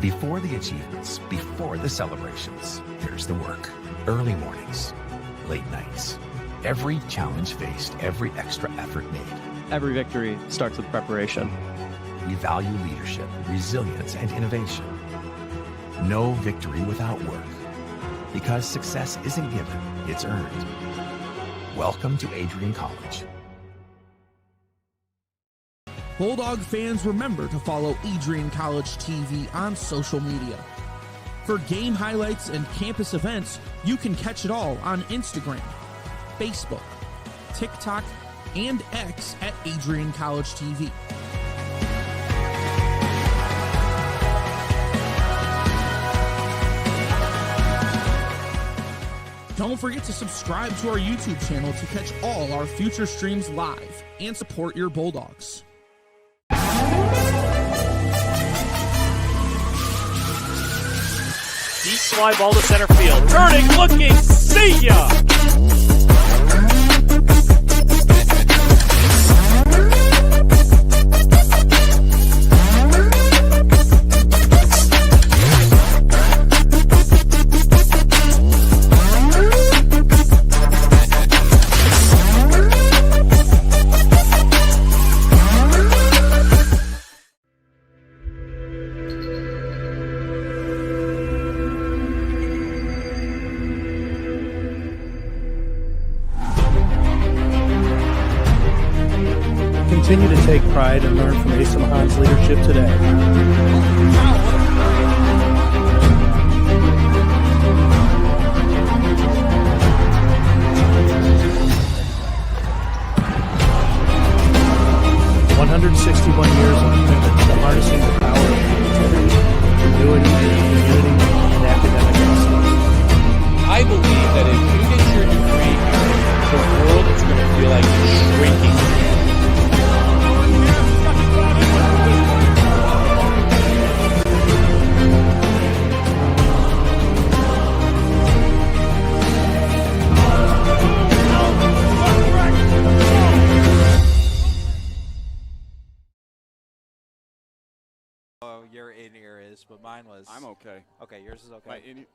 Before the achievements, before the celebrations, there's the work. Early mornings, late nights. Every challenge faced, every extra effort made. Every victory starts with preparation. We value leadership, resilience, and innovation. No victory without work. Because success isn't given, it's earned. Welcome to Adrian College. Bulldog fans, remember to follow Adrian College TV on social media. For game highlights and campus events, you can catch it all on Instagram, Facebook, TikTok, and X at Adrian College TV. Don't forget to subscribe to our YouTube channel to catch all our future streams live and support your Bulldogs. Deep fly ball to center field. Turning, looking, see ya! Continue to take pride and learn from Asa Mahan's leadership today. "161 years of commitment to harnessing the power of creativity, ingenuity, community, and academic excellence." I believe that if you get your degree here, the world is going to feel like it's shrinking. Your in-ear is, but mine was... I'm okay. Okay, yours is okay. My in-ear...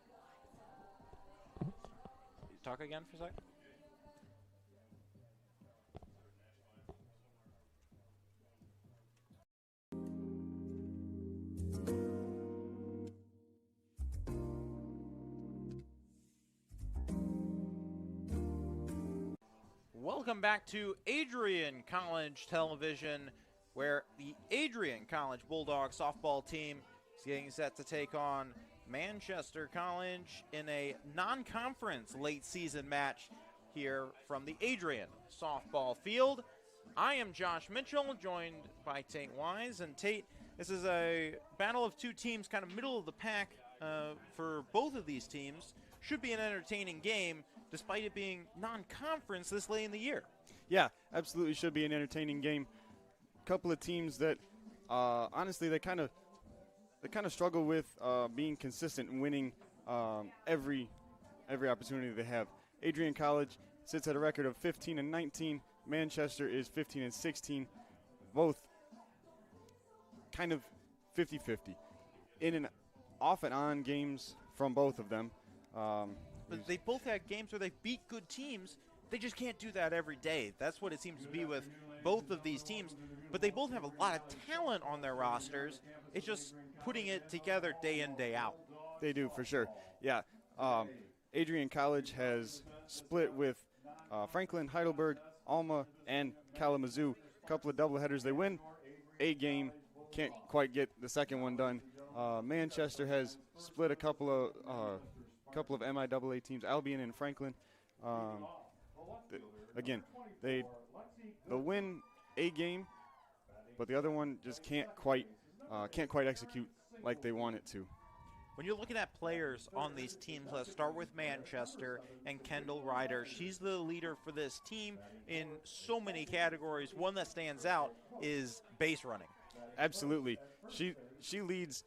Talk again for a sec. Welcome back to Adrian College Television, where the Adrian College Bulldogs softball team is getting set to take on Manchester College in a non-conference late-season match here from the Adrian softball field. I am Josh Mitchell, joined by Tate Wise. And Tate, this is a battle of two teams, kind of middle of the pack for both of these teams. Should be an entertaining game, despite it being non-conference this late in the year. Yeah, absolutely should be an entertaining game. Couple of teams that honestly they kind of struggle with being consistent and winning every opportunity they have. Adrian College sits at a record of 15-19. Manchester is 15-16. Both kind of 50-50. In and off and on games from both of them. But they both had games where they beat good teams. They just can't do that every day. That's what it seems to be with both of these teams. But they both have a lot of talent on their rosters. It's just putting it together day in, day out. They do, for sure. Yeah. Adrian College has split with Franklin, Heidelberg, Alma, and Kalamazoo. A couple of doubleheaders. They win a game. Can't quite get the second one done. Manchester has split a couple of MIAA teams, Albion and Franklin. Again, they'll win a game, but the other one just can't quite execute like they want it to. When you're looking at players on these teams, let's start with Manchester and Kendall Ryder. She's the leader for this team in so many categories. One that stands out is base running. Absolutely. She leads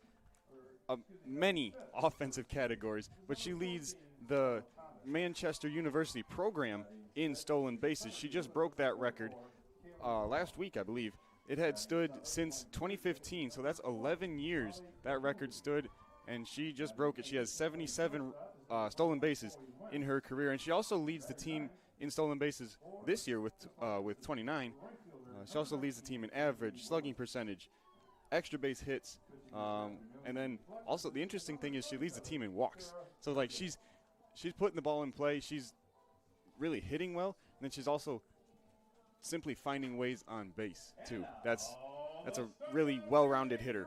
many offensive categories, but she leads the Manchester University program in stolen bases. She just broke that record last week, I believe. it had stood since 2015, so that's 11 years that record stood, and she just broke it. She has 77 stolen bases in her career, and she also leads the team in stolen bases this year with 29. She also leads the team in average, slugging percentage, extra base hits, and then also the interesting thing is she leads the team in walks. So like she's putting the ball in play, she's really hitting well, and then she's also simply finding ways on base too. That's a really well-rounded hitter.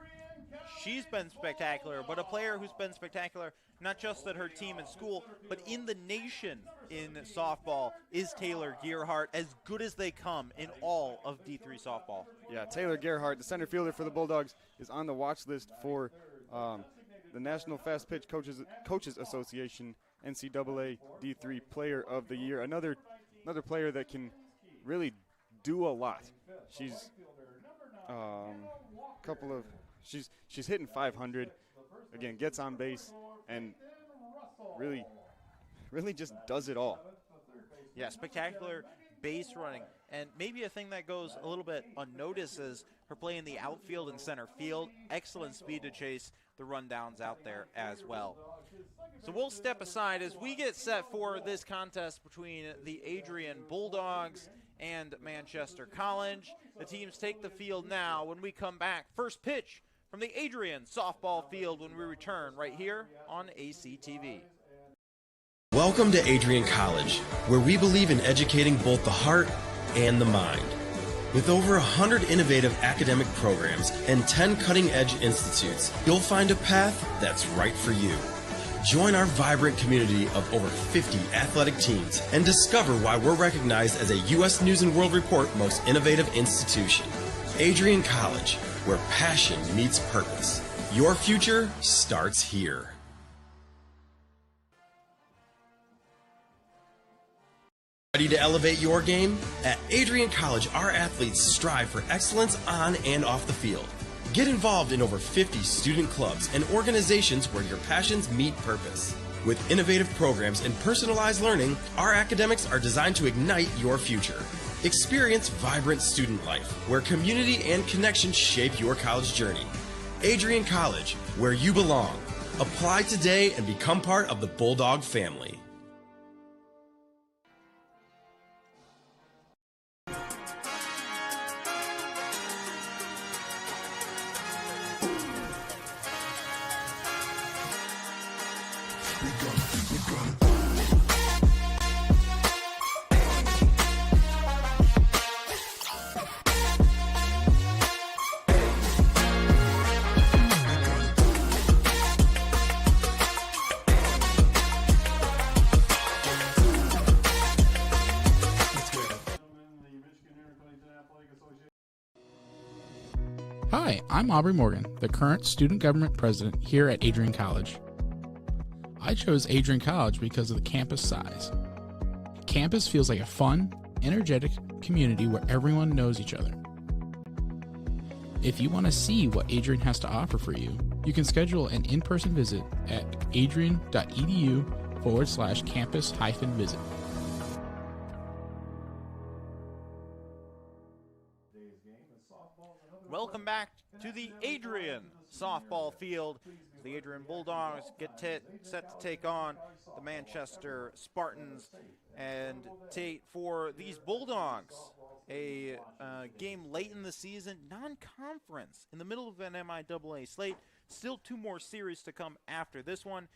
She's been spectacular, but a player who's been spectacular not just at her team in school, but in the nation in softball is Taylor Gearhart, as good as they come in all of D3 softball. Yeah, Taylor Gearhart, the center fielder for the Bulldogs, is on the watch list for the National Fast Pitch Coaches Association NCAA D3 Player of the Year. Another player that can really do a lot. She's she's hitting 500. Again, gets on base and really just does it all. Yeah, spectacular base running. And maybe a thing that goes a little bit unnoticed is her play in the outfield and center field. Excellent speed to chase the rundowns out there as well. So we'll step aside as we get set for this contest between the Adrian Bulldogs and Manchester College. The teams take the field now. When we come back, first pitch from the Adrian softball field when we return right here on ACTV. Welcome to Adrian College, where we believe in educating both the heart and the mind. With over 100 innovative academic programs and 10 cutting-edge institutes, you'll find a path that's right for you. Join our vibrant community of over 50 athletic teams and discover why we're recognized as a U.S. News & World Report Most Innovative Institution. Adrian College, where passion meets purpose. Your future starts here. Ready to elevate your game? At Adrian College, our athletes strive for excellence on and off the field. Get involved in over 50 student clubs and organizations where your passions meet purpose. With innovative programs and personalized learning, our academics are designed to ignite your future. Experience vibrant student life, where community and connection shape your college journey. Adrian College, where you belong. Apply today and become part of the Bulldog family. Hi, I'm Aubrey Morgan, the current student government president here at Adrian College. I chose Adrian College because of the campus size. Campus feels like a fun, energetic community where everyone knows each other. If you want to see what Adrian has to offer for you, you can schedule an in-person visit at adrian.edu/campus-visit. Welcome back to the Adrian softball field. The Adrian Bulldogs get set to take on the Manchester Spartans. And Tate, for these Bulldogs, a game late in the season, non-conference, in the middle of an MIAA slate. Still 2 more series to come after this one.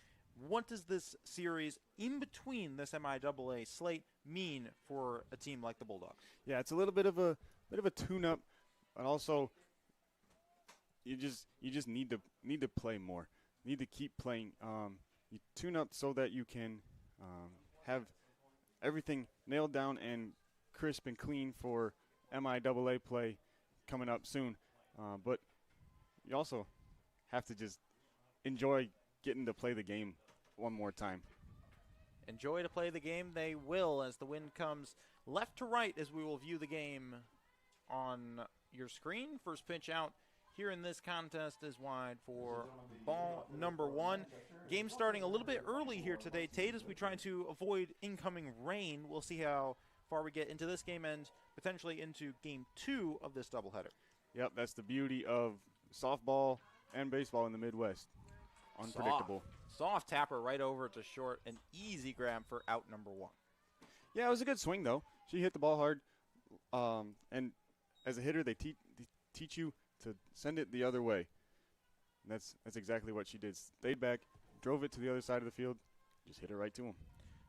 What does this series in between this MIAA slate mean for a team like the Bulldogs? Yeah, it's a little bit of a tune-up, and also you just need to play more. Need to keep playing. You tune up so that you can have everything nailed down and crisp and clean for MIAA play coming up soon. But you also have to just enjoy getting to play the game one more time. Enjoy to play the game they will, as the wind comes left to right as we will view the game on your screen. First pitch out here in this contest is wide for ball number 1. Game starting a little bit early here today, Tate, as we try to avoid incoming rain. We'll see how far we get into this game and potentially into game 2 of this doubleheader. Yep, that's the beauty of softball and baseball in the Midwest. Unpredictable. Soft tapper right over to short. An easy grab for out number 1. Yeah, it was a good swing, though. She hit the ball hard. And as a hitter, they teach you to send it the other way. And that's exactly what she did. Stayed back, drove it to the other side of the field, just hit it right to him.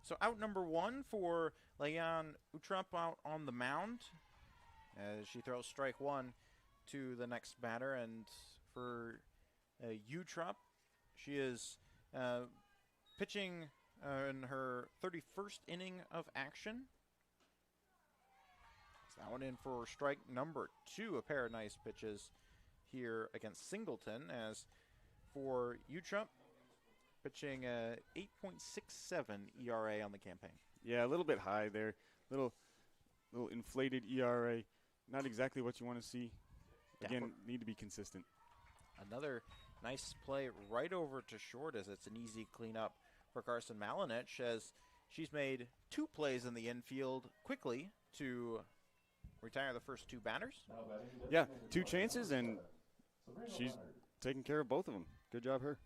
So out number 1 for Leon Utrup out on the mound as she throws strike 1 to the next batter. And for Utrup, she is pitching in her 31st inning of action. So that one in for strike number 2. A pair of nice pitches here against Singleton. As for Utrup, pitching a 8.67 ERA on the campaign. Yeah, a little bit high there. Little inflated ERA. Not exactly what you want to see. Again, need to be consistent. Another nice play right over to short as it's an easy cleanup for Carson Malinich as she's made 2 plays in the infield quickly to retire the first 2 batters. Yeah, 2 chances, and she's taking care of both of them. Good job, her.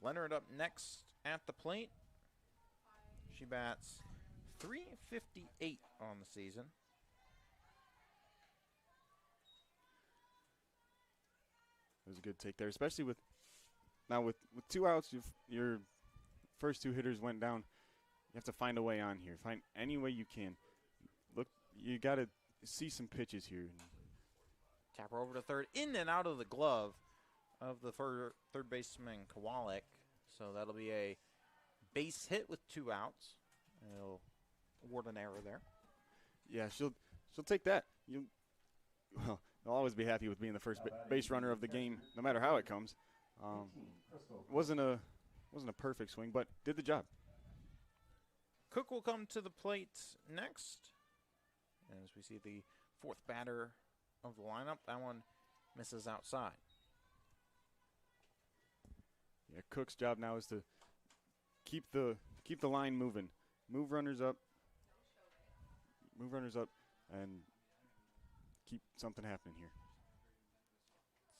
Leonard up next at the plate. She bats .358 on the season. It was a good take there, especially with 2 outs, your first 2 hitters went down. You have to find a way on here. Find any way you can. Look, you got to see some pitches here. Tap her over to third, in and out of the glove of the third baseman Kowalik. So that'll be a base hit with 2 outs. It'll award an error there. Yeah, she'll take that. Well, they'll always be happy with being the first base runner of the game, no matter how it comes. Wasn't a perfect swing, but did the job. Cook will come to the plate next. As we see the 4th batter of the lineup, that one misses outside. Yeah, Cook's job now is to keep the line moving. Move runners up, and keep something happening here.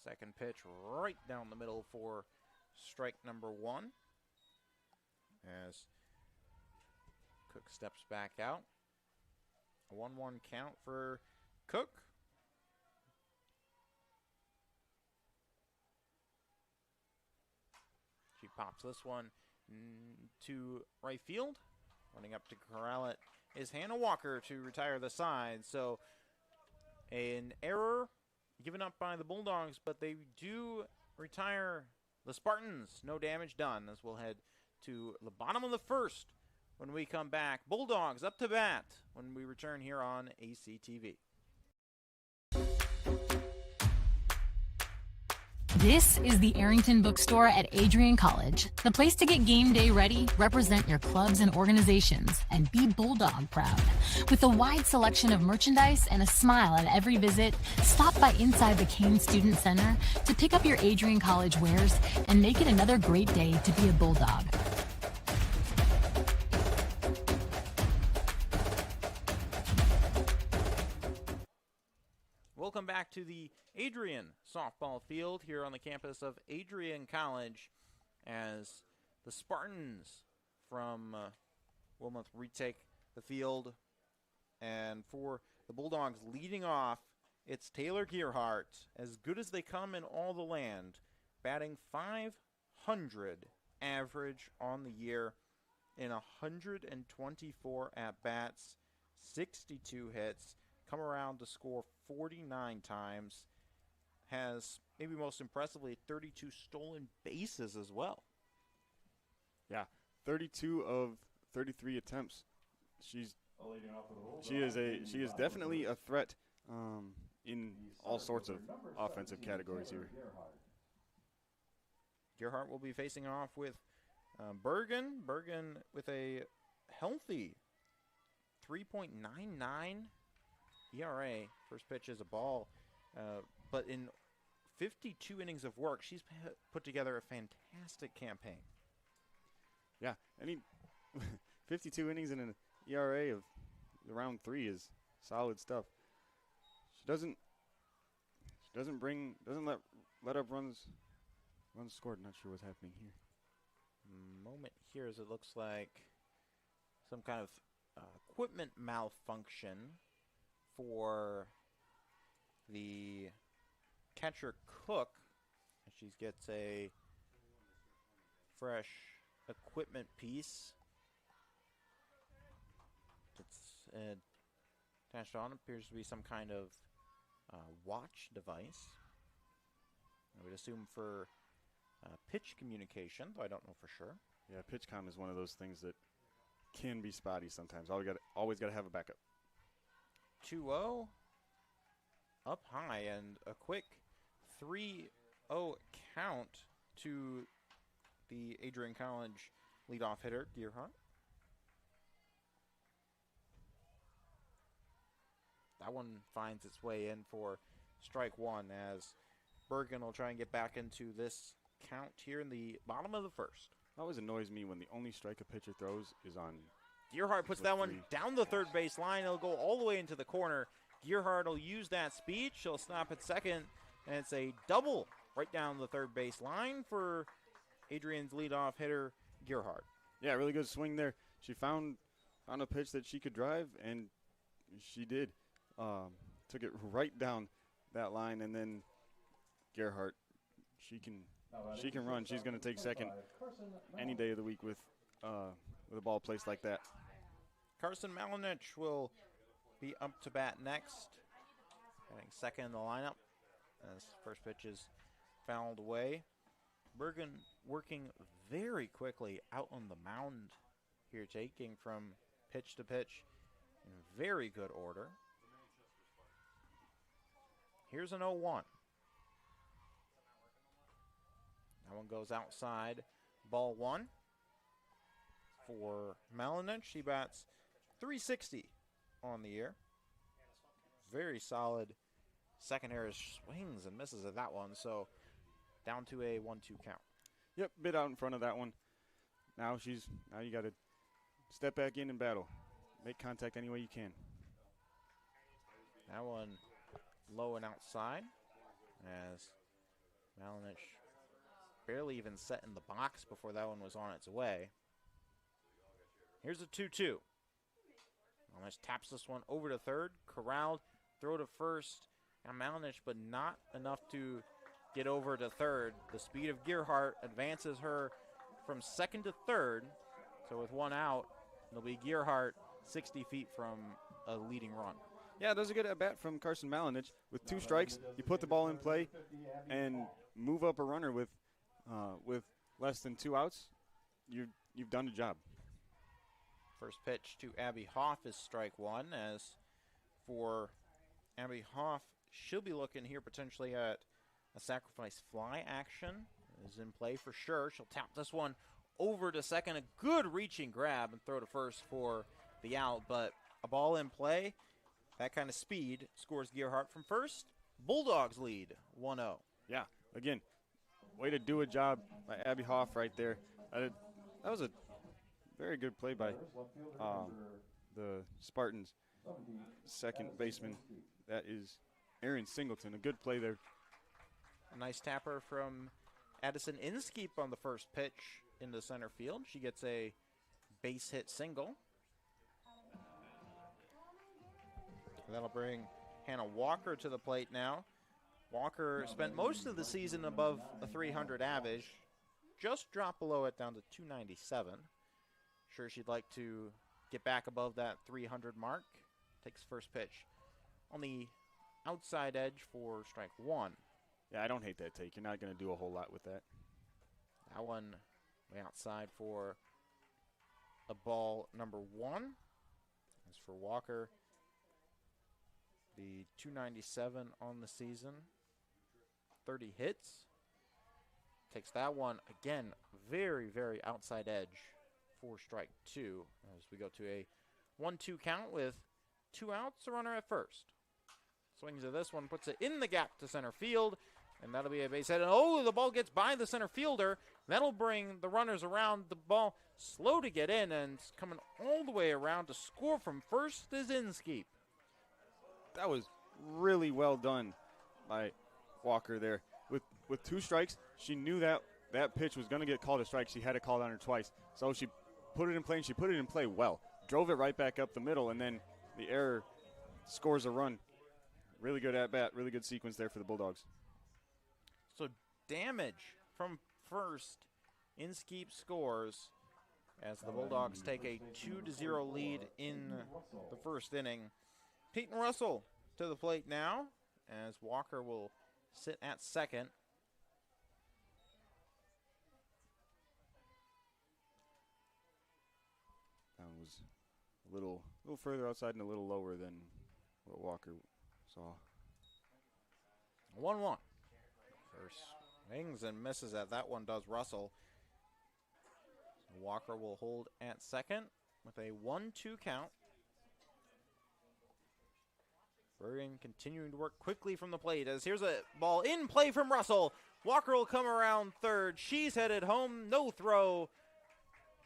Second pitch right down the middle for strike number 1. As Cook steps back out. A 1-1 count for Cook. She pops this one to right field. Running up to corral it is Hannah Walker to retire the side. So an error given up by the Bulldogs, but they do retire the Spartans. No damage done, as we'll head to the bottom of the 1st when we come back. Bulldogs up to bat when we return here on ACTV. This is the Arrington Bookstore at Adrian College, the place to get game day ready, represent your clubs and organizations, and be Bulldog proud. With a wide selection of merchandise and a smile at every visit, stop by inside the Kane Student Center to pick up your Adrian College wares and make it another great day to be a Bulldog. Welcome back to the Adrian softball field here on the campus of Adrian College as the Spartans from Wilmouth retake the field. And for the Bulldogs leading off, it's Taylor Gearhart, as good as they come in all the land, batting .500 average on the year in 124 at-bats, 62 hits, come around to score 49 times, has, maybe most impressively, 32 stolen bases as well. Yeah, 32 of 33 attempts. She is definitely a threat in all sorts of offensive categories here. Gearhart will be facing off with Bergen. Bergen with a healthy 3.99 ERA. First pitch is a ball, but in 52 innings of work, she's put together a fantastic campaign. Yeah, 52 innings in an ERA of around 3 is solid stuff. She doesn't doesn't let up runs scored. Not sure what's happening here. Moment here as it looks like some kind of equipment malfunction for the catcher Cook. She gets a fresh equipment piece. It's attached on. Appears to be some kind of watch device. I would assume for pitch communication, though I don't know for sure. Yeah, pitch comm is one of those things that can be spotty sometimes. Always got to have a backup. 2-0 up high, and a quick 3-0 count to the Adrian College leadoff hitter, Gearhart. That one finds its way in for strike one as Bergen will try and get back into this count here in the bottom of the first. It always annoys me when the only strike a pitcher throws is on. Gearhart puts that one down the third base line. It'll go all the way into the corner. Gearhart will use that speed. She'll stop at second, and it's a double right down the third base line for Adrian's leadoff hitter, Gearhart. Yeah, really good swing there. She found a pitch that she could drive, and she did. Took it right down that line, and then Gearhart, she can run. She's going to take second any day of the week with a ball placed like that. Carson Malinich will be up to bat next, hitting second in the lineup as first pitch is fouled away. Bergen working very quickly out on the mound here, taking from pitch to pitch in very good order. Here's an 0-1. That one goes outside. Ball one for Malinich. She bats .360 on the year. Very solid secondary, swings and misses at that one. So down to a 1-2 count. Yep, bit out in front of that one. Now you got to step back in and battle. Make contact any way you can. That one low and outside as Malinich barely even set in the box before that one was on its way. Here's a 2-2. Malinich taps this one over to third. Corralled, throw to first. Now Malinich, but not enough to get over to third. The speed of Gearhart advances her from second to third. So with one out, it'll be Gearhart 60 feet from a leading run. Yeah, does a good at bat from Carson Malinich. With 2 strikes, you put the ball in play and move up a runner with less than 2 outs. You've done the job. First pitch to Abby Hoff is strike one. As for Abby Hoff, she'll be looking here potentially at a sacrifice fly action. Is in play for sure. She'll tap this one over to second. A good reaching grab and throw to first for the out, but a ball in play. That kind of speed scores Gearhart from first. Bulldogs lead 1-0. Yeah, again, way to do a job by Abby Hoff right there. That was a very good play by the Spartans' second baseman. That is Aaron Singleton. A good play there. A nice tapper from Addison Inskeep on the first pitch into center field. She gets a base hit single. That'll bring Hannah Walker to the plate now. Walker spent most of the season above a 300 average. Just dropped below it down to 297. Sure she'd like to get back above that 300 mark. Takes first pitch on the outside edge for strike one. Yeah, I don't hate that take. You're not going to do a whole lot with that. That one way outside for a ball number one. As for Walker, the 297 on the season, 30 hits. Takes that one, again, very, very outside edge for strike two. As we go to a 1-2 count with 2 outs, a runner at first. Swings at this one, puts it in the gap to center field, and that'll be a base hit. And oh, the ball gets by the center fielder. That'll bring the runners around. The ball slow to get in, and it's coming all the way around to score from first is Inskeep. That was really well done by Walker there. With 2 strikes, she knew that pitch was going to get called a strike. She had it called on her twice. So she put it in play, and she put it in play well. Drove it right back up the middle, and then the error scores a run. Really good at bat, really good sequence there for the Bulldogs. So damage from first. Inskeep scores as the Bulldogs take a 2-0 lead in the first inning. Peyton Russell to the plate now as Walker will sit at second. That one was a little further outside and a little lower than what Walker saw. 1-1. First swings and misses at that one does Russell. Walker will hold at second with a 1-2 count. Bergen continuing to work quickly from the plate as here's a ball in play from Russell. Walker will come around third. She's headed home. No throw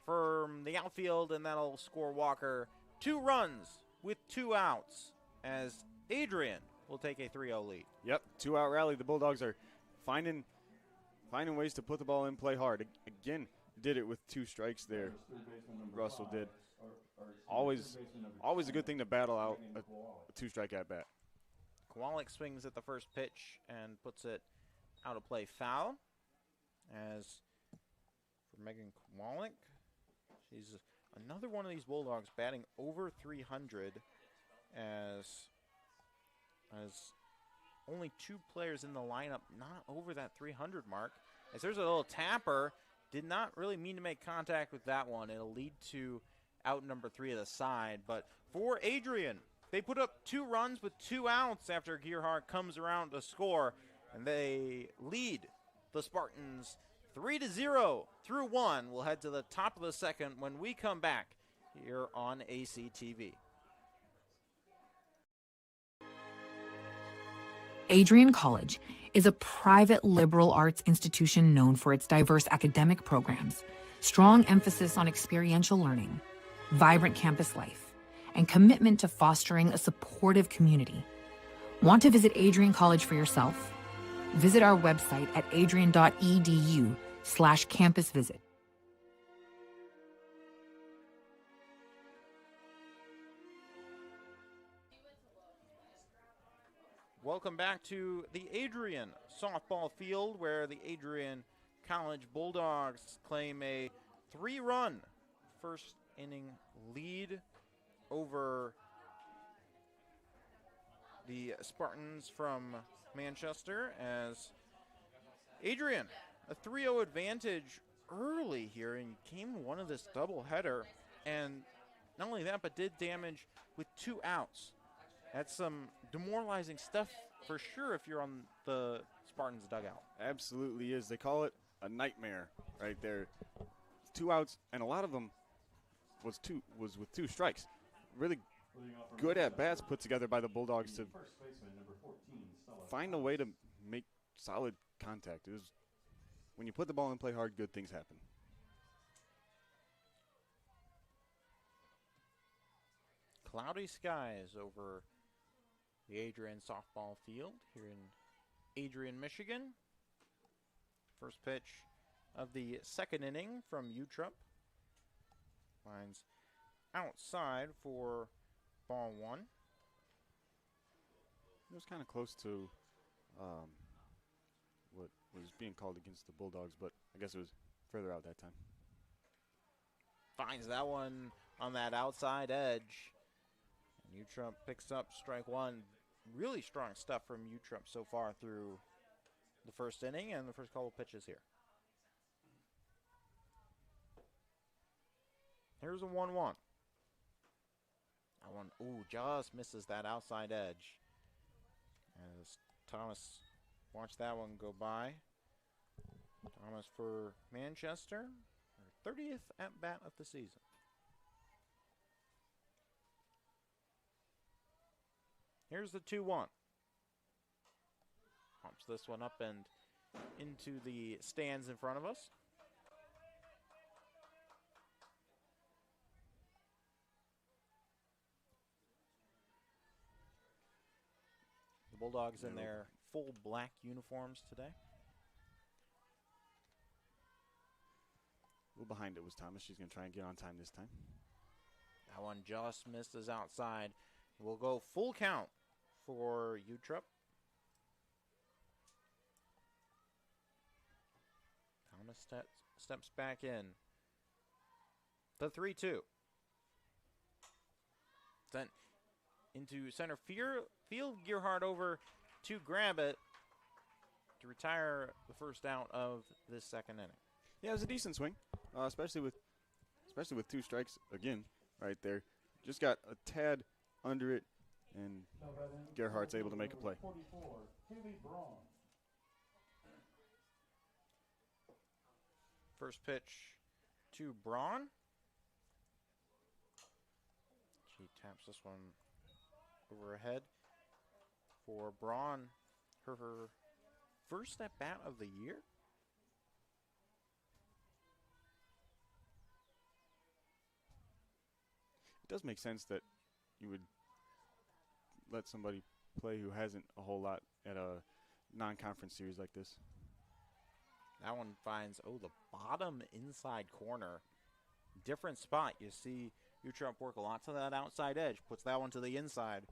from the outfield, and that'll score Walker 2 runs with 2 outs as Adrian will take a 3-0 lead. Yep, 2-out rally. The Bulldogs are finding ways to put the ball in play hard. Again, did it with 2 strikes there. Russell did. Always a good thing to battle out a 2-strike at bat. Kowalik swings at the first pitch and puts it out of play foul. As for Megan Kowalik, she's another one of these Bulldogs batting over 300 as only 2 players in the lineup not over that 300 mark. As there's a little tapper, did not really mean to make contact with that one. It'll lead to out number 3 of the side. But for Adrian, they put up 2 runs with 2 outs after Gearhart comes around to score, and they lead the Spartans 3-0 through 1. We'll head to the top of the second when we come back here on ACTV. Adrian College is a private liberal arts institution known for its diverse academic programs, strong emphasis on experiential learning, vibrant campus life, and commitment to fostering a supportive community. Want to visit Adrian College for yourself? Visit our website at adrian.edu/campus visit. Welcome back to the Adrian softball field, where the Adrian College Bulldogs claim a 3-run first inning lead over the Spartans from Manchester, as Adrian, a 3-0 advantage early here and came one of this doubleheader, and not only that, but did damage with 2 outs. That's some demoralizing stuff for sure if you're on the Spartans dugout. Absolutely is. They call it a nightmare right there. 2 outs, and a lot of them was with 2 strikes. Really good at bats put together by the Bulldogs to find a way to make solid contact. It was, when you put the ball in play hard, good things happen. Cloudy skies over the Adrian softball field here in Adrian, Michigan. First pitch of the second inning from Utrup. Lines outside for ball 1. It was kind of close to what was being called against the Bulldogs, but I guess it was further out that time. Finds that one on that outside edge. And Utrup picks up strike 1. Really strong stuff from Utrup so far through the first inning and the first couple pitches here. Here's a 1-1. That one, ooh, just misses that outside edge. As Thomas watched that one go by. Thomas for Manchester, her 30th at-bat of the season. Here's the 2-1. Pumps this one up and into the stands in front of us. The Bulldogs in their full black uniforms today. A little behind it was Thomas. She's going to try and get on time this time. That one just misses outside. We'll go full count for Utrecht. Thomas steps back in. The 3-2. Sent into center field. Gearhart over to grab it to retire the first out of this second inning. Yeah, it was a decent swing, especially with 2 strikes again right there. Just got a tad under it, and Gerhardt's able to make a play. First pitch to Braun. She taps this one overhead for Braun. Her first at bat of the year. It does make sense that you would let somebody play who hasn't a whole lot at a non-conference series like this. That one finds, the bottom inside corner. Different spot. You see Utrecht work a lot to that outside edge. Puts that one to the inside.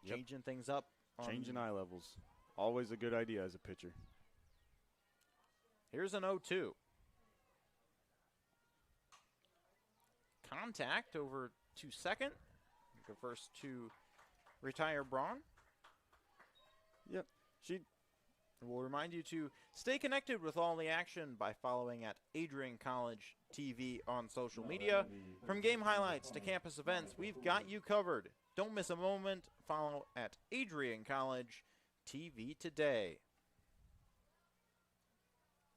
Yep. Changing things up. Changing eye levels. Always a good idea as a pitcher. Here's an 0-2. Contact over to second. Go first to retire Braun. Yep. We'll remind you to stay connected with all the action by following at Adrian College TV on social media. From game highlights to campus events, we've got you covered. Don't miss a moment. Follow at Adrian College TV today.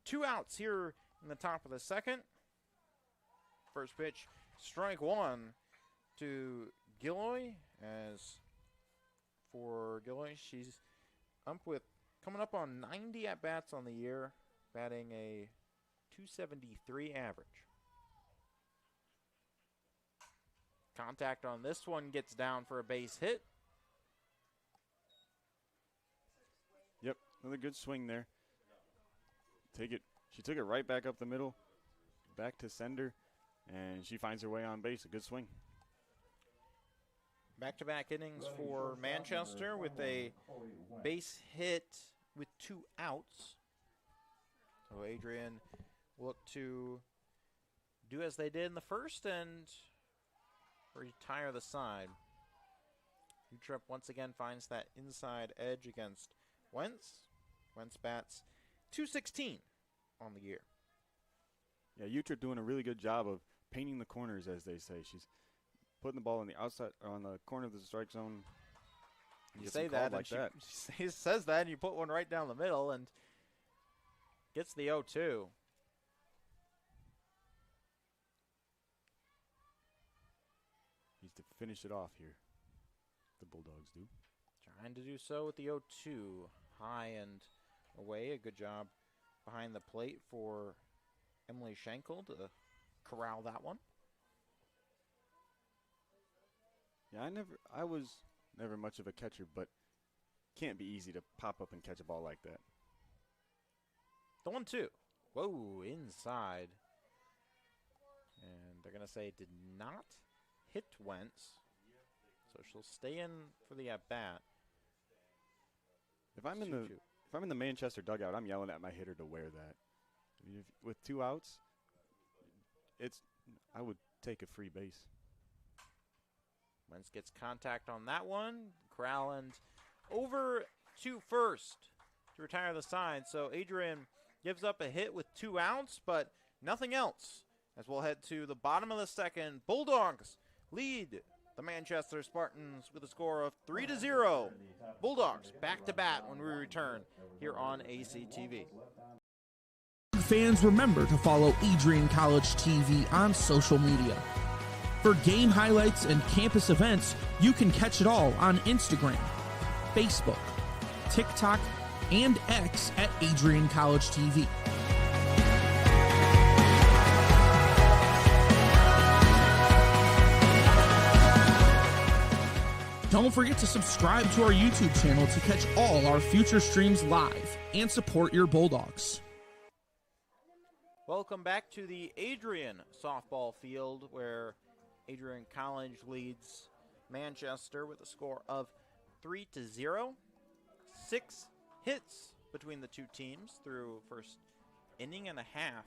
2 outs here in the top of the second. First pitch, strike 1 to Gilloy. As for Gilloy, she's coming up on 90 at-bats on the year, batting a .273 average. Contact on this one, gets down for a base hit. Yep, another good swing there. She took it right back up the middle, back to sender, and she finds her way on base. A good swing. Back-to-back innings for Manchester with a base hit with 2 outs. So Adrian looked to do as they did in the first and retire the side. Utrecht once again finds that inside edge against Wentz. Wentz bats .216 on the year. Yeah, Utrecht doing a really good job of painting the corners, as they say. She's putting the ball on the outside, on the corner of the strike zone. You say that, like and she says that, and you put one right down the middle, and gets the 0-2. Needs to finish it off here. The Bulldogs do. Trying to do so with the 0-2. High and away. A good job behind the plate for Emily Schenkel to corral that one. Yeah, I was never much of a catcher, but can't be easy to pop up and catch a ball like that. The 1-2. Whoa, inside. And they're going to say it did not hit Wentz. So she'll stay in for the at-bat. If I'm in the Manchester dugout, I'm yelling at my hitter to wear that. I mean, with 2 outs, I would take a free base. Wentz gets contact on that one. Crowland over to first to retire the side. So Adrian gives up a hit with 2 outs, but nothing else. As we'll head to the bottom of the second, Bulldogs lead the Manchester Spartans with a score of 3-0. Bulldogs back to bat when we return here on ACTV. Fans, remember to follow Adrian College TV on social media. For game highlights and campus events, you can catch it all on Instagram, Facebook, TikTok, and X at Adrian College TV. Don't forget to subscribe to our YouTube channel to catch all our future streams live and support your Bulldogs. Welcome back to the Adrian softball field, where Adrian College leads Manchester with a score of 3-0. 6 hits between the two teams through first inning and a half,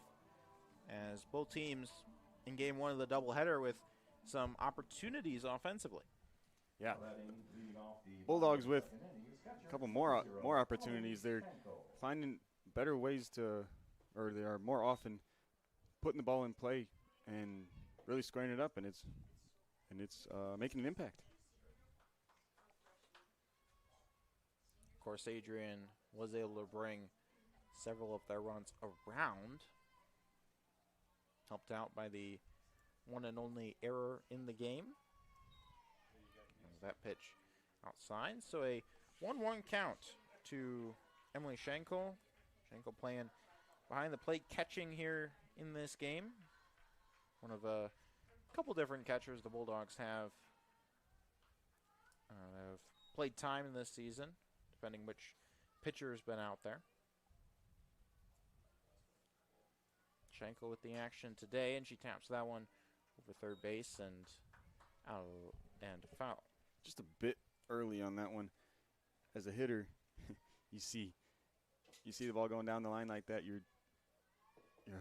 as both teams in game one of the doubleheader with some opportunities offensively. Yeah, Bulldogs with a couple more opportunities. They're finding better ways to, or they are more often putting the ball in play and really squaring it up, and it's making an impact. Of course, Adrian was able to bring several of their runs around, helped out by the one and only error in the game. That pitch outside, so a 1-1 count to Emily Schenkel. Schenkel playing behind the plate, catching here in this game. One of a couple different catchers the Bulldogs have played time in this season, depending which pitcher has been out there. Schenkel with the action today, and she taps that one over third base and out and foul. Just a bit early on that one. As a hitter, you see the ball going down the line like that, you're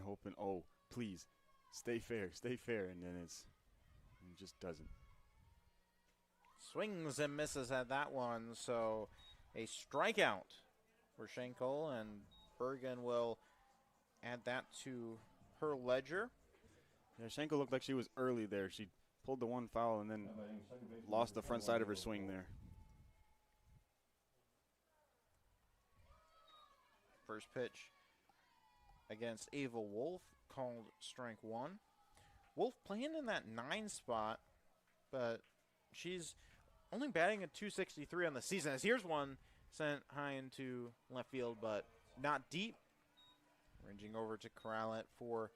hoping, oh, please, stay fair, and then it just doesn't. Swings and misses at that one, so a strikeout for Schenkel, and Bergen will add that to her ledger. Yeah, Schenkel looked like she was early there. She pulled the one foul and then lost the front side of her swing there. First pitch against Ava Wolf, called strike one. Wolf playing in that 9 spot, but she's only batting at .263 on the season. As here's one sent high into left field, but not deep. Ranging over to corral it for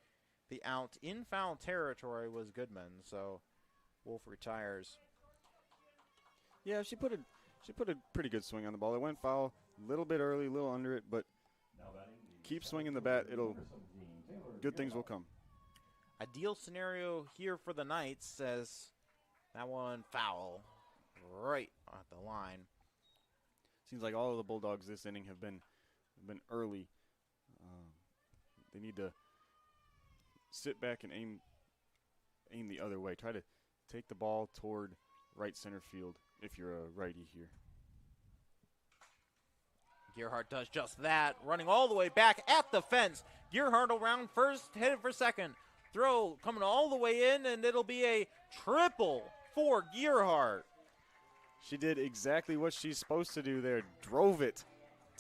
the out. In foul territory was Goodman, so Wolf retires. Yeah, she put a pretty good swing on the ball. It went foul a little bit early, a little under it, but keep swinging the bat. Good things will come. Ideal scenario here for the Knights, says that one foul right at the line. Seems like all of the Bulldogs this inning have been early. They need to sit back and aim the other way. Try to take the ball toward right center field if you're a righty here. Gearhart does just that, running all the way back at the fence. Gearhart around first, headed for second. Throw coming all the way in, and it'll be a triple for Gearhart. She did exactly what she's supposed to do there. Drove it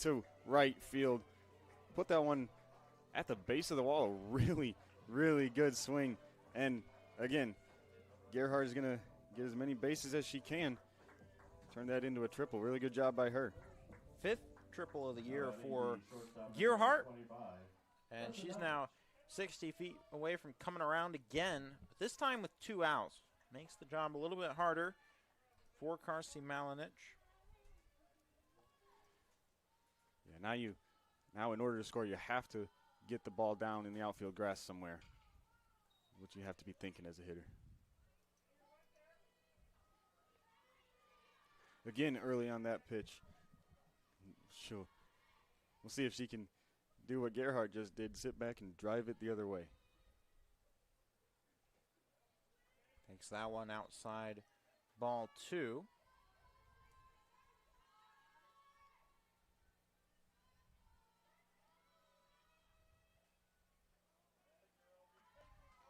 to right field. Put that one at the base of the wall. A really, really good swing. And again, Gearhart is going to get as many bases as she can. Turn that into a triple. Really good job by her. 5th triple of the year for Gearhart. And she's now 60 feet away from coming around again, but this time with 2 outs. Makes the job a little bit harder for Karsi Malinich. Yeah, now in order to score, you have to get the ball down in the outfield grass somewhere, which you have to be thinking as a hitter. Again, early on that pitch, we'll see if she can do what Gerhardt just did, sit back and drive it the other way. Takes that one outside, ball 2.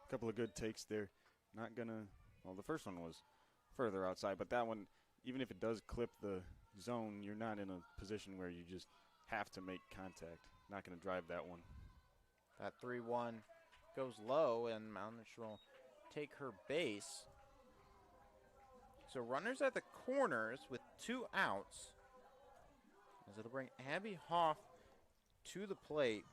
A couple of good takes there. Not gonna, well, the first one was further outside, but that one, even if it does clip the zone, you're not in a position where you just have to make contact. Not gonna drive that one. That 3-1 goes low, and Malinich will take her base. So runners at the corners with 2 outs, as it'll bring Abby Hoff to the plate.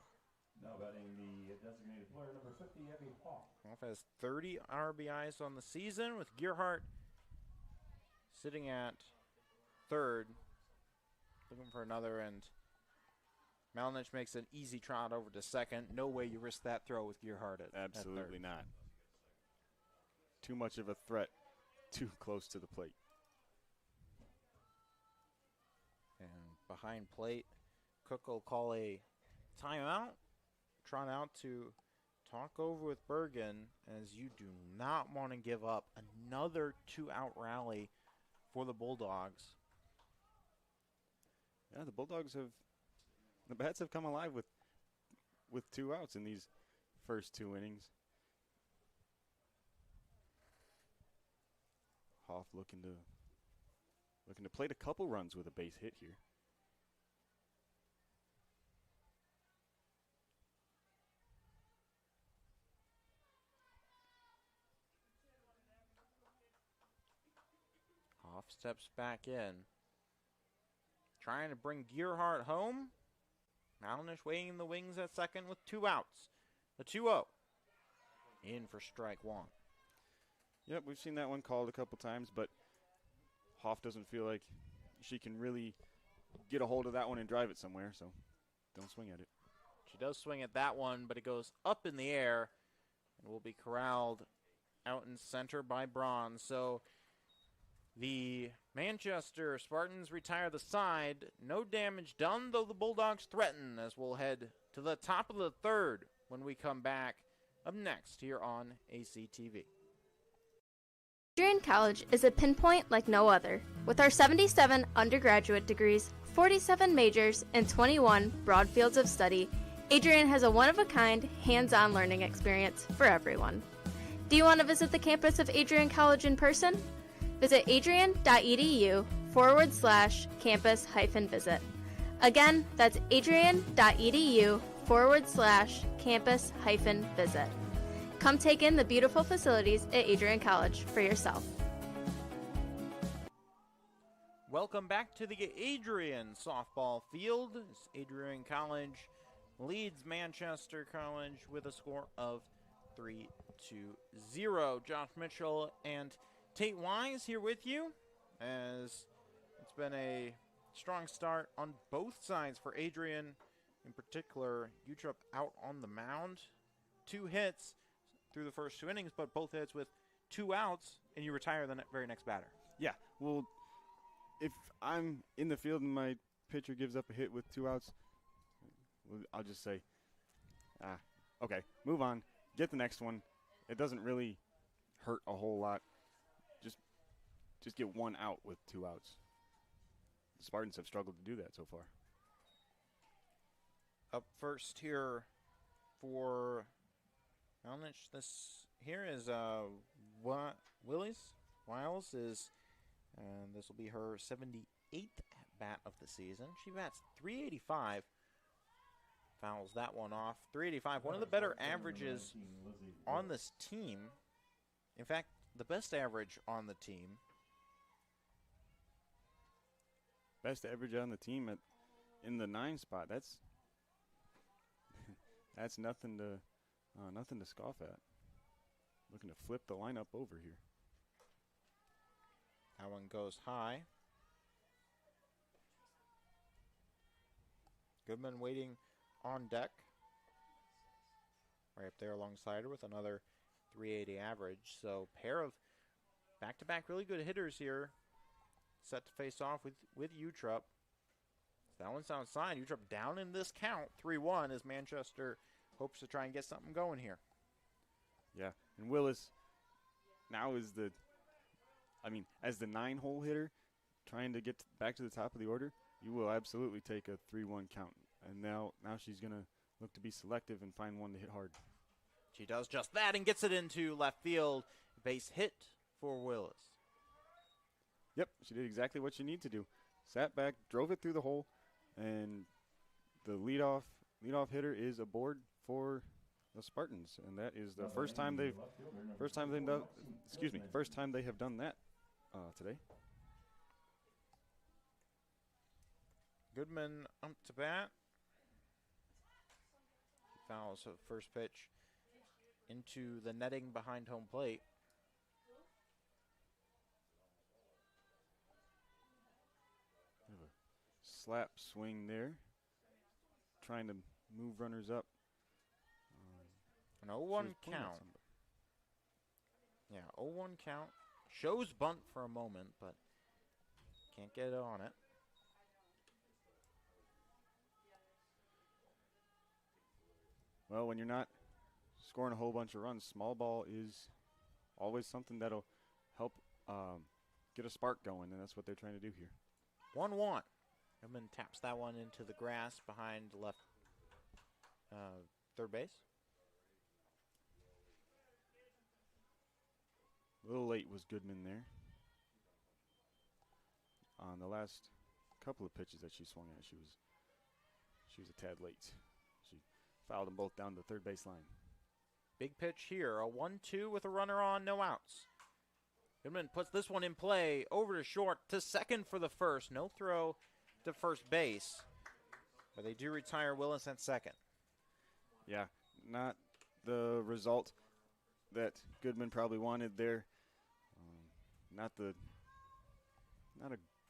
Now batting the designated player number 50, Abby Hoff. Hoff has 30 RBIs on the season, with Gearhart sitting at third. Looking for another, and Malnich makes an easy trot over to second. No way you risk that throw with Gearhart at Absolutely third. not. Too much of a threat, too close to the plate. And behind plate, Cook will call a timeout. Trot out to talk over with Bergen, as you do not want to give up another 2-out rally for the Bulldogs. Yeah, the Bulldogs the bats have come alive with 2 outs in these first 2 innings. Hoff looking to plate a couple runs with a base hit here. Hoff steps back in. Trying to bring Gearhart home. Malnish waiting in the wings at second with 2 outs. The 2-0. In for strike 1. Yep, we've seen that one called a couple times, but Hoff doesn't feel like she can really get a hold of that one and drive it somewhere, so don't swing at it. She does swing at that one, but it goes up in the air and will be corralled out in center by Braun. So the Manchester Spartans retire the side. No damage done, though the Bulldogs threaten, as we'll head to the top of the third when we come back up next here on ACTV. Adrian College is a pinpoint like no other. With our 77 undergraduate degrees, 47 majors, and 21 broad fields of study, Adrian has a one-of-a-kind, hands-on learning experience for everyone. Do you want to visit the campus of Adrian College in person? Visit adrian.edu/campus-visit. Again, that's adrian.edu/campus-visit. Come take in the beautiful facilities at Adrian College for yourself. Welcome back to the Adrian softball field. Adrian College leads Manchester College with a score of 3-0. Josh Mitchell and Tate Wise here with you, as it's been a strong start on both sides for Adrian. In particular, Utrup out on the mound. 2 hits through the first 2 innings, but both hits with 2 outs, and you retire the very next batter. Yeah, well, if I'm in the field and my pitcher gives up a hit with 2 outs, I'll just say, okay, move on, get the next one. It doesn't really hurt a whole lot. Just get 1 out with 2 outs. The Spartans have struggled to do that so far. Up first here for Malnich, this here is Wiles is, and this will be her 78th at-bat of the season. She bats .385, fouls that one off. .385, one of the better averages on this team. In fact, the best average on the team. Best average on the team in the 9 spot. That's nothing to scoff at. Looking to flip the lineup over here. That one goes high. Goodman waiting on deck. Right up there alongside her with another .380 average. So pair of back-to-back really good hitters here. Set to face off with Utrup. That one's outside. Utrup down in this count, 3-1, as Manchester hopes to try and get something going here. Yeah, and Willis now is as the 9-hole hitter, trying to get back to the top of the order, you will absolutely take a 3-1 count. And now she's going to look to be selective and find one to hit hard. She does just that and gets it into left field. Base hit for Willis. Yep, she did exactly what you need to do. Sat back, drove it through the hole, and the leadoff hitter is aboard for the Spartans, and that is the first time they have done that today. Goodman up to bat. Fouls the first pitch into the netting behind home plate. slap swing there. Trying to move runners up. An 0-1 count. Yeah, 0-1 count. Shows bunt for a moment, but can't get it on it. Well, when you're not scoring a whole bunch of runs, small ball is always something that'll help get a spark going, and that's what they're trying to do here. 1-1. Goodman taps that one into the grass behind left third base. A little late was Goodman there. On the last couple of pitches that she swung at, she was a tad late. She fouled them both down the third base line. Big pitch here, a 1-2 with a runner on, no outs. Goodman puts this one in play, over to short, to second for the first. No throw to first base, but they do retire Willis at second. Yeah, not the result that Goodman probably wanted there. Not a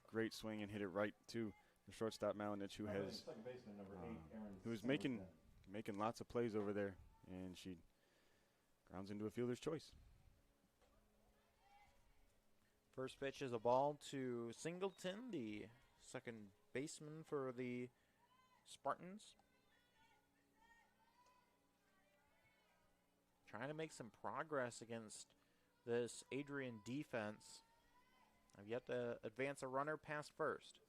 great swing and hit it right to the shortstop Malinich, who's making lots of plays over there, and she grounds into a fielder's choice. First pitch is a ball to Singleton, the second baseman for the Spartans. Trying to make some progress against this Adrian defense. I've yet to advance a runner past first.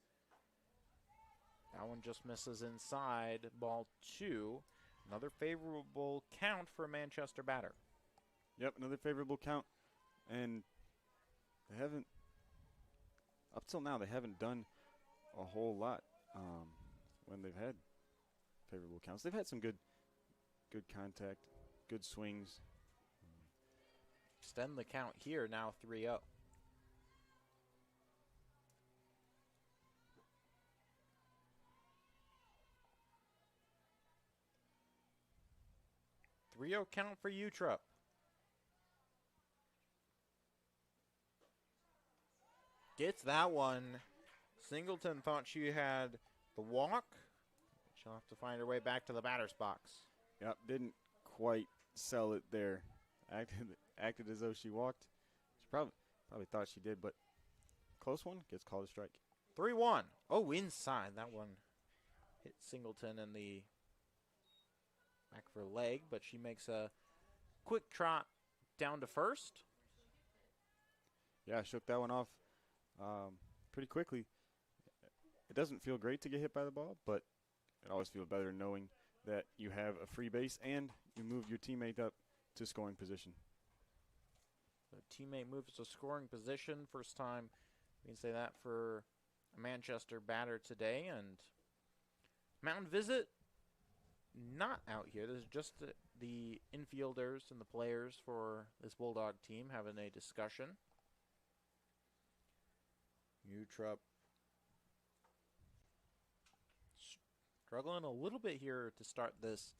That one just misses inside, ball 2. Another favorable count for a Manchester batter. Yep, another favorable count. And they haven't, up till now, they haven't done a whole lot when they've had favorable counts. They've had some good contact, good swings. Extend the count here, now 3-0. Count for Utrup. Gets that one. Singleton thought she had the walk. She'll have to find her way back to the batter's box. Yep, didn't quite sell it there. Acted as though she walked. She probably thought she did, but close one, gets called a strike. 3-1. Oh, inside. That one hit Singleton in the back of her leg, but she makes a quick trot down to first. Yeah, shook that one off pretty quickly. It doesn't feel great to get hit by the ball, but it always feels better knowing that you have a free base and you moved your teammate up to scoring position. The teammate moves to scoring position. First time we can say that for a Manchester batter today. And Mountain Visit not out here. This is just the infielders and the players for this Bulldog team having a discussion. Utrup struggling a little bit here to start this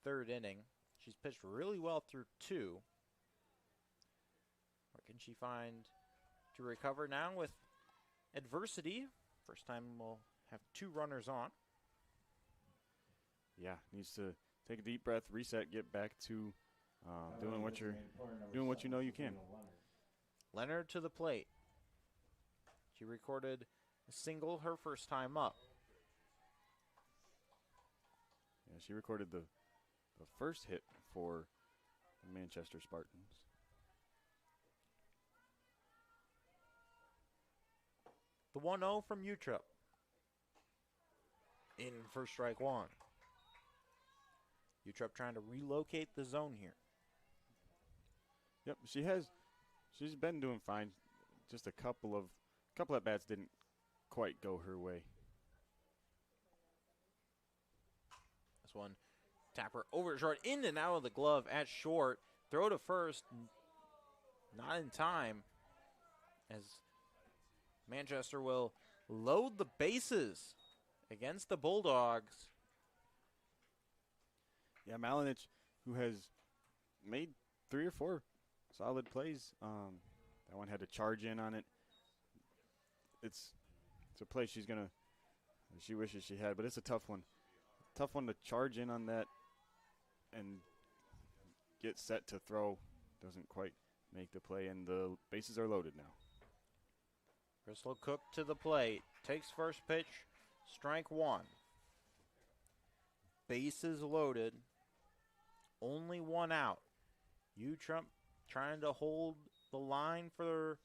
third inning. She's pitched really well through 2. What can she find to recover now with adversity? First time we'll have 2 runners on. Yeah, needs to take a deep breath, reset, get back to doing what you know you can. Leonard to the plate. She recorded a single her first time up. Yeah, she recorded the first hit for the Manchester Spartans. The 1-0 from Utrup. In for strike 1. Utrup trying to relocate the zone here. Yep, she's been doing fine. Just a couple of at bats didn't quite go her way. This one, tapper over short, in and out of the glove at short. Throw to first, not in time, as Manchester will load the bases against the Bulldogs. Yeah, Malinich, who has made 3 or 4 solid plays. That one had to charge in on it. It's a play she's gonna She wishes she had, but it's a tough one. Tough one to charge in on that and get set to throw. Doesn't quite make the play, and the bases are loaded now. Crystal Cook to the plate. Takes first pitch. Strike one. Bases loaded. Only one out. Trump trying to hold the line for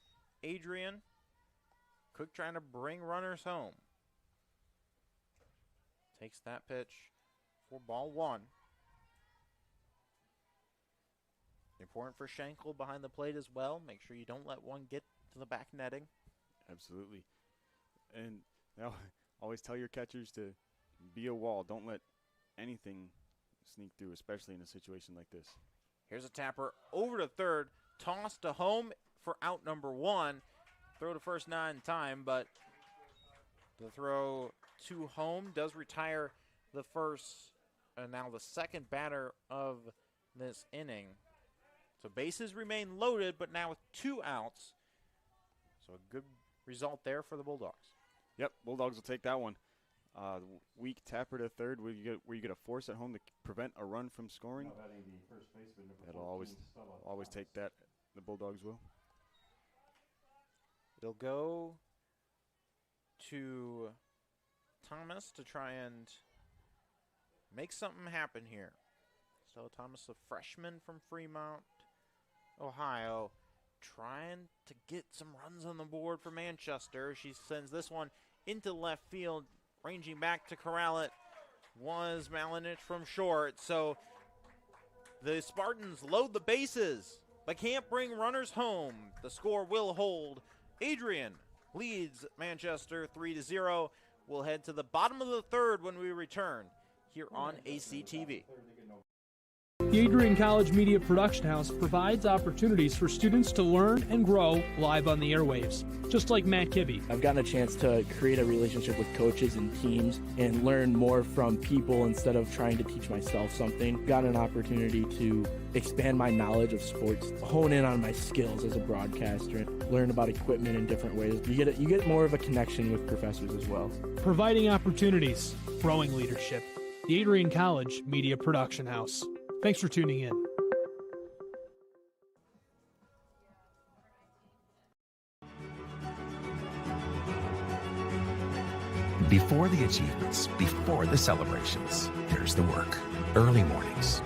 Adrian. Cook trying to bring runners home. Takes that pitch for ball one. Important for Schenkel behind the plate as well. Make sure you don't let one get to the back netting. Absolutely. And now, always tell your catchers to be a wall. Don't let anything sneak through, especially in a situation like this. Here's a tapper over to third. Toss to home for out number one. Throw to first not in time, but the throw to home does retire the first, and now the second batter of this inning. So bases remain loaded, but now with 2 outs. So a good result there for the Bulldogs. Yep, Bulldogs will take that one. Weak tapper to third, where you get a force at home to prevent a run from scoring. That'll always take that. The Bulldogs will. It'll go to Thomas to try and make something happen here. So Thomas, a freshman from Fremont, Ohio, trying to get some runs on the board for Manchester. She sends this one into left field, ranging back to corral it. Was Malinich from short. So the Spartans load the bases, but can't bring runners home. The score will hold. Adrian leads Manchester 3-0. We'll head to the bottom of the third when we return here on ACTV. The Adrian College Media Production House provides opportunities for students to learn and grow live on the airwaves, just like Matt Kibbe. I've gotten a chance to create a relationship with coaches and teams and learn more from people instead of trying to teach myself something. Got an opportunity to expand my knowledge of sports, hone in on my skills as a broadcaster, and learn about equipment in different ways. You get more of a connection with professors as well. Providing opportunities, growing leadership. The Adrian College Media Production House. Thanks for tuning in. Before the achievements, before the celebrations, there's the work. Early mornings,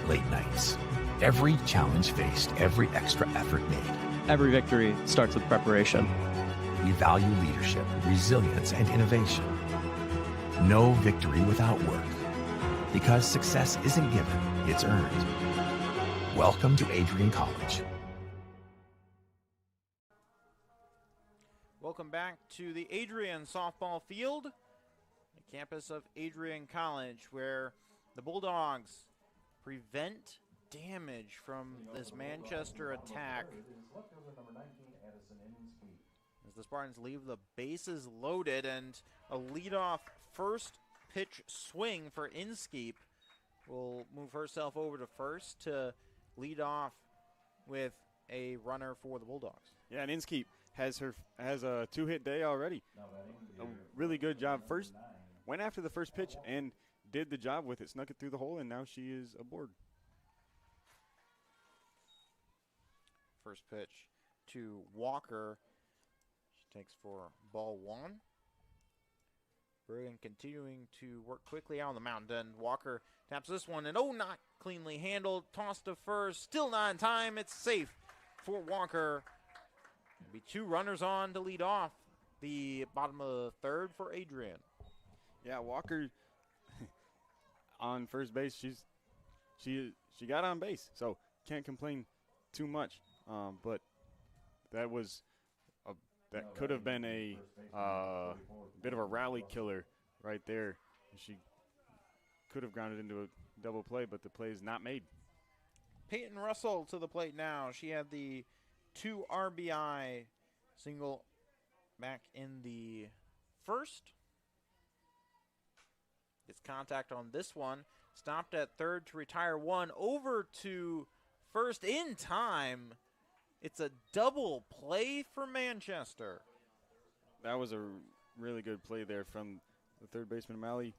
late nights. Every challenge faced, every extra effort made. Every victory starts with preparation. We value leadership, resilience, and innovation. No victory without work. Because success isn't given, it's earned. Welcome to Adrian College. Welcome back to the Adrian softball field, the campus of Adrian College, where the Bulldogs prevent damage from this Manchester attack. As the Spartans leave the bases loaded, and a leadoff first pitch swing for Inskeep will move herself over to first to lead off with a runner for the Bulldogs. Yeah, and Inskeep has a 2-hit day already. A really good job. First, went after the first pitch and did the job with it, snuck it through the hole, and now she is aboard. First pitch to Walker. She takes for ball one. Bergen continuing to work quickly out on the mound. Then Walker taps this one, and not cleanly handled. Toss to first, still not in time. It's safe for Walker. There'll be 2 runners on to lead off the bottom of the third for Adrian. Yeah, Walker on first base. She got on base, so can't complain too much. But that was that could have been a bit of a rally killer right there. She could have grounded into a double play, but the play is not made. Peyton Russell to the plate now. She had the 2 RBI single back in the first. Gets contact on this one. Stopped at third to retire one. Over to first in time. It's a double play for Manchester. That was a really good play there from the third baseman, Molly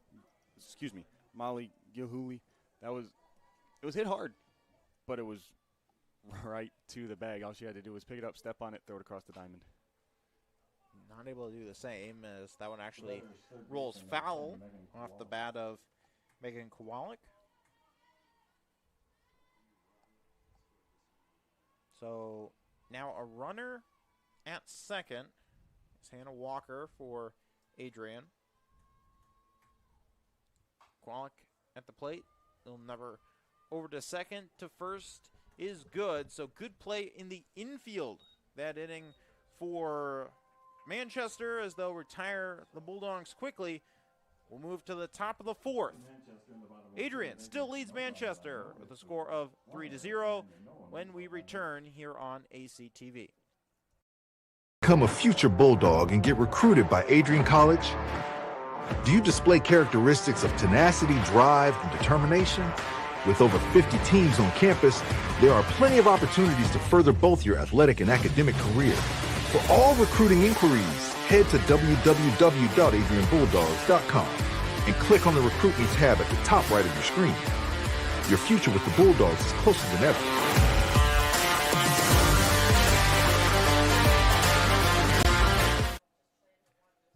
Gilhooly. It was hit hard, but it was right to the bag. All she had to do was pick it up, step on it, throw it across the diamond. Not able to do the same, as that one actually rolls foul off the bat of Megan Kowalik. So now a runner at second is Hannah Walker for Adrian. Kowalik at the plate. They'll never over to second to first is good. So good play in the infield that inning for Manchester, as they'll retire the Bulldogs quickly. We'll move to the top of the fourth. Adrian still leads Manchester with a score of 3-0 when we return here on ACTV. Become a future Bulldog and get recruited by Adrian College? Do you display characteristics of tenacity, drive, and determination? With over 50 teams on campus, there are plenty of opportunities to further both your athletic and academic career. For all recruiting inquiries, head to www.adrianbulldogs.com and click on the Recruit Me tab at the top right of your screen. Your future with the Bulldogs is closer than ever.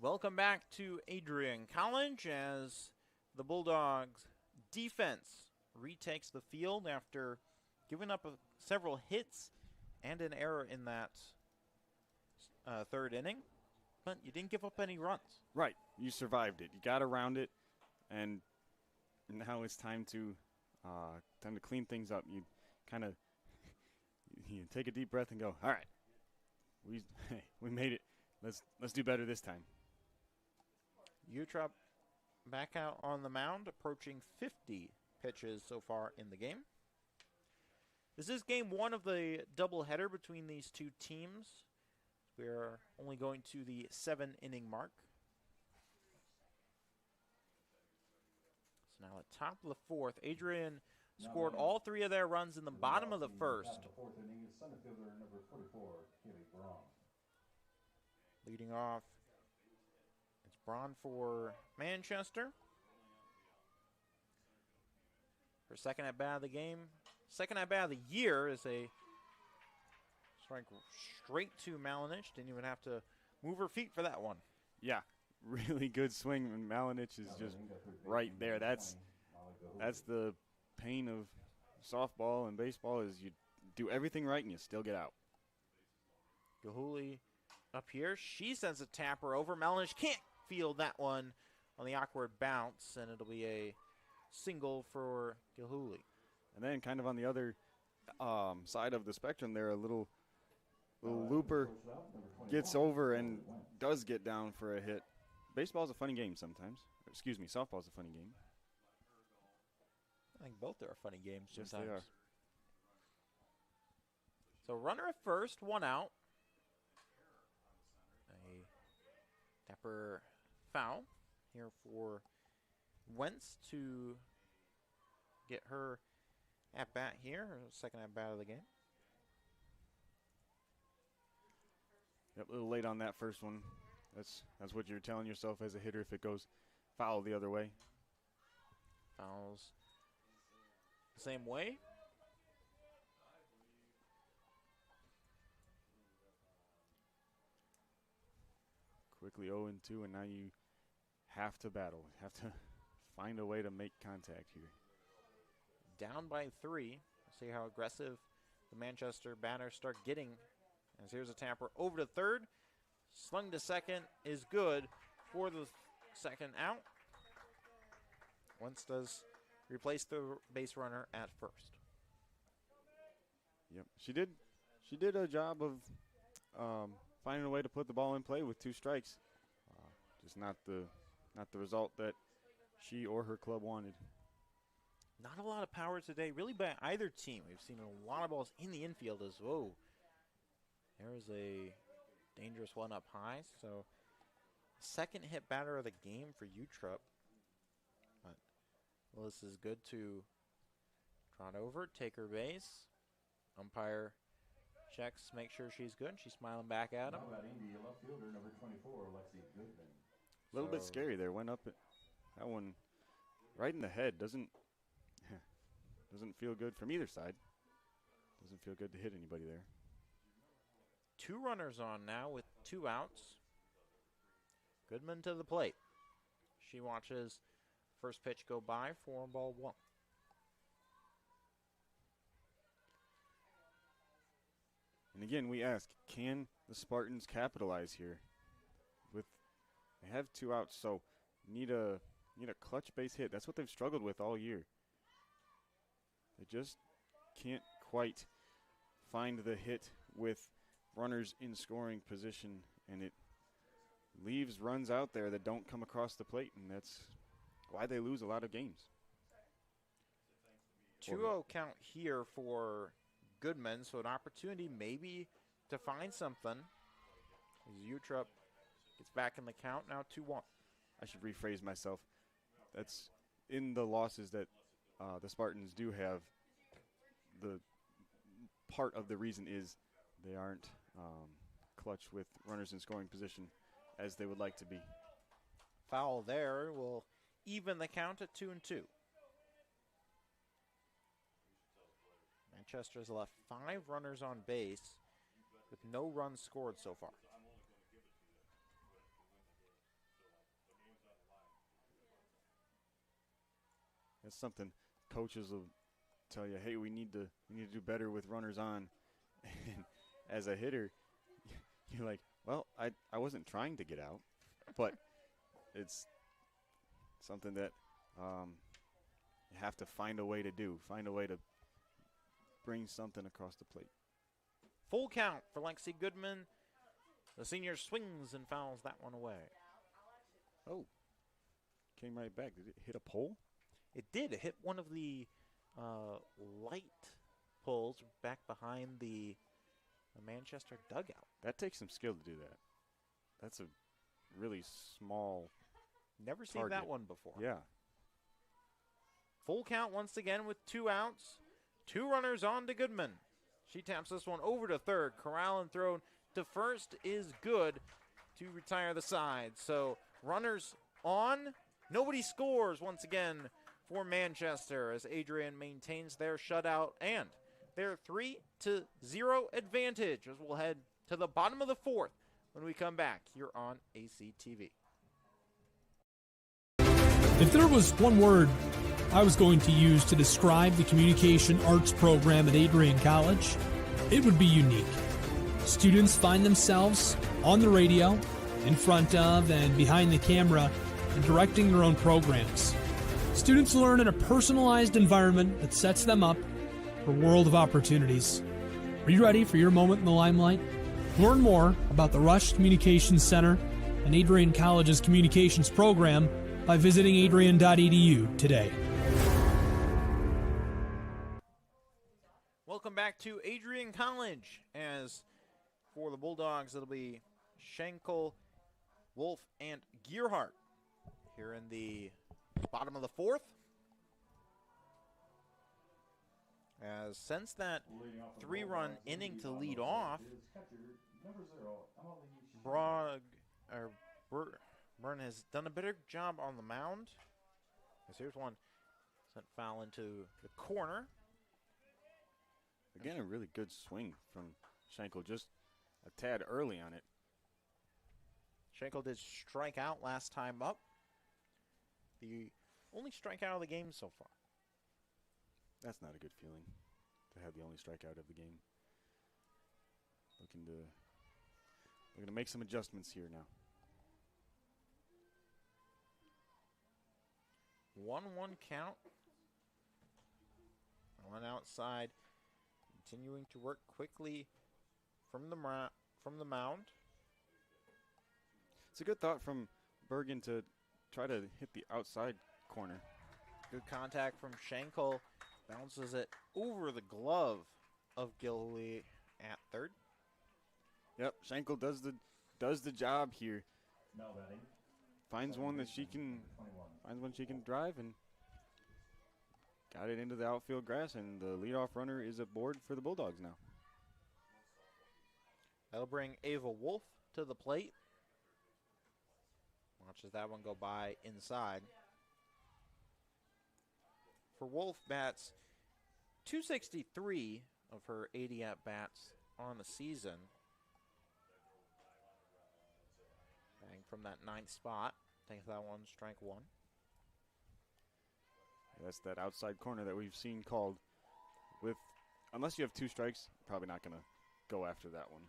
Welcome back to Adrian College as the Bulldogs defense retakes the field after giving up several hits and an error in that third inning, but you didn't give up any runs. Right. You survived it. You got around it, and now it's time to clean things up. You kind of you take a deep breath and go, all right, we made it. Let's do better this time. Utrop back out on the mound, approaching 50 pitches so far in the game. This is game one of the doubleheader between these two teams. We're only going to the 7-inning mark. So now at top of the fourth, Adrian scored all three of their runs in the bottom of the first. Leading off, it's Braun for Manchester. Her second at bat of the game. Second at bat of the year is a strike straight to Malinich. Didn't even have to move her feet for that one. Yeah, really good swing. And Malinich is just right there. That's the pain of softball and baseball, is you do everything right and you still get out. Gahuli up here. She sends a tapper over. Malinich can't field that one on the awkward bounce, and it'll be a single for Gahuli. And then kind of on the other side of the spectrum there, a little looper gets over and does get down for a hit. Baseball's a funny game sometimes. Excuse me, softball's a funny game. I think both are funny games sometimes. Yes, they are. So runner at first, one out. A tapper foul here for Wentz to get her at bat here, her second at bat of the game. Yep, a little late on that first one. That's what you're telling yourself as a hitter if it goes foul the other way. Fouls the same way. Quickly 0-2, and now you have to battle. Have to find a way to make contact here. Down by 3. See how aggressive the Manchester batters start getting. As here's a tapper over to third. Slung to second is good for the second out. Wentz does replace the base runner at first. Yep, she did a job of finding a way to put the ball in play with 2 strikes. Just not the result that she or her club wanted. Not a lot of power today, really, by either team. We've seen a lot of balls in the infield as well. There's a dangerous one up high. So, second hit batter of the game for Utrop. But Willis is good to trot over, take her base. Umpire checks, make sure she's good. She's smiling back at him. A little bit scary there. Went up that one right in the head. Doesn't feel good from either side. Doesn't feel good to hit anybody there. 2 runners on now with 2 outs. Goodman to the plate. She watches first pitch go by, 4-1. And again, we ask, can the Spartans capitalize here? They have 2 outs, so need a clutch base hit. That's what they've struggled with all year. They just can't quite find the hit with runners in scoring position, and it leaves runs out there that don't come across the plate, and that's why they lose a lot of games. 2-0 count here for Goodman, so an opportunity maybe to find something. As Utrup gets back in the count, now 2-1. I should rephrase myself. That's in the losses that the Spartans do have. The part of the reason is they aren't clutch with runners in scoring position as they would like to be. Foul there will even the count at 2-2. Manchester's left 5 runners on base with no runs scored so far. That's something coaches will tell you, hey, we need to do better with runners on. And as a hitter, you're like, well, I wasn't trying to get out, but it's something that you have to find a way to do, find a way to bring something across the plate. Full count for Lexi Goodman. The senior swings and fouls that one away. Oh, came right back. Did it hit a pole? It did. It hit one of the light poles back behind the Manchester dugout. That takes some skill to do that. That's a really small Never seen target. that one before. Yeah. Full count once again with 2 outs. 2 runners on to Goodman. She taps this one over to third. Corral and thrown to first is good to retire the side. So runners on. Nobody scores once again for Manchester as Adrian maintains their shutout and their 3-0 advantage as we'll head to the bottom of the 4th when we come back here on ACTV. If there was one word I was going to use to describe the communication arts program at Adrian College, it would be unique. Students find themselves on the radio, in front of and behind the camera, and directing their own programs. Students learn in a personalized environment that sets them up for a world of opportunities. Are you ready for your moment in the limelight? Learn more about the Rush Communications Center and Adrian College's communications program by visiting adrian.edu today. Welcome back to Adrian College. As for the Bulldogs, it'll be Schenkel, Wolf, and Gearhart here in the bottom of the 4th. As since that 3-run inning to lead off, Byrne has done a better job on the mound. As here's one sent foul into the corner. Again, a really good swing from Schenkel, just a tad early on it. Schenkel did strike out last time up. The only strikeout of the game so far. That's not a good feeling to have the only strikeout of the game. Looking to make some adjustments here now. 1-1 count. One outside, continuing to work quickly from the mound. It's a good thought from Bergen to try to hit the outside corner. Good contact from Schenkel. Bounces it over the glove of Gilly at third. Yep, Schenkel does the job here. Finds one that she can drive and got it into the outfield grass, and the leadoff runner is aboard for the Bulldogs now. That'll bring Ava Wolf to the plate. Watches that one go by inside. For Wolf, bats 263 of her 80 at-bats on the season. Bang from that 9th spot. Take that one, strike one. That's that outside corner that we've seen called with, unless you have 2 strikes, probably not going to go after that one.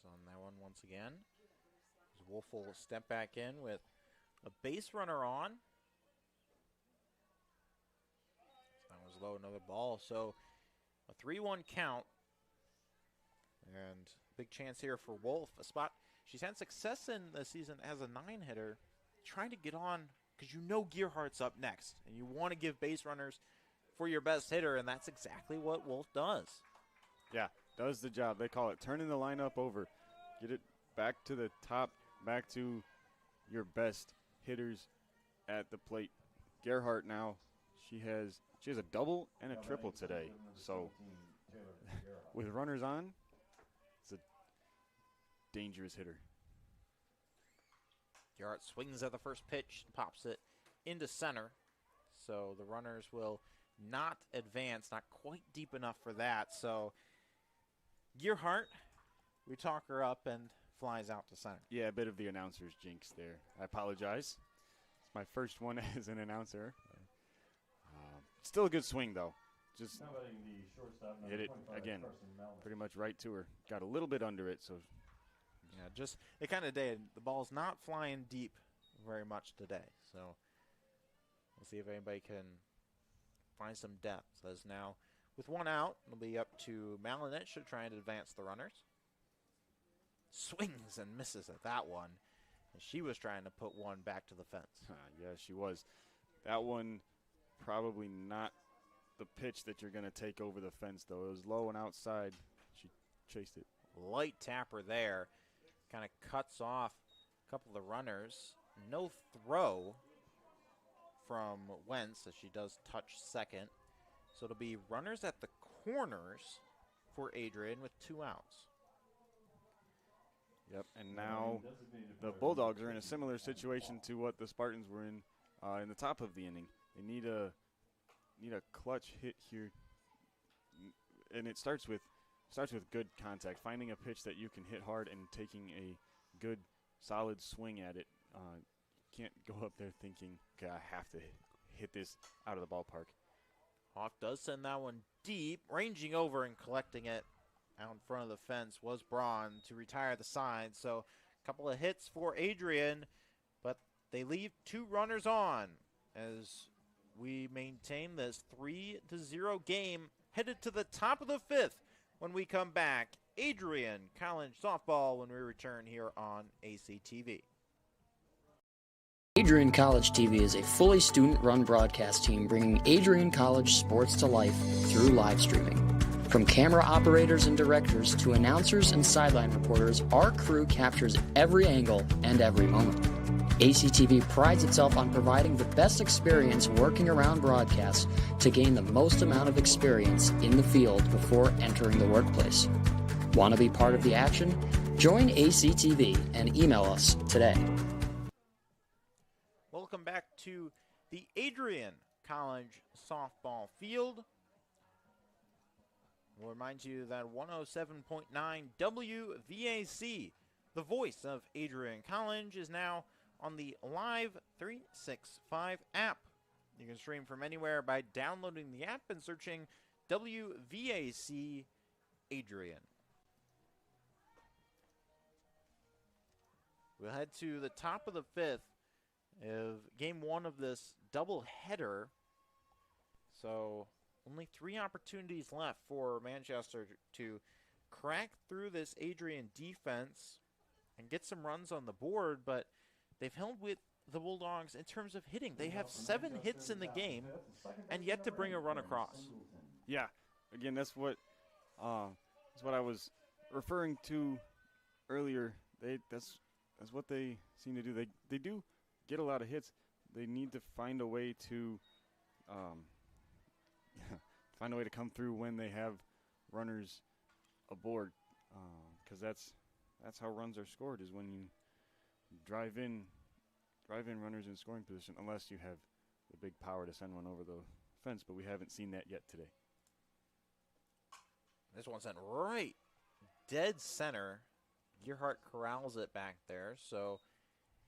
So on that one once again, Wolf will step back in with a base runner on. That was low, another ball. So a 3-1 count. And big chance here for Wolf. A spot she's had success in the season as a 9-hitter. Trying to get on, because you know Gearhart's up next. And you want to give base runners for your best hitter, and that's exactly what Wolf does. Yeah, does the job. They call it turning the lineup over. Get it back to the top, back to your best hitters at the plate. Gerhardt now, she has a double and a triple today. So with runners on, it's a dangerous hitter. Gerhardt swings at the first pitch, pops it into center. So the runners will not advance, not quite deep enough for that. So Gerhardt, we talk her up and flies out to center. Yeah, a bit of the announcer's jinx there. I apologize. It's my first one as an announcer. Still a good swing, though. Just hit it, again, pretty much right to her. Got a little bit under it, so. Yeah, just it kind of did. The ball's not flying deep very much today. So we'll see if anybody can find some depth. As now, with 1 out, it'll be up to Malinich to try and advance the runners. Swings and misses at that one. And she was trying to put one back to the fence. Yeah, she was. That one probably not the pitch that you're going to take over the fence, though. It was low and outside. She chased it. Light tapper there. Kind of cuts off a couple of the runners. No throw from Wentz as she does touch second. So it'll be runners at the corners for Adrian with 2 outs. Yep, and now the Bulldogs are in a similar situation to what the Spartans were in the top of the inning. They need a clutch hit here, and it starts with good contact, finding a pitch that you can hit hard and taking a good, solid swing at it. Can't go up there thinking, okay, I have to hit this out of the ballpark. Hoff does send that one deep, ranging over and collecting it out in front of the fence was Braun to retire the side. So a couple of hits for Adrian, but they leave 2 runners on as we maintain this 3-0 game headed to the top of the 5th. When we come back, Adrian College softball when we return here on ACTV. Adrian College TV is a fully student-run broadcast team bringing Adrian College sports to life through live streaming. From camera operators and directors to announcers and sideline reporters, our crew captures every angle and every moment. ACTV prides itself on providing the best experience working around broadcasts to gain the most amount of experience in the field before entering the workplace. Want to be part of the action? Join ACTV and email us today. Welcome back to the Adrian College softball field. We'll remind you that 107.9 WVAC, the voice of Adrian College, is now on the Live 365 app. You can stream from anywhere by downloading the app and searching WVAC Adrian. We'll head to the top of the 5th of game 1 of this double header. So only 3 opportunities left for Manchester to crack through this Adrian defense and get some runs on the board, but they've held with the Bulldogs in terms of hitting. They have 7 hits in the game and yet to bring a run across. Yeah, again, that's what I was referring to earlier. That's what they seem to do. They do get a lot of hits. They need to find a way to come through when they have runners aboard, because that's that's how runs are scored, is when you drive in runners in scoring position, unless you have the big power to send one over the fence, but we haven't seen that yet today. This one's sent right dead center. Gearhart corrals it back there, so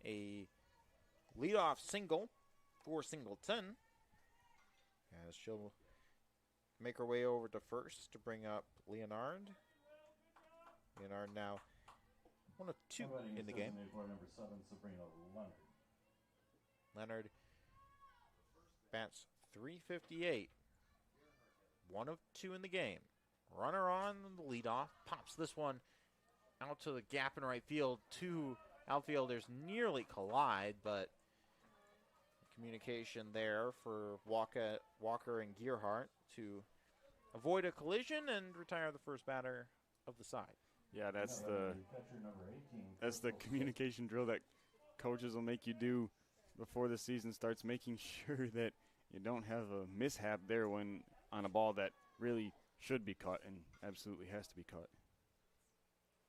a leadoff single for Singleton, as she'll make her way over to first to bring up Leonard. Leonard now 1 of 2 in the game. Number 7, Sabrina Leonard. Leonard bats .358. 1 of 2 in the game. Runner on the leadoff, pops this one out to the gap in right field. 2 outfielders nearly collide, but communication there for Walker and Gearhart to avoid a collision and retire the first batter of the side. Yeah, that's the communication drill that coaches will make you do before the season starts, making sure that you don't have a mishap there when on a ball that really should be caught and absolutely has to be caught.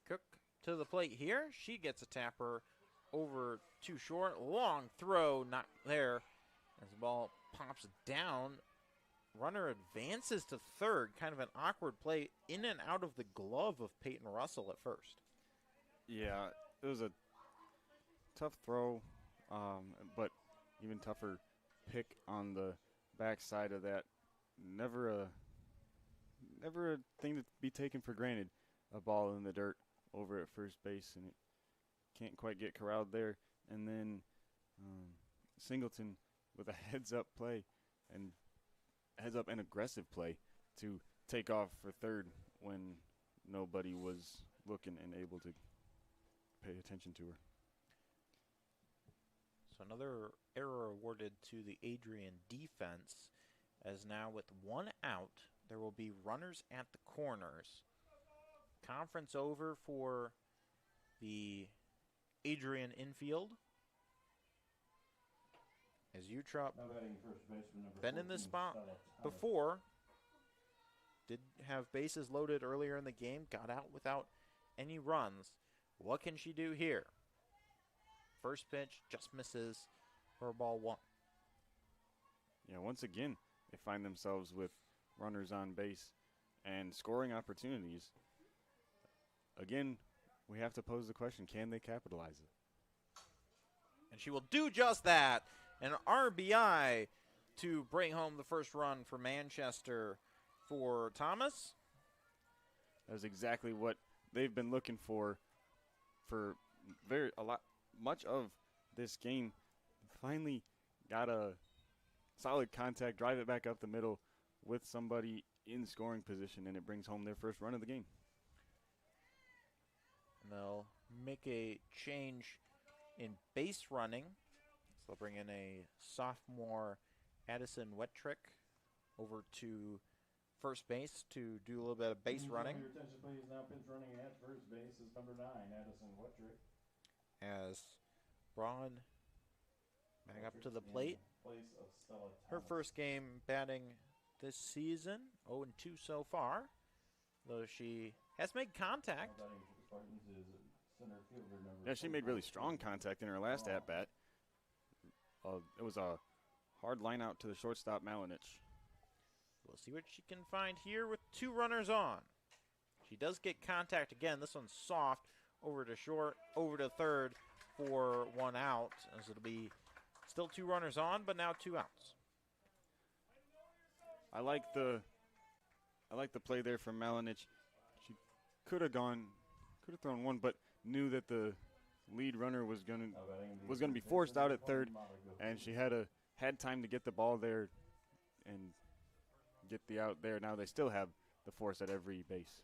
Cook to the plate here. She gets a tapper over too short. Long throw, not there. As the ball pops down, runner advances to third. Kind of an awkward play in and out of the glove of Peyton Russell at first. Yeah, it was a tough throw, but even tougher pick on the backside of that. Never a thing to be taken for granted. A ball in the dirt over at first base, and it can't quite get corralled there. And then Singleton with a heads-up play and heads-up and aggressive play to take off for third when nobody was looking and able to pay attention to her. So another error awarded to the Adrian defense, as now with 1 out, there will be runners at the corners. Conference over for the Adrian infield. As Utrup been in this spot before, did have bases loaded earlier in the game, got out without any runs. What can she do here? First pitch just misses for ball 1. Yeah, once again, they find themselves with runners on base and scoring opportunities. Again, we have to pose the question, can they capitalize it? And she will do just that. An RBI to bring home the first run for Manchester for Thomas. That was exactly what they've been looking for much of this game. Finally got a solid contact, drive it back up the middle with somebody in scoring position, and it brings home their first run of the game. And they'll make a change in base running. So they'll bring in a sophomore Addison Wettrick over to first base to do a little bit of base running. Your attention, please. Now pinch running at first base is number 9, Addison Wettrick. As Braun back up to the plate. Her first game batting this season, 0-2 so far, though she has made contact. Yeah, she made really strong contact in her last at-bat. It was a hard line out to the shortstop, Malinich. We'll see what she can find here with 2 runners on. She does get contact again. This one's soft, over to short, over to third for 1 out, as it'll be still 2 runners on, but now 2 outs. I like the play there from Malinich. She could have thrown 1, but knew that the lead runner was going to be forced out at third, and she had time to get the ball there and get the out there. Now they still have the force at every base.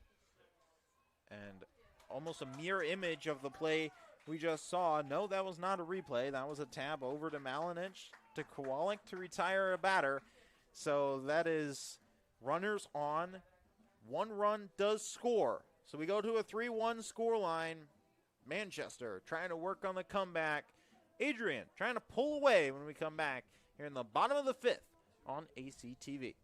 And almost a mirror image of the play we just saw. No, that was not a replay. That was a tab over to Malinich to Kowalik to retire a batter. So that is runners on. 1 run does score. So we go to a 3-1 scoreline. Manchester trying to work on the comeback. Adrian trying to pull away when we come back here in the bottom of the 5th on ACTV.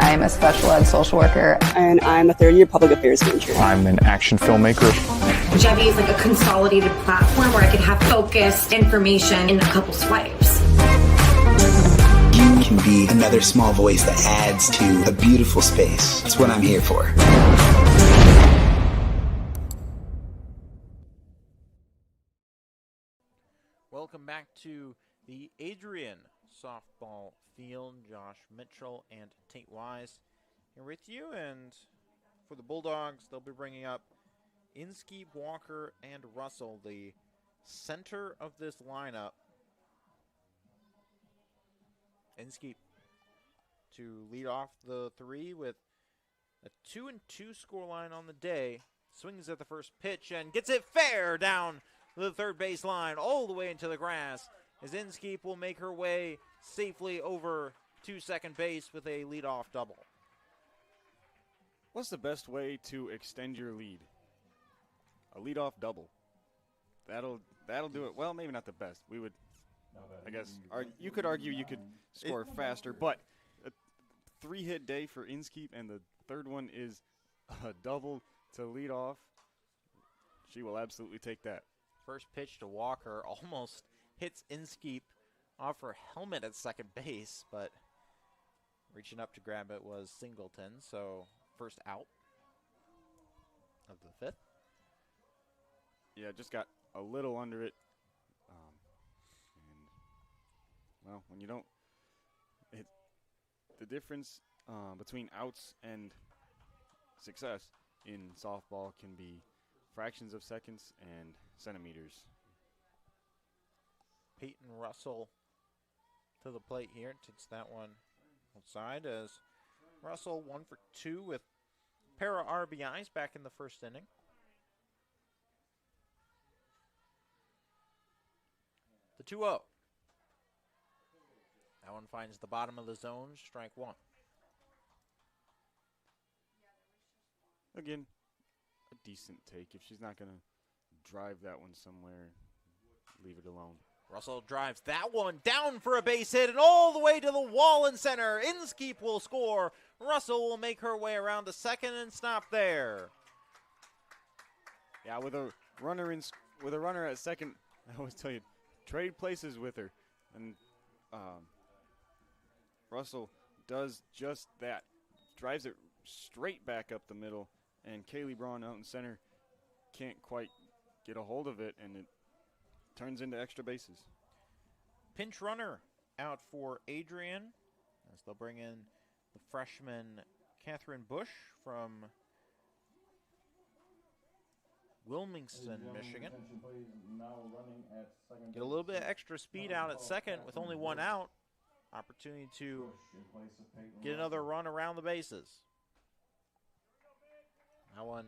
I am a special ed social worker. And I'm a third-year public affairs major. I'm an action filmmaker. Jevi is like a consolidated platform where I could have focused information in a couple swipes. You can be another small voice that adds to a beautiful space. That's what I'm here for. Welcome back to the Adrian softball field. Josh Mitchell and Tate Wise here with you. And for the Bulldogs, they'll be bringing up Inskeep, Walker, and Russell, the center of this lineup. Inskeep to lead off the three with a 2-2 scoreline on the day. Swings at the first pitch and gets it fair down the third base line all the way into the grass, as Inskeep will make her way safely over to second base with a leadoff double. What's the best way to extend your lead? A leadoff double. That'll do it. Well, maybe not the best. We would, I guess, you could argue you could score faster, but a 3-hit day for Inskeep, and the third one is a double to lead off. She will absolutely take that. First pitch to Walker almost hits Inskeep off her helmet at second base, but reaching up to grab it was Singleton, so first out of the fifth. Yeah, just got a little under it. And, well, when you don't, the difference between outs and success in softball can be fractions of seconds and centimeters. Peyton Russell to the plate here, takes that one outside as Russell 1 for 2 with a pair of RBIs back in the first inning. The 2-0. That one finds the bottom of the zone, strike one. Again, a decent take. If she's not going to drive that one somewhere, leave it alone. Russell drives that one down for a base hit and all the way to the wall in center. Inskeep will score. Russell will make her way around to second and stop there. Yeah, with a runner at second, I always tell you, trade places with her, and Russell does just that. Drives it straight back up the middle, and Kaylee Braun out in center can't quite get a hold of it, and it turns into extra bases. Pinch runner out for Adrian, as they'll bring in the freshman Catherine Bush from Wilmington, Michigan. Get a little bit of extra speed out at second with only one out. Opportunity to get another run around the bases. That one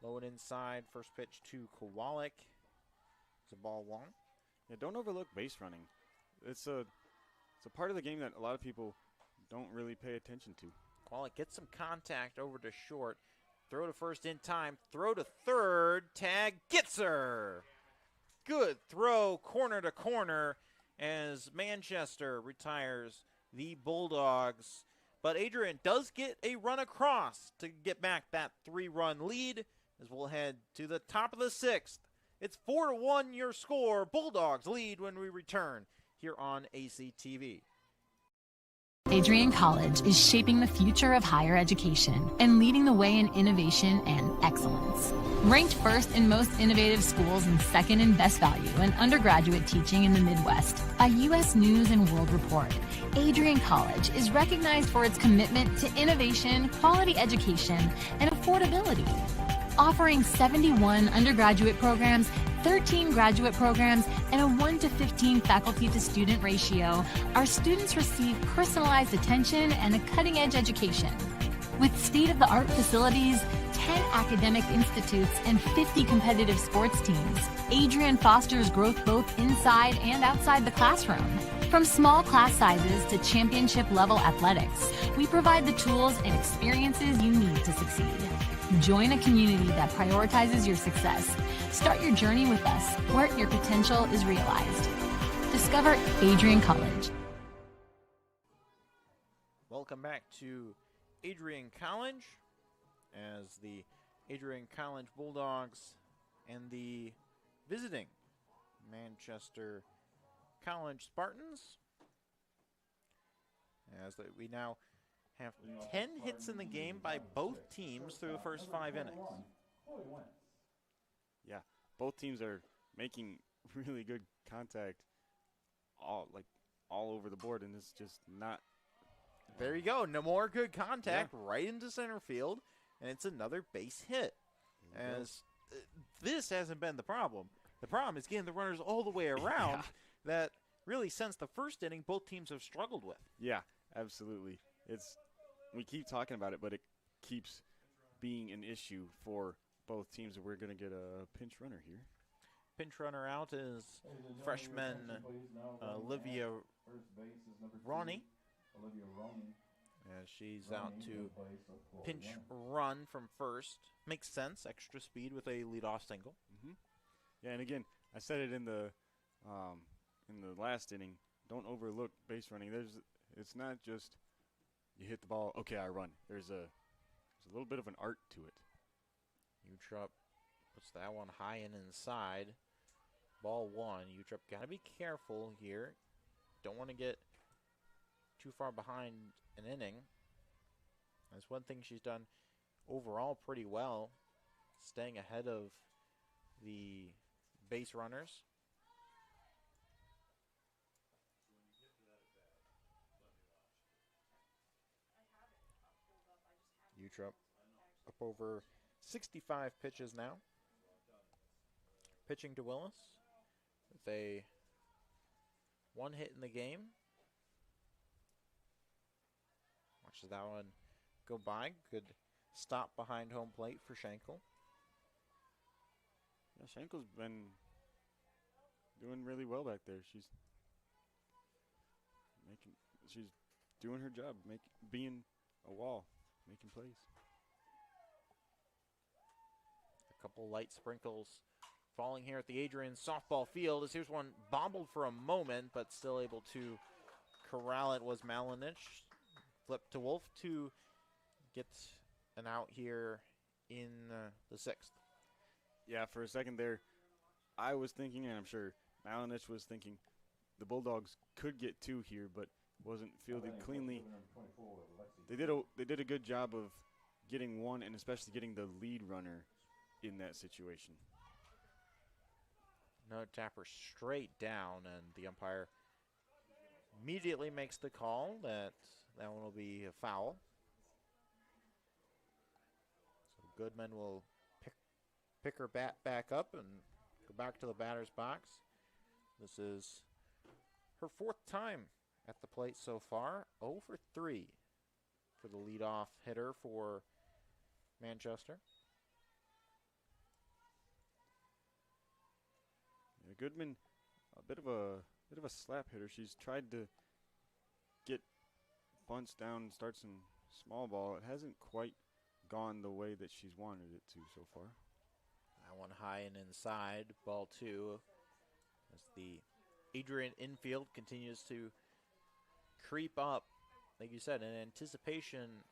low and inside. First pitch to Kowalik. It's a ball one. Yeah, don't overlook base running. It's a part of the game that a lot of people don't really pay attention to. Kowalik gets some contact over to short. Throw to first in time. Throw to third. Tag gets her. Good throw, corner to corner, as Manchester retires the Bulldogs. But Adrian does get a run across to get back that 3-run lead, as we'll head to the top of the sixth. It's 4-1 your score. Bulldogs lead when we return here on ACTV. Adrian College is shaping the future of higher education and leading the way in innovation and excellence. Ranked first in most innovative schools and second in best value in undergraduate teaching in the Midwest by U.S. News and World Report, Adrian College is recognized for its commitment to innovation, quality education, and affordability. Offering 71 undergraduate programs, 13 graduate programs, and a 1-to-15 faculty-to-student ratio, our students receive personalized attention and a cutting-edge education. With state-of-the-art facilities, 10 academic institutes, and 50 competitive sports teams, Adrian fosters growth both inside and outside the classroom. From small class sizes to championship-level athletics, we provide the tools and experiences you need to succeed. Join a community that prioritizes your success. Start your journey with us, where your potential is realized. Discover Adrian College. Welcome back to Adrian College, as the Adrian College Bulldogs and the visiting Manchester College Spartans. As we now have 10 hits in the game by both teams through the first 5 innings. Yeah, both teams are making really good contact all over the board, and it's just not. There you go. No more good contact right into center field, and it's another base hit. As this hasn't been the problem. The problem is getting the runners all the way around that really since the first inning both teams have struggled with. Yeah, absolutely. We keep talking about it, but it keeps being an issue for both teams. We're going to get a pinch runner here. Pinch runner out is freshman Olivia Ronnie. As she's out to pinch run from first. Makes sense. Extra speed with a leadoff single. Yeah, and again, I said it in the last inning. Don't overlook base running. It's not just you hit the ball. Okay, I run. There's a little bit of an art to it. Utrup puts that one high and inside. Ball 1. Utrup got to be careful here. Don't want to get too far behind an inning. That's one thing she's done overall pretty well, staying ahead of the base runners. Utrup up over 65 pitches now. Pitching to Willis with a 1 hit in the game. Watches that one go by. Good stop behind home plate for Schenkel. Yeah, Schenkel's been doing really well back there. She's doing her job, being a wall, making plays. A couple light sprinkles falling here at the Adrian softball field. As here's one bobbled for a moment, but still able to corral it was Malinich. Flip to Wolf to get an out here in the 6th. Yeah, for a second there, I was thinking, and I'm sure Malinich was thinking, the Bulldogs could get 2 here, but wasn't fielded cleanly. They did a good job of getting 1, and especially getting the lead runner in that situation. No tapper straight down, and the umpire immediately makes the call that one will be a foul. So Goodman will pick her bat back up and go back to the batter's box. This is her 4th time at the plate so far. 0 for 3 for the leadoff hitter for Manchester. Yeah, Goodman, a bit of a slap hitter. She's tried to get bunts down, start some small ball. It hasn't quite gone the way that she's wanted it to so far. That one high and inside, ball 2. As the Adrian infield continues to creep up, like you said, in anticipation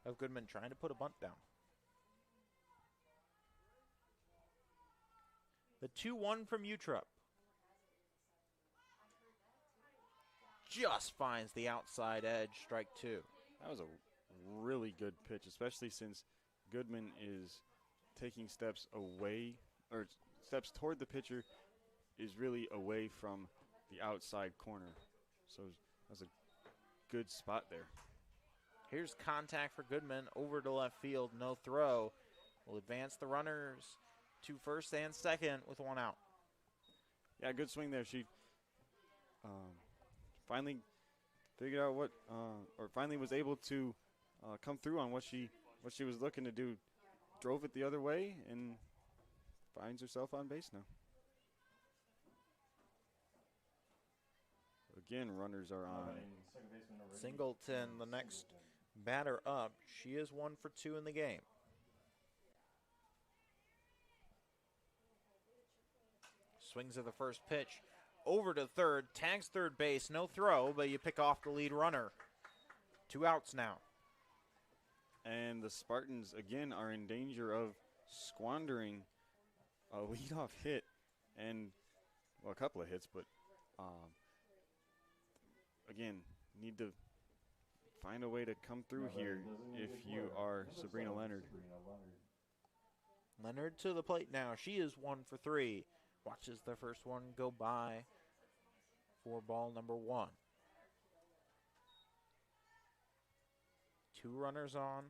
of Goodman trying to put a bunt down. The 2-1 from Utrup. Just finds the outside edge, strike 2. That was a really good pitch, especially since Goodman is taking steps away, or steps toward the pitcher, is really away from the outside corner. So that's a good spot there. Here's contact for Goodman over to left field, no throw. Will advance the runners to first and second with 1 out. Yeah, good swing there. She finally figured out or finally was able to come through on what she was looking to do. Drove it the other way and finds herself on base now. Again, runners are on. Singleton, the next batter up. She is 1 for 2 in the game. Swings at the first pitch. Over to third. Tags third base. No throw, but you pick off the lead runner. 2 outs now. And the Spartans, again, are in danger of squandering a leadoff hit and, well, a couple of hits, but again, need to find a way to come through here if you are Sabrina Leonard. Leonard to the plate now. She is 1 for 3. Watches the first one go by for ball number 1. 2 runners on,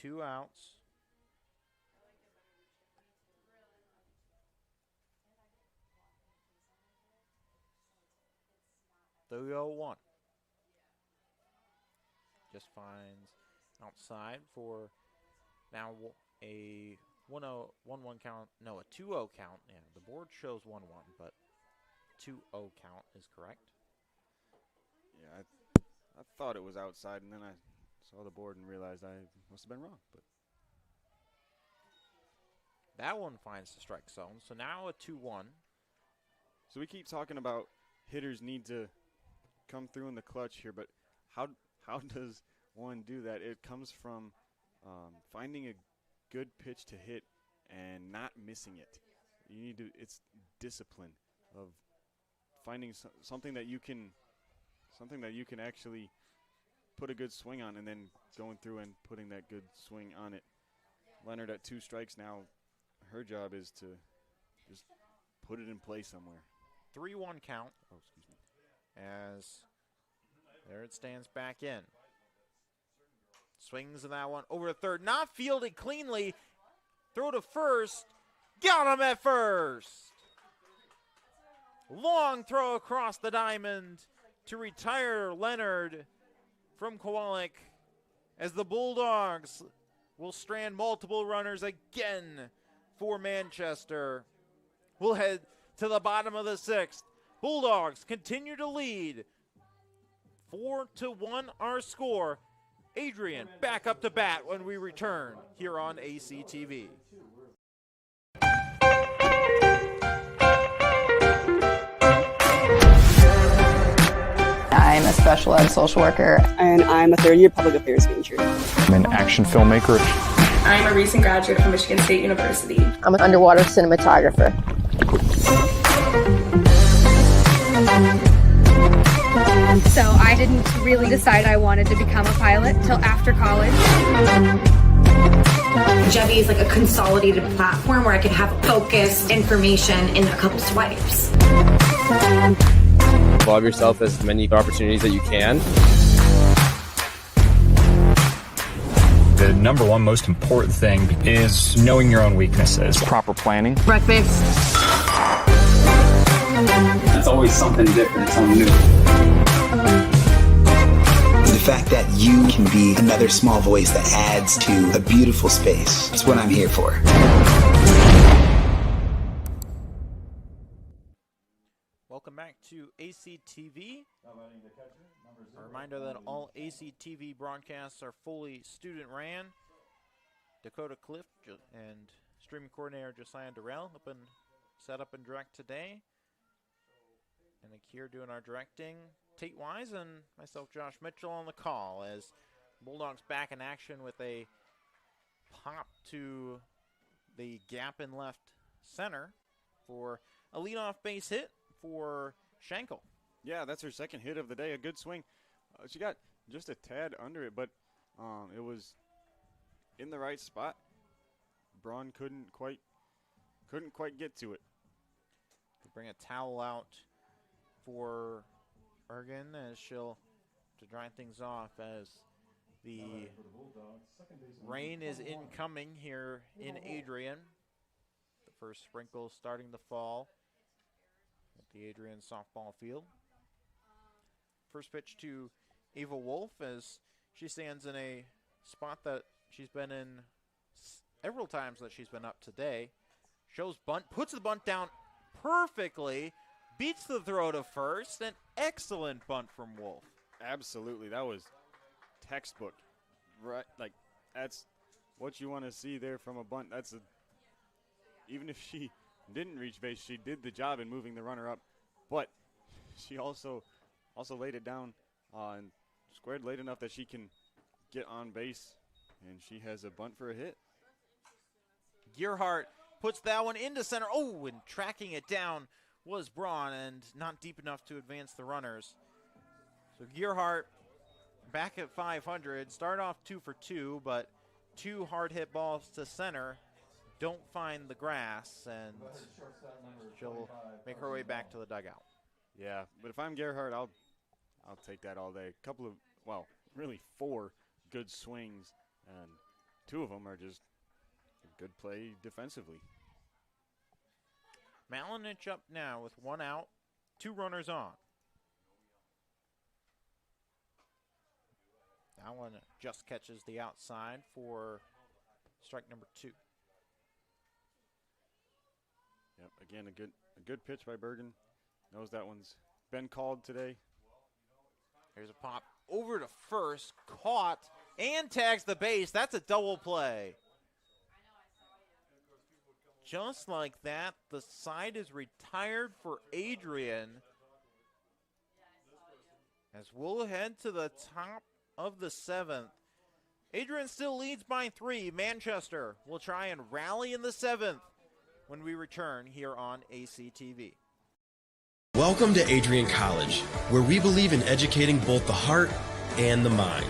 2 outs. The 0-1. Just finds outside for now a 1-1 count. No, a 2-0 count. Yeah, the board shows 1-1, but 2-0 count is correct. Yeah, I thought it was outside, and then I saw the board and realized I must have been wrong. But that one finds the strike zone. So now a 2-1. So we keep talking about hitters need to come through in the clutch here, but how does one do that? It comes from finding a good pitch to hit and not missing it. You need to. It's discipline of finding something that you can actually put a good swing on, and then going through and putting that good swing on it. Leonard at 2 strikes now. Her job is to just put it in play somewhere. 3-1 count. Oh, excuse me. As there it stands back in. Swings in that one over to third. Not fielded cleanly. Throw to first. Got him at first. Long throw across the diamond to retire Leonard from Kowalik as the Bulldogs will strand multiple runners again for Manchester. We'll head to the bottom of the 6th. Bulldogs continue to lead. 4-1 our score. Adrian back up to bat when we return here on ACTV. I'm a special ed social worker. And I'm a third-year public affairs major. I'm an action filmmaker. I'm a recent graduate from Michigan State University. I'm an underwater cinematographer. So I didn't really decide I wanted to become a pilot till after college. Jevy is like a consolidated platform where I could have focused information in a couple swipes. Involve yourself as many opportunities that you can. The number one most important thing is knowing your own weaknesses. Proper planning. Breakfast. It's always something different, something new. The fact that you can be another small voice that adds to a beautiful space. That's what I'm here for. Welcome back to ACTV. A reminder that all ACTV broadcasts are fully student ran. Dakota Clift and streaming coordinator Josiah Durrell have been set up and direct today. And Akir doing our directing. Tate Wise and myself, Josh Mitchell, on the call as Bulldogs back in action with a pop to the gap in left center for a leadoff base hit for Schenkel. Yeah, that's her second hit of the day. A good swing. She got just a tad under it, but it was in the right spot. Braun couldn't quite get to it. To bring a towel out for Ergen as she'll to dry things off as the rain is incoming here in Adrian. The first sprinkles starting to fall at the Adrian softball field. First pitch to Ava Wolf as she stands in a spot that she's been in several times that she's been up today. Shows bunt, puts the bunt down perfectly, beats the throw to first. An excellent bunt from Wolf. Absolutely, that was textbook. Right, like that's what you want to see there from a bunt. That's even if she didn't reach base, she did the job in moving the runner up, but she also laid it down and squared late enough that she can get on base And she has a bunt for a hit. Gearhart puts that one into center. Oh, and tracking it down was Braun, and not deep enough to advance the runners. So Gearhart back at 500. Start off 2 for 2, but 2 hard hit balls to center don't find the grass, and she'll make her way back to the dugout. Yeah, but if I'm Gerhardt, I'll take that all day. A couple of, well, really 4 good swings, and 2 of them are just a good play defensively. Malinich up now with 1 out, 2 runners on. That one just catches the outside for strike number 2. Yep, again, a good pitch by Bergen. Knows that one's been called today. Here's a pop over to first, caught, and tags the base. That's a double play. Just like that, the side is retired for Adrian. As we'll head to the top of the 7th. Adrian still leads by 3. Manchester will try and rally in the 7th when we return here on ACTV. Welcome to Adrian College, where we believe in educating both the heart and the mind.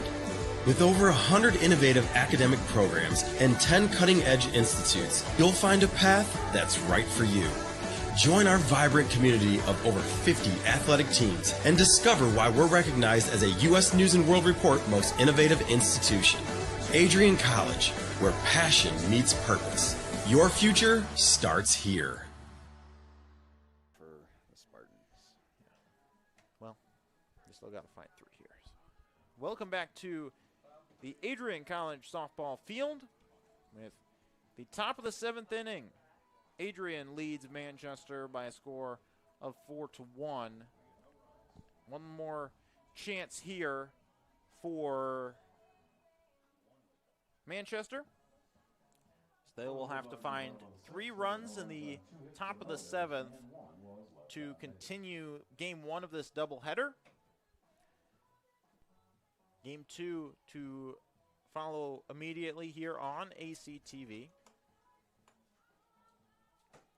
With over 100 innovative academic programs and 10 cutting-edge institutes, you'll find a path that's right for you. Join our vibrant community of over 50 athletic teams and discover why we're recognized as a U.S. News & World Report Most Innovative Institution. Adrian College, where passion meets purpose. Your future starts here. For the Spartans. Well, you still got to fight through here. Welcome back to the Adrian College softball field with the top of the 7th inning. Adrian leads Manchester by a score of 4-1. One more chance here for Manchester. So they will have to find 3 runs in the top of the 7th to continue game 1 of this doubleheader. Game 2 to follow immediately here on ACTV.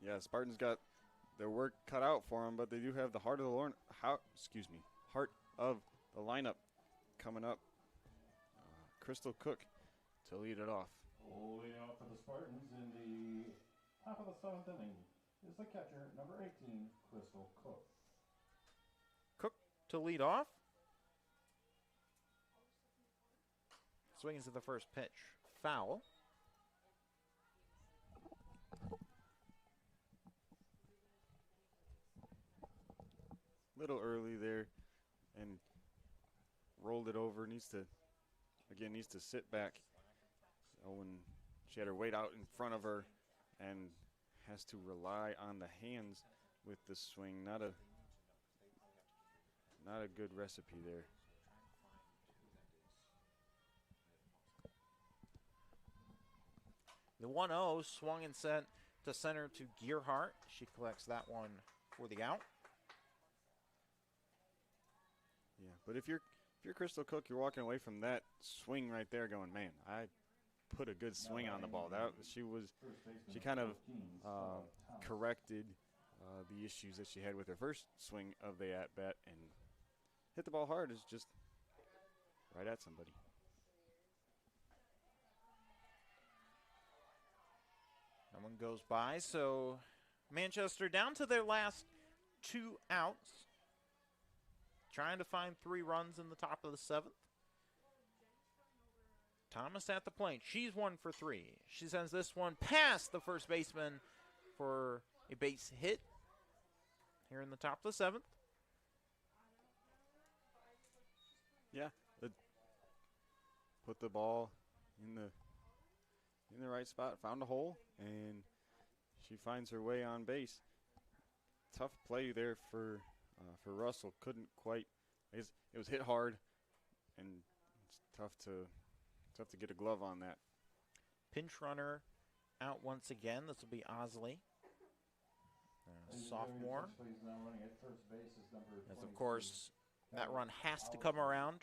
Yeah, Spartans got their work cut out for them, but they do have the heart of the heart of the lineup coming up. Crystal Cook to lead it off. Leading off for the Spartans in the top of the 7th inning is the catcher, number 18, Crystal Cook. Cook to lead off. Swings at the first pitch. Foul. Little early there and rolled it over. Needs to sit back. When she had her weight out in front of her and has to rely on the hands with the swing. Not a good recipe there. The 1-0 swung and sent to center to Gearhart. She collects that one for the out. Yeah, but if you're Crystal Cook, you're walking away from that swing right there going, man, I put a good swing on the ball. She kind of corrected the issues that she had with her first swing of the at-bat and hit the ball hard. Is just right at somebody. That one goes by, so Manchester down to their last 2 outs. Trying to find 3 runs in the top of the 7th. Thomas at the plate. She's 1 for 3. She sends this one past the first baseman for a base hit here in the top of the 7th. Yeah, put the ball in the right spot, found a hole, and she finds her way on base. Tough play there for Russell. Couldn't quite. It was hit hard, and it's tough to get a glove on that. Pinch runner out once again. This will be Osley, sophomore. As of course, that run has to come around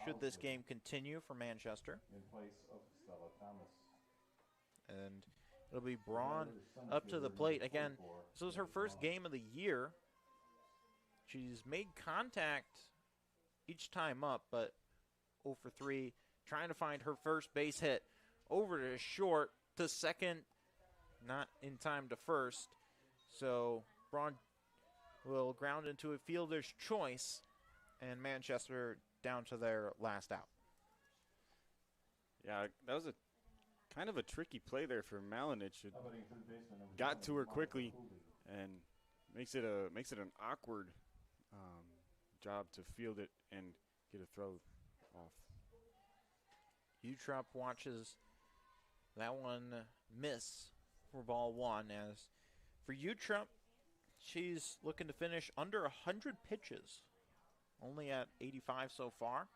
should this game continue for Manchester. In place of Stella Thomas. And it'll be Braun up to the plate. Again, this was her first game of the year. She's made contact each time up, but 0 for 3, trying to find her first base hit. Over to short, to second, not in time to first. So Braun will ground into a fielder's choice, and Manchester down to their last out. Yeah, that was a kind of a tricky play there for Malinich. It got to her quickly and makes it an awkward job to field it and get a throw off. Utrop watches that one miss for ball 1. As for Utrop, she's looking to finish under 100 pitches, only at 85 so far.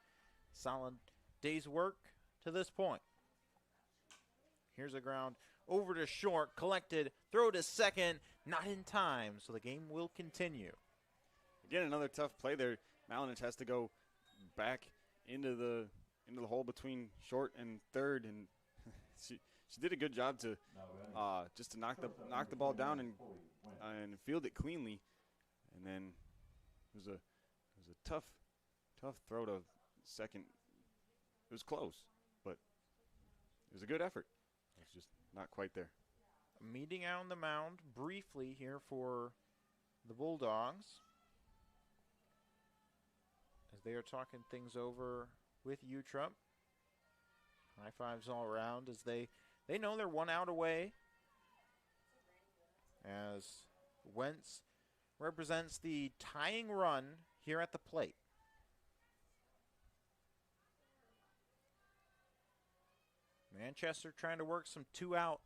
Solid day's work to this point. Here's a ground over to short, collected, throw to second, not in time, so the game will continue. Again, another tough play there. Malinich has to go back into the hole between short and third, and she did a good job to just to knock the ball down and field it cleanly. And then it was a tough throw to second. It was close, but it was a good effort. It was just not quite there. Meeting out on the mound briefly here for the Bulldogs, as they are talking things over with Utrop. High fives all around as they know they're 1 out away, as Wentz represents the tying run here at the plate. Manchester trying to work some 2-out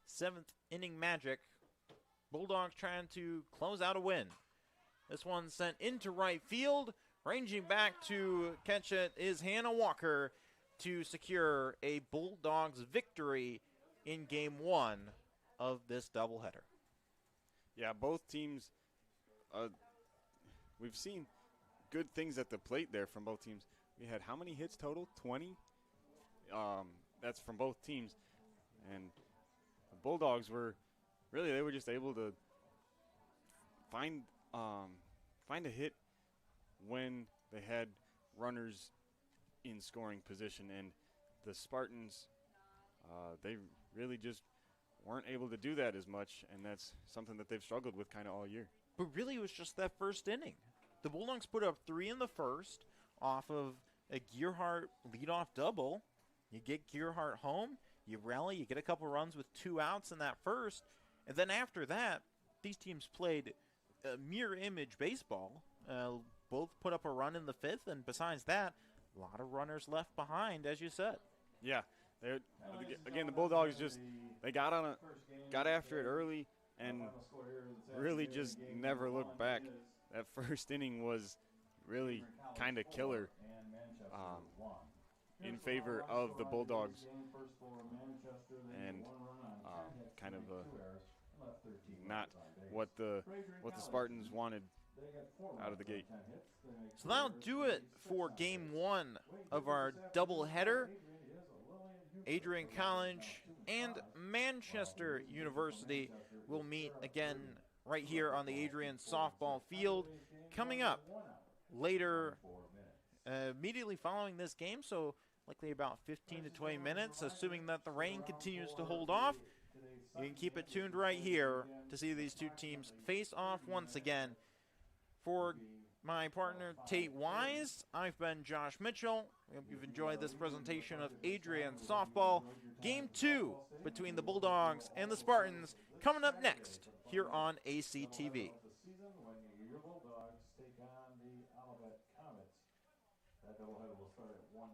7th inning magic. Bulldogs trying to close out a win. This one sent into right field. Ranging back to catch it is Hannah Walker to secure a Bulldogs victory in game 1 of this doubleheader. Yeah, both teams, we've seen good things at the plate there from both teams. We had how many hits total? 20? That's from both teams. And the Bulldogs were just able to find a hit when they had runners in scoring position, and the Spartans, they really just weren't able to do that as much, and that's something that they've struggled with kind of all year. But really, it was just that first inning. The Bulldogs put up 3 in the first off of a Gearhart leadoff double. You get Gearhart home, you rally, you get a couple runs with 2 outs in that first, and then after that, these teams played mirror image baseball. Both put up a run in the 5th, and besides that, a lot of runners left behind, as you said. Yeah, again, the Bulldogs they got after it early and really just never looked back. That first inning was really kind of killer in favor of the Bulldogs, and kind of not what the Spartans wanted out of the gate. So that'll do it for game 1 of our doubleheader. Adrian College and Manchester University will meet again right here on the Adrian softball field coming up later, immediately following this game, so likely about 15 to 20 minutes, assuming that the rain continues to hold off. You can keep it tuned right here to see these two teams face off once again. For my partner, Tate Wise, I've been Josh Mitchell. We hope you've enjoyed this presentation of Adrian Softball. Game 2 between the Bulldogs and the Spartans coming up next here on ACTV. Your Bulldogs take on the Olivet Comets. That doubleheader will start at 1.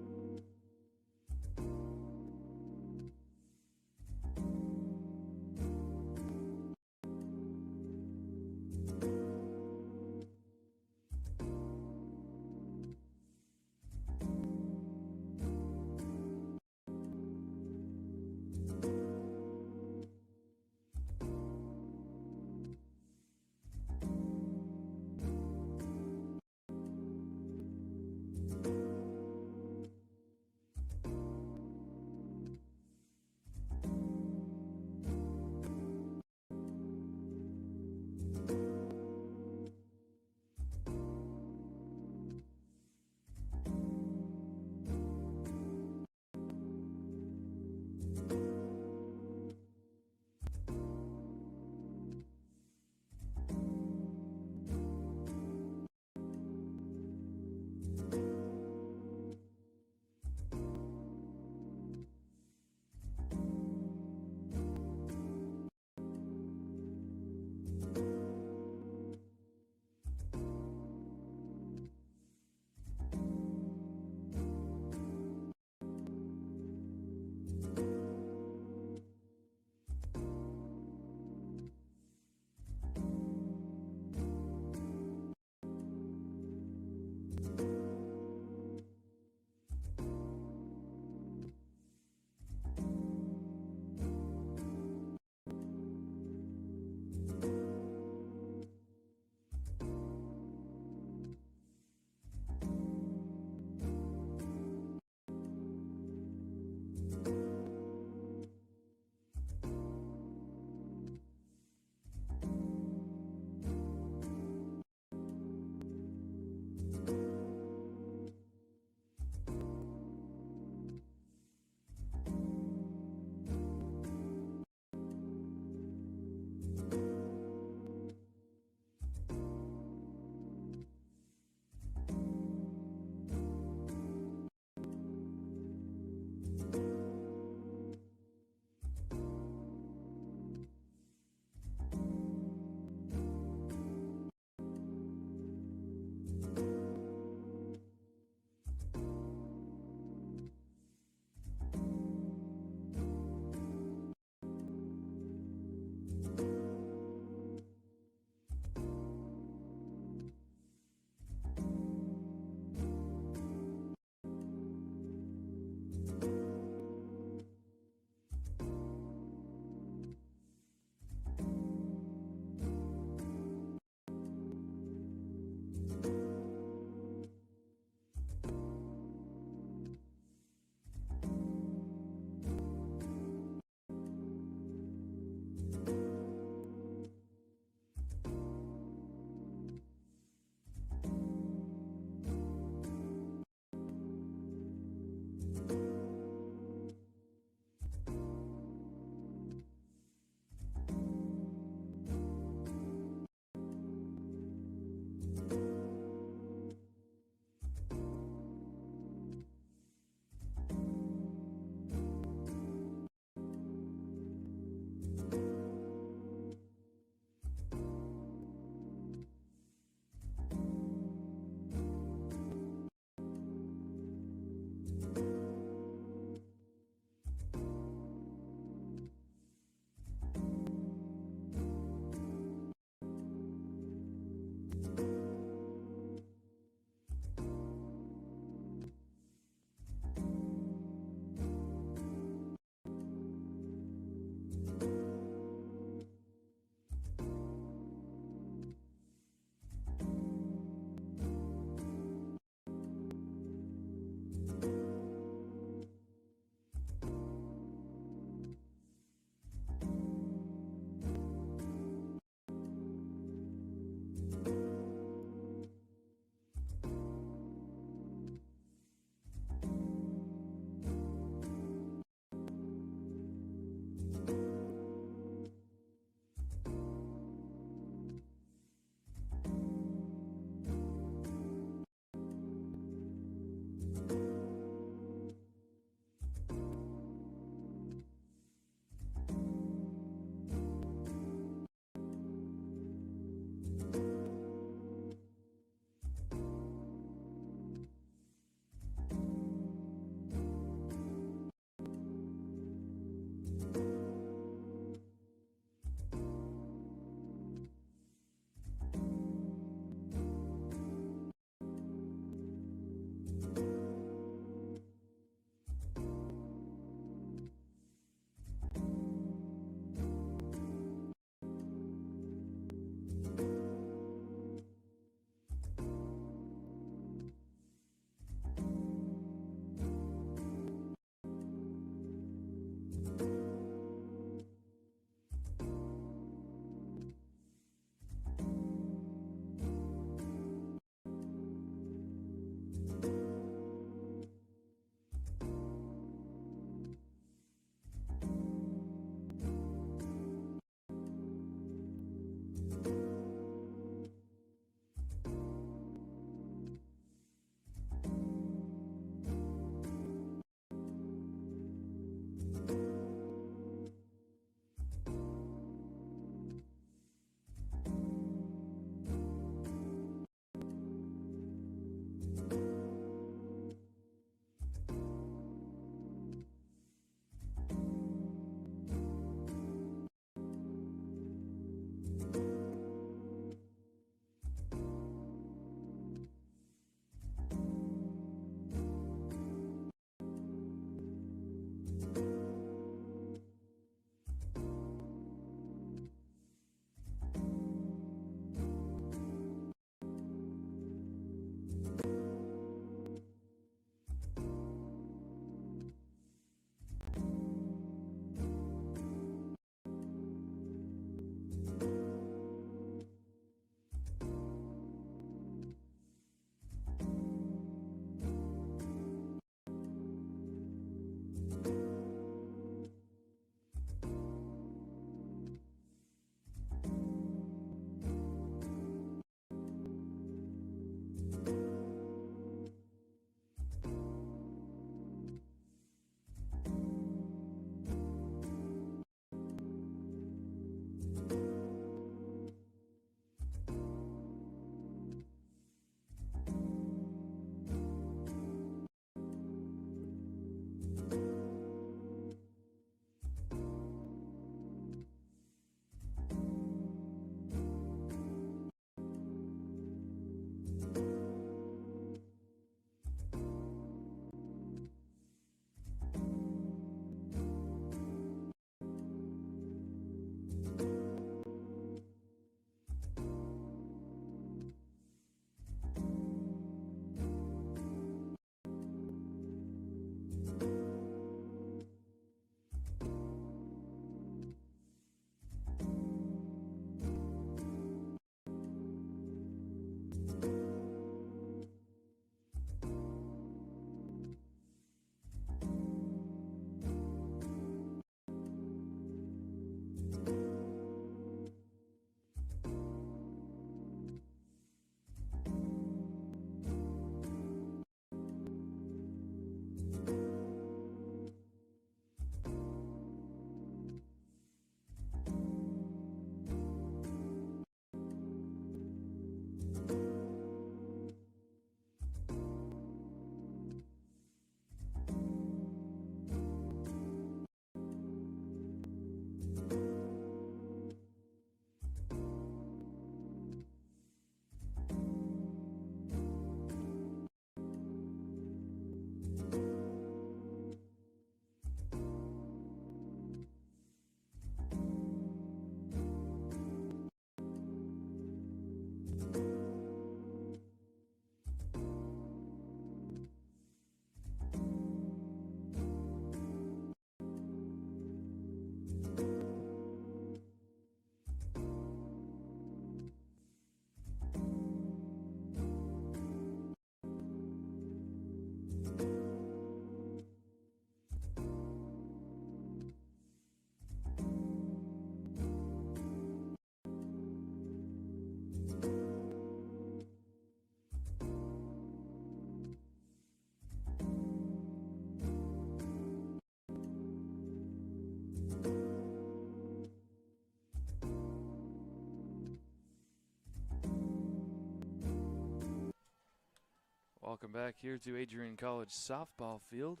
Welcome back here to Adrian College softball field.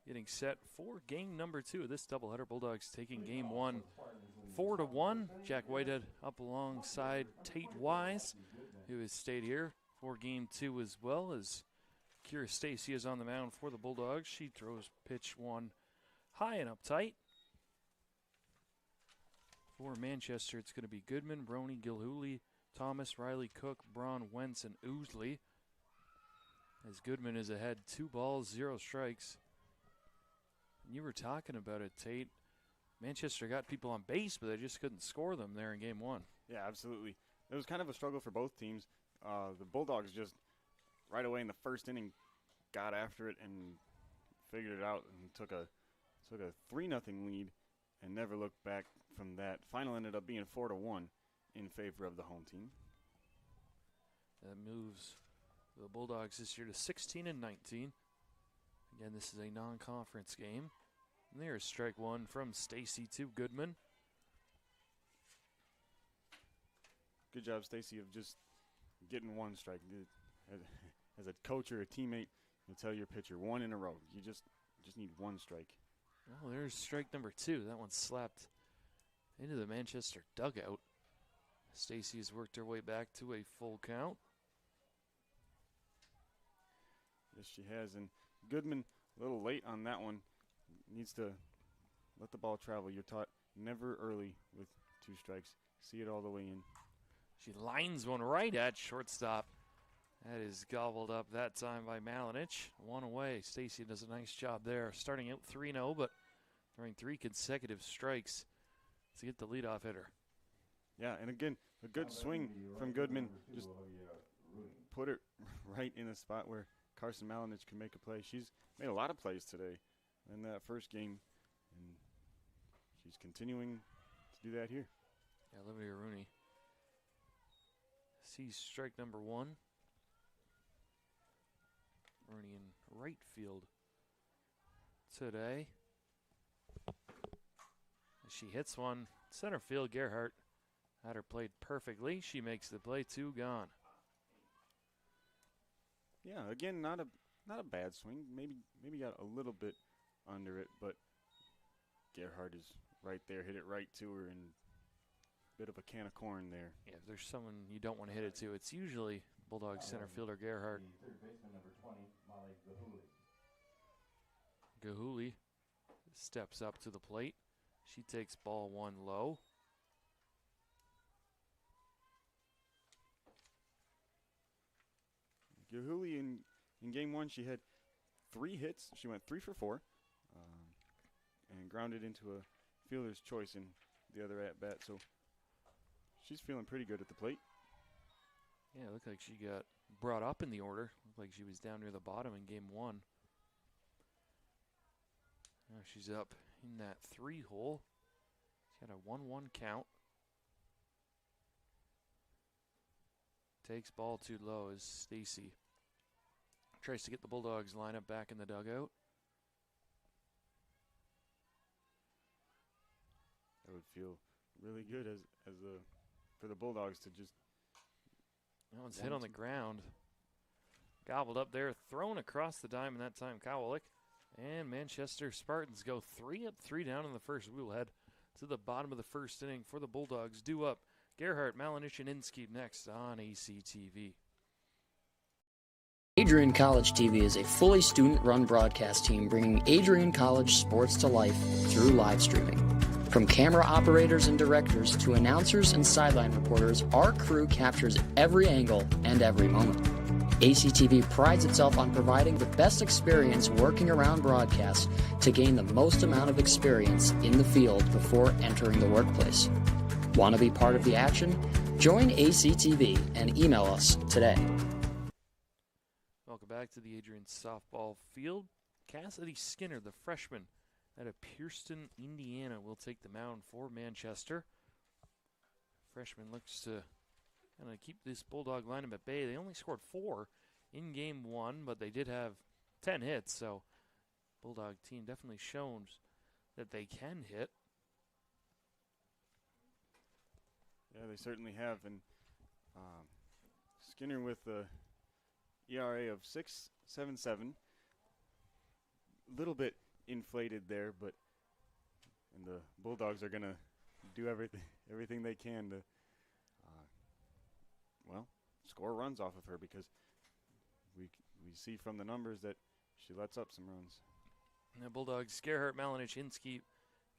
Getting set for game number 2 of this doubleheader. Bulldogs taking game 1 4-1. Jack Whitehead up alongside Tate Wise, who has stayed here for game 2 as well, as Kira Stacy is on the mound for the Bulldogs. She throws pitch 1 high and up tight. For Manchester, it's going to be Goodman, Brony, Gilhooly, Thomas, Riley, Cook, Braun, Wentz, and Oosley. As Goodman is ahead 2 balls, 0 strikes. You were talking about it, Tate. Manchester got people on base, but they just couldn't score them there in game 1. Yeah, absolutely. It was kind of a struggle for both teams. The Bulldogs just right away in the first inning got after it and figured it out and took a 3-0 lead and never looked back from that. Final ended up being 4-1 in favor of the home team. That moves the Bulldogs this year to 16-19. Again, this is a non-conference game. And there's strike 1 from Stacy to Goodman. Good job, Stacy, of just getting 1 strike. As a coach or a teammate, you tell your pitcher 1 in a row. You just need 1 strike. Well, there's strike number 2. That one slapped into the Manchester dugout. Stacy has worked her way back to a full count. Yes, she has. And Goodman, a little late on that one, needs to let the ball travel. You're taught never early with 2 strikes. See it all the way in. She lines one right at shortstop. That is gobbled up that time by Malinich. 1 away. Stacy does a nice job there. Starting out 3-0, but throwing 3 consecutive strikes to get the leadoff hitter. Yeah, and again, a good swing from Goodman. Just put it right in a spot where Carson Malinich can make a play. She's made a lot of plays today in that first game, and she's continuing to do that here. Yeah, Olivia Rooney sees strike number 1. Rooney in right field today. She hits one center field. Gerhardt had her played perfectly. She makes the play. 2 gone. Yeah, again, not a bad swing. Maybe got a little bit under it, but Gerhardt is right there. Hit it right to her, and a bit of a can of corn there. Yeah, if there's someone you don't want to hit it to, it's usually Bulldogs center fielder Gerhardt. The third baseman, number 20, Molly Gahuli. Gahuli steps up to the plate. She takes ball 1 low. Gahuli in game 1, she had 3 hits. She went 3 for 4 and grounded into a fielder's choice in the other at-bat. So she's feeling pretty good at the plate. Yeah, it looked like she got brought up in the order. Looked like she was down near the bottom in game 1. Now she's up in that 3 hole. She's got a 1-1 count. Takes ball 2 low as Stacy tries to get the Bulldogs lineup back in the dugout. That would feel really good for the Bulldogs to just. That one's hit on the ground. Gobbled up there, thrown across the diamond that time, Kowalik. And Manchester Spartans go 3 up, 3 down in the first. We will head to the bottom of the first inning for the Bulldogs. Due up, Gerhardt, Malinich, and Inskeep next on ACTV. Adrian College TV is a fully student-run broadcast team bringing Adrian College sports to life through live streaming. From camera operators and directors to announcers and sideline reporters, our crew captures every angle and every moment. ACTV prides itself on providing the best experience working around broadcasts to gain the most amount of experience in the field before entering the workplace. Want to be part of the action? Join ACTV and email us today. Welcome back to the Adrian softball field. Cassidy Skinner, the freshman out of Pierceton, Indiana, will take the mound for Manchester. Freshman looks to kind of keep this Bulldog lineup at bay. They only scored 4 in game 1, but they did have 10 hits, so Bulldog team definitely shows that they can hit. Yeah, they certainly have. And Skinner with the ERA of 6.77. A little bit inflated there, but and the Bulldogs are going to do everything they can to, score runs off of her, because we see from the numbers that she lets up some runs. The Bulldogs, Gerhardt, Malinich, Inskeep.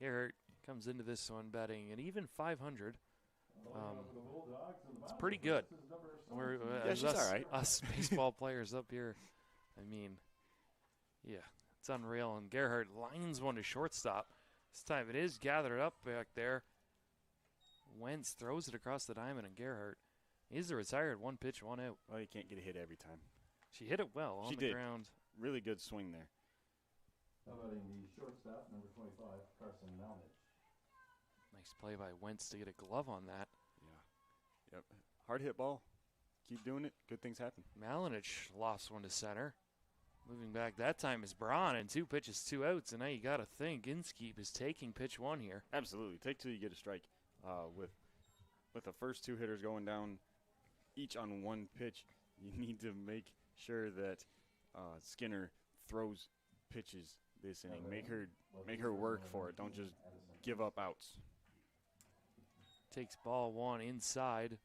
Gerhardt comes into this one batting an even 500. It's pretty good. We're, she's all right. Us baseball players up here, I mean, yeah, it's unreal. And Gerhardt lines one to shortstop. This time it is gathered up back there. Wentz throws it across the diamond, and Gerhardt is the retired 1 pitch, 1 out. Well, you can't get a hit every time. She hit it well on the ground. Really good swing there. How about in the shortstop, number 25, Carson Malnich. Nice play by Wentz to get a glove on that. Yeah. Yep. Hard hit ball. Keep doing it. Good things happen. Malinich lost one to center. Moving back that time is Braun, and 2 pitches, 2 outs. And now you got to think Inskeep is taking pitch 1 here. Absolutely. Take 2, you get a strike. With the first 2 hitters going down each on 1 pitch, you need to make sure that Skinner throws pitches this inning. Make her work for it. Don't just give up outs. Takes ball 1 inside.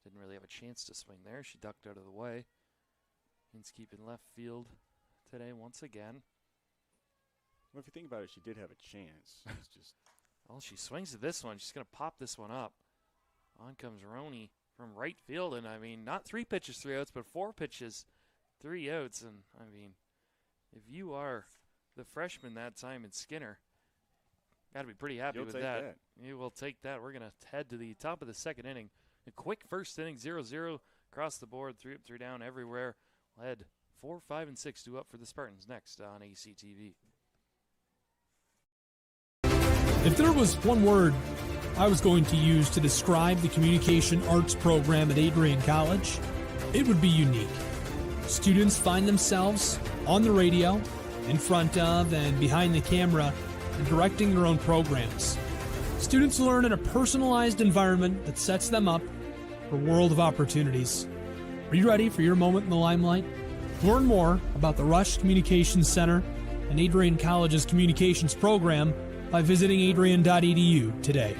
Didn't really have a chance to swing there. She ducked out of the way. Inskeep in left field today once again. Well, if you think about it, she did have a chance. It's just well, she swings at this one. She's going to pop this one up. On comes Roney from right field, and I mean, not 3 pitches, 3 outs, but 4 pitches, 3 outs. And I mean, if you are the freshman that time in Skinner, got to be pretty happy with that. You will take that. We're going to head to the top of the 2nd inning. A quick first inning, 0-0 across the board, 3 up, 3 down everywhere. Led 4, 5, and 6 to up for the Spartans next on ACTV. If there was one word I was going to use to describe the communication arts program at Adrian College, it would be unique. Students find themselves on the radio, in front of and behind the camera, and directing their own programs. Students learn in a personalized environment that sets them up for a world of opportunities. Are you ready for your moment in the limelight? Learn more about the Rush Communications Center and Adrian College's communications program by visiting adrian.edu today.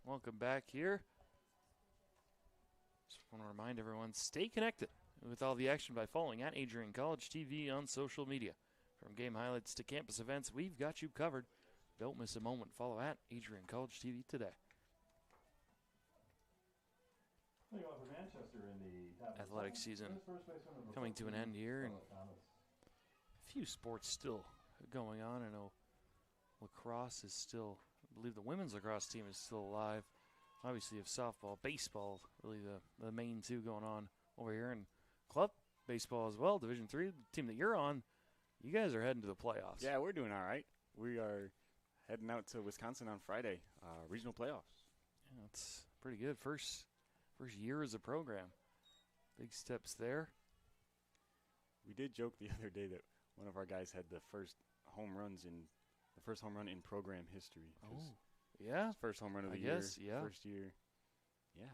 Welcome back here. Just want to remind everyone, stay connected with all the action by following at Adrian College TV on social media. From game highlights to campus events, we've got you covered. Don't miss a moment. Follow at Adrian College TV today. Athletic season coming to an end here, and a few sports still going on. I know lacrosse is still, I believe the women's lacrosse team is still alive. Obviously, you have softball, baseball, really the main 2 going on over here, and club baseball as well. Division III, the team that you're on, you guys are heading to the playoffs. Yeah, we're doing all right. We are heading out to Wisconsin on Friday, regional playoffs. Yeah, that's pretty good. First year as a program. Big steps there. We did joke the other day that one of our guys had the first home run in program history. Oh, yeah. First home run of the year. Yeah. First year. Yeah.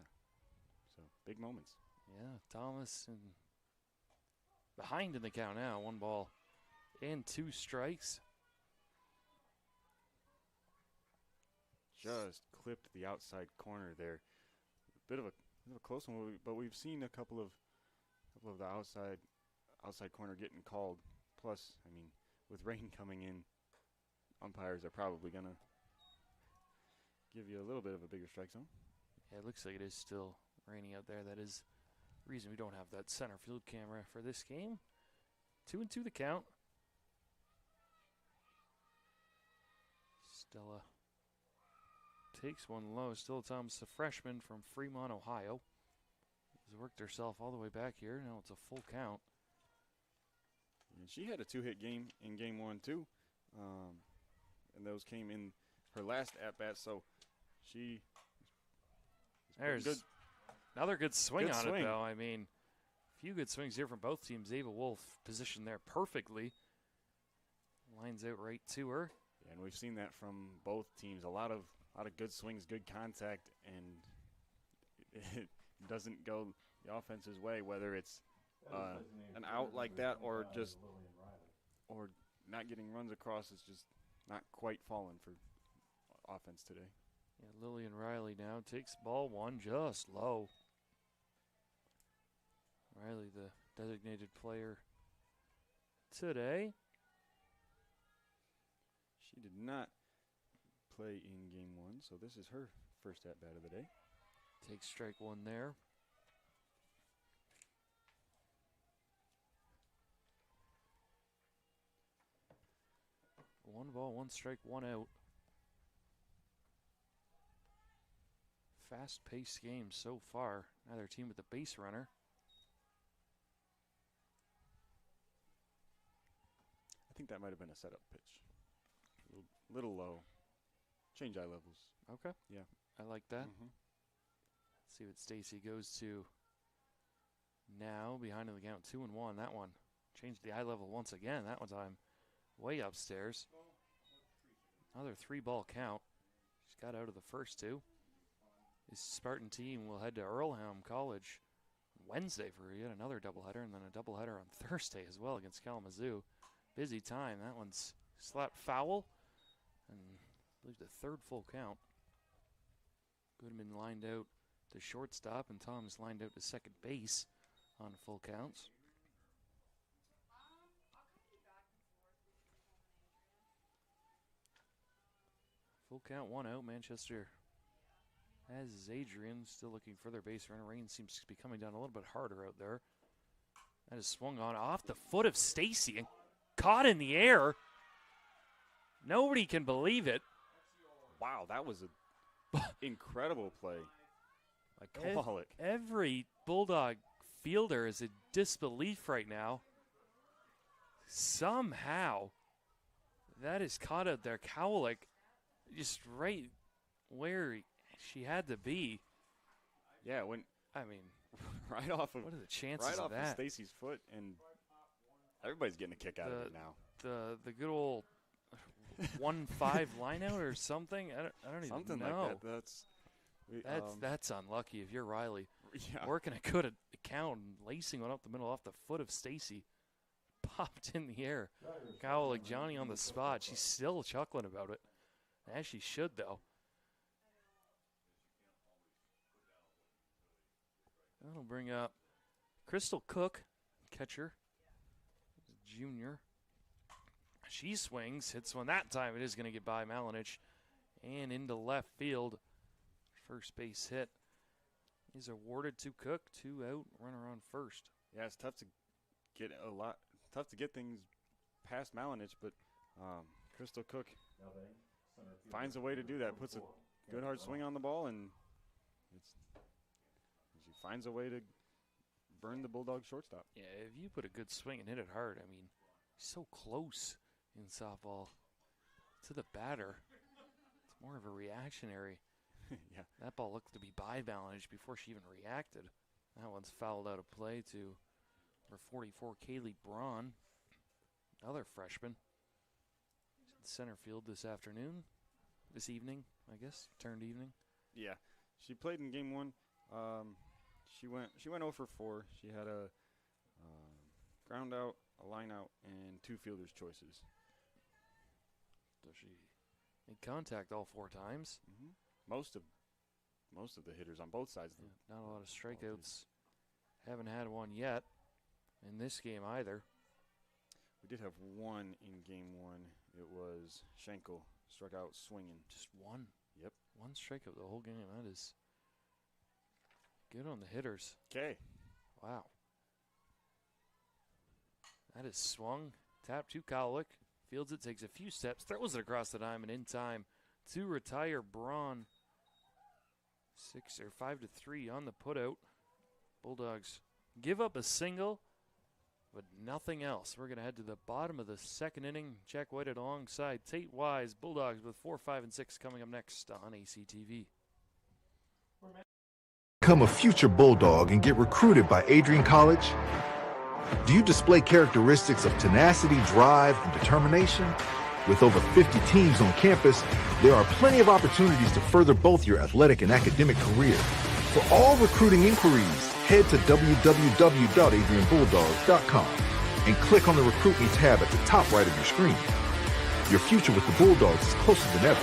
So big moments. Yeah, Thomas and behind in the count now. 1 ball and 2 strikes. just clipped the outside corner there. A bit of a close one, but we've seen a couple of the outside corner getting called. Plus, I mean, with rain coming in, umpires are probably going to give you a little bit of a bigger strike zone. Yeah, it looks like it is still raining out there. That is the reason we don't have that center field camera for this game. 2-2 the count. Stella takes one low. Stella Thomas, the freshman from Fremont, Ohio, has worked herself all the way back here. Now it's a full count. And she had a 2-hit game in game 1 too, and those came in her last at bat. So she there's good. Another good swing on it, though. I mean, a few good swings here from both teams. Ava Wolf positioned there perfectly. Lines out right to her. Yeah, and we've seen that from both teams. A lot of good swings, good contact, and it doesn't go the offense's way, whether it's an out like that or not getting runs across. It's just not quite falling for offense today. Yeah, Lillian Riley now takes ball one just low. Riley, the designated player today. She did not play in game 1, so this is her first at-bat of the day. Takes strike one there. One ball, one strike, one out. Fast-paced game so far. Neither team with a base runner. I think that might have been a setup pitch. A little low. Change eye levels. Okay. Yeah. I like that. Let's see what Stacy goes to now. Behind in the count, 2-1. That one changed the eye level once again. That one time way upstairs. Another 3-ball count. She's got out of the first two. This Spartan team will head to Earlham College Wednesday for yet another doubleheader, and then a doubleheader on Thursday as well against Kalamazoo. Busy time. That one's slapped foul, and I believe the third full count. Goodman lined out to shortstop, and Thomas lined out to second base on full counts. Full count, one out. Manchester as is Adrian, still looking for their base runner. Rain seems to be coming down a little bit harder out there. That is swung on off the foot of Stacy and caught in the air. Nobody can believe it. Wow, that was an incredible play. I call it. Every Bulldog fielder is in disbelief right now. Somehow, that is caught out there. Cowlick just right where she had to be. Yeah, right off of what are the chances of that? Stacy's foot, and everybody's getting a kick out of it now. The good old 1-5 lineout or something. I don't even something know. Like that. That's unlucky if you're Riley. Yeah. Working a good account and lacing one up the middle off the foot of Stacy. Popped in the air. Cowlick, Johnny on the spot. She's still chuckling about it. As she should, though. That'll bring up Crystal Cook, catcher, junior. She swings, hits one. That time it is going to get by Malinich and into left field. First base hit is awarded to Cook. 2 out, runner on first. Yeah, it's tough to get things past Malinich, but Crystal Cook finds a way to do that. Puts a good hard swing on the ball, and she finds a way to burn the Bulldog shortstop. Yeah, if you put a good swing and hit it hard, I mean, so close in softball to the batter. It's more of a reactionary. Yeah. That ball looked to be by Malinich before she even reacted. That one's fouled out of play to number 44, Kaylee Braun, another freshman. She's in center field this evening, I guess, turned evening. Yeah, she played in game 1. She went 0 for 4. She had a ground out, a line out, and 2 fielders' choices. So she Made contact all 4 times. Most of the hitters on both sides. Not a lot of strikeouts. Haven't had one yet in this game either. We did have one in game 1. It was Schenkel struck out swinging. Just one. Yep. One strikeout the whole game. That is good on the hitters. Okay. Wow. That is swung. Tap to Kowalik. Fields it, takes a few steps, throws it across the diamond in time to retire Braun. 5-3 on the putout. Bulldogs give up a single, but nothing else. We're going to head to the bottom of the 2nd inning. Jack Whitehead alongside Tate Wise. Bulldogs with 4, 5, and 6 coming up next on ACTV. Become a future Bulldog and get recruited by Adrian College? Do you display characteristics of tenacity, drive, and determination? With over 50 teams on campus, there are plenty of opportunities to further both your athletic and academic career. For all recruiting inquiries, head to www.adrianbulldogs.com and click on the Recruit Me tab at the top right of your screen. Your future with the Bulldogs is closer than ever.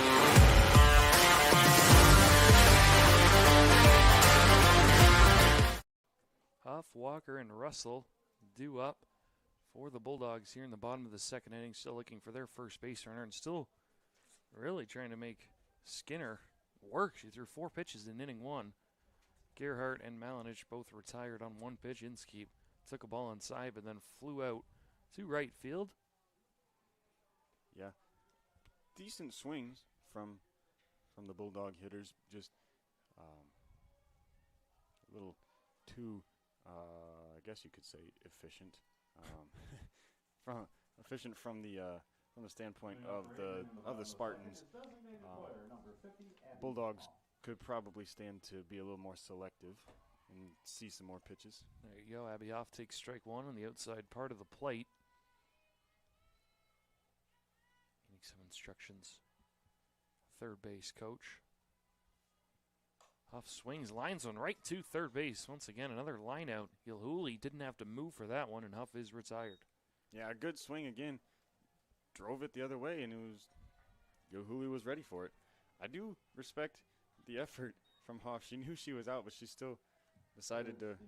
Huff, Walker, and Russell due up for the Bulldogs here in the bottom of the 2nd inning, still looking for their first base runner and still really trying to make Skinner work. She threw 4 pitches in inning 1. Gerhardt and Malinich both retired on 1 pitch. Inskeep took a ball inside but then flew out to right field. Yeah. Decent swings from the Bulldog hitters. Just a little too, I guess you could say, efficient. Efficient from the standpoint of the Spartans. Bulldogs could probably stand to be a little more selective and see some more pitches. There you go. Abby Hoff takes strike 1 on the outside part of the plate. Getting some instructions. 3rd base coach. Huff swings, lines one right to 3rd base. Once again, another line out. Gilhooly didn't have to move for that one, and Huff is retired. Yeah, a good swing again. Drove it the other way, and Gilhooly was ready for it. I do respect the effort from Huff. She knew she was out, but she still decided to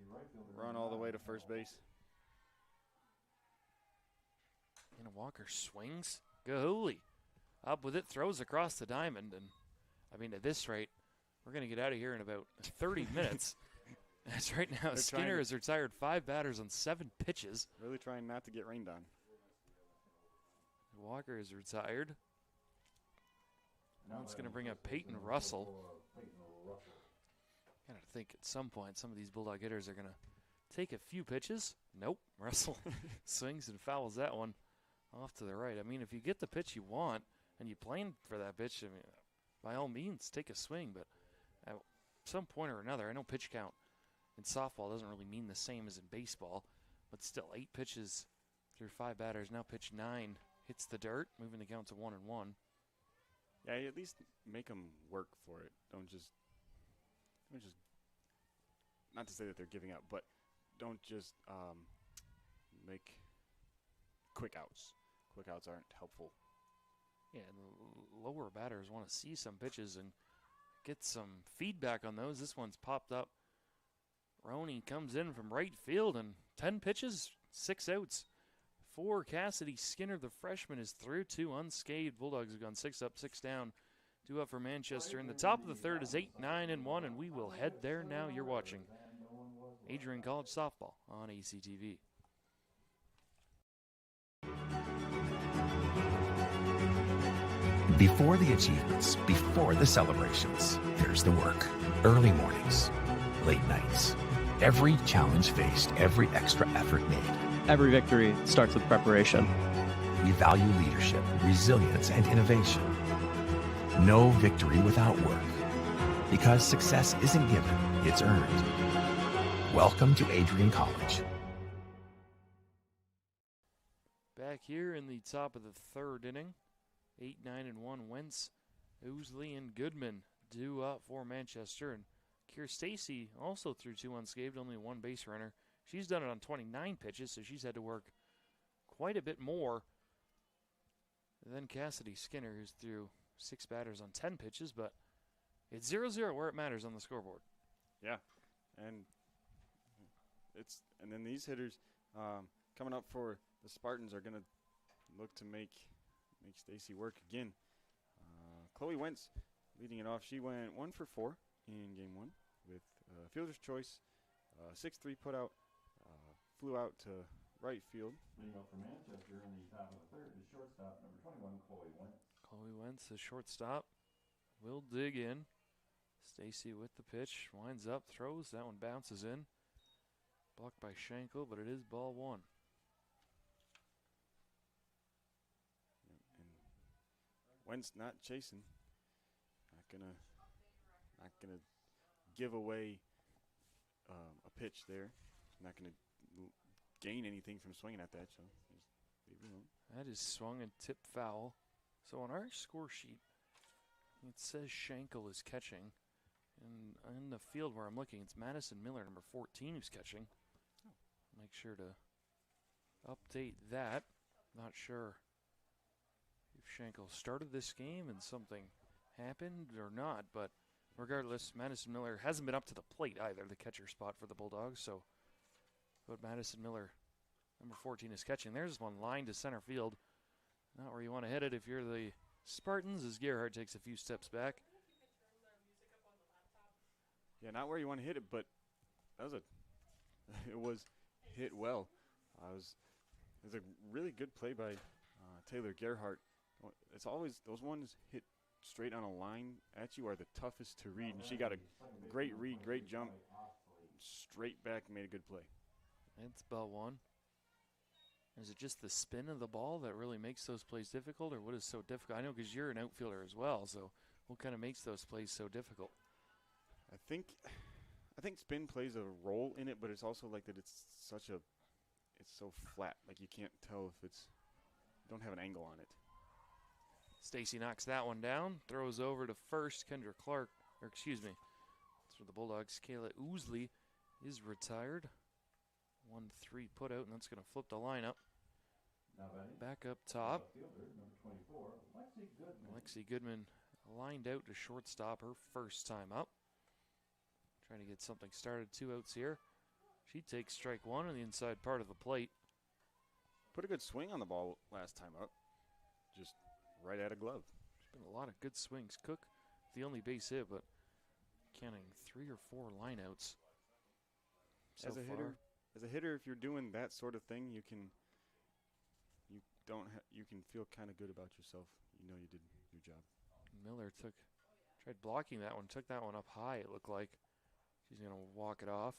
run all the way to first base. And Walker swings. Gilhooly up with it, throws across the diamond, and I mean, at this rate, we're going to get out of here in about 30 minutes. As right now, Skinner has retired 5 batters on 7 pitches. Really trying not to get rained on. Walker is retired. Now it's going to bring up Peyton Russell. Got to think at some point some of these Bulldog hitters are going to take a few pitches. Nope. Russell swings and fouls that one off to the right. I mean, if you get the pitch you want and you plan for that pitch, I mean, by all means, take a swing. But at some point or another, I know pitch count in softball doesn't really mean the same as in baseball, but still 8 pitches through 5 batters. Now pitch 9 hits the dirt, moving the count to 1-1. Yeah, you at least make them work for it. Don't just, not to say that they're giving up, but don't just make quick outs. Quick outs aren't helpful. Yeah, and lower batters want to see some pitches and get some feedback on those. This one's popped up. Roney comes in from right field and 10 pitches, 6 outs. For Cassidy Skinner, the freshman, is through 2 unscathed. Bulldogs have gone 6 up, 6 down. 2 up for Manchester. In the top of the 3rd is 8-9-1, and we will head there now. You're watching Adrian College Softball on ACTV. Before the achievements, before the celebrations, there's the work. Early mornings, late nights. Every challenge faced, every extra effort made. Every victory starts with preparation. We value leadership, resilience, and innovation. No victory without work. Because success isn't given, it's earned. Welcome to Adrian College. Back here in the top of the 3rd inning, 8-9-1. Wentz, Ousley, and Goodman due up for Manchester. And Keir Stacy also threw 2 unscathed, only 1 base runner. She's done it on 29 pitches, so she's had to work quite a bit more than Cassidy Skinner, who's threw 6 batters on 10 pitches, but it's 0-0 where it matters on the scoreboard. Yeah, and then these hitters coming up for the Spartans are going to look to make Stacy work again. Chloe Wentz leading it off. She went 1 for 4 in game 1 with fielder's choice, 6-3 put out, flew out to right field. Leading off for Manchester in the top of the third is shortstop number 21, Chloe Wentz. Chloe Wentz, the shortstop, will dig in. Stacy with the pitch, winds up, throws. That one bounces in. Blocked by Schenkel, but it is ball 1. And Wentz not chasing. Not gonna give away a pitch there. Not gonna gain anything from swinging at that. So just leave it alone. That is swung and tip foul. So on our score sheet, it says Schenkel is catching. And in the field where I'm looking, it's Madison Miller, number 14, who's catching. Make sure to update that. Not sure if Schenkel started this game and something happened or not, but regardless, Madison Miller hasn't been up to the plate either, the catcher spot for the Bulldogs. So, but Madison Miller, number 14, is catching. There's one line to center field. Not where you want to hit it if you're the Spartans, as Gerhardt takes a few steps back. Yeah, not where you want to hit it, but that was it was hit well. It was a really good play by Taylor Gerhardt. It's always those ones hit straight on a line at you are the toughest to read, and she got a great read, great jump, straight back and made a good play. It's ball 1. Is it just the spin of the ball that really makes those plays difficult, or what is so difficult? I know because you're an outfielder as well, so what kind of makes those plays so difficult? I think spin plays a role in it, but it's also like that it's so flat. Like you can't tell if don't have an angle on it. Stacy knocks that one down, throws over to first. Kendra Clark, or excuse me, it's for the Bulldogs. Kayla Oosley is retired. 1-3 put out, and that's going to flip the lineup. Back up top. Lexi Goodman lined out to shortstop her first time up. Trying to get something started. 2 outs here. She takes strike 1 on the inside part of the plate. Put a good swing on the ball last time up. Just right at a glove. There's been a lot of good swings. Cook, the only base hit, but counting 3 or 4 lineouts so as a hitter, if you're doing that sort of thing, you can feel kind of good about yourself. You know you did your job. Miller tried blocking that one, took that one up high, it looked like. She's going to walk it off.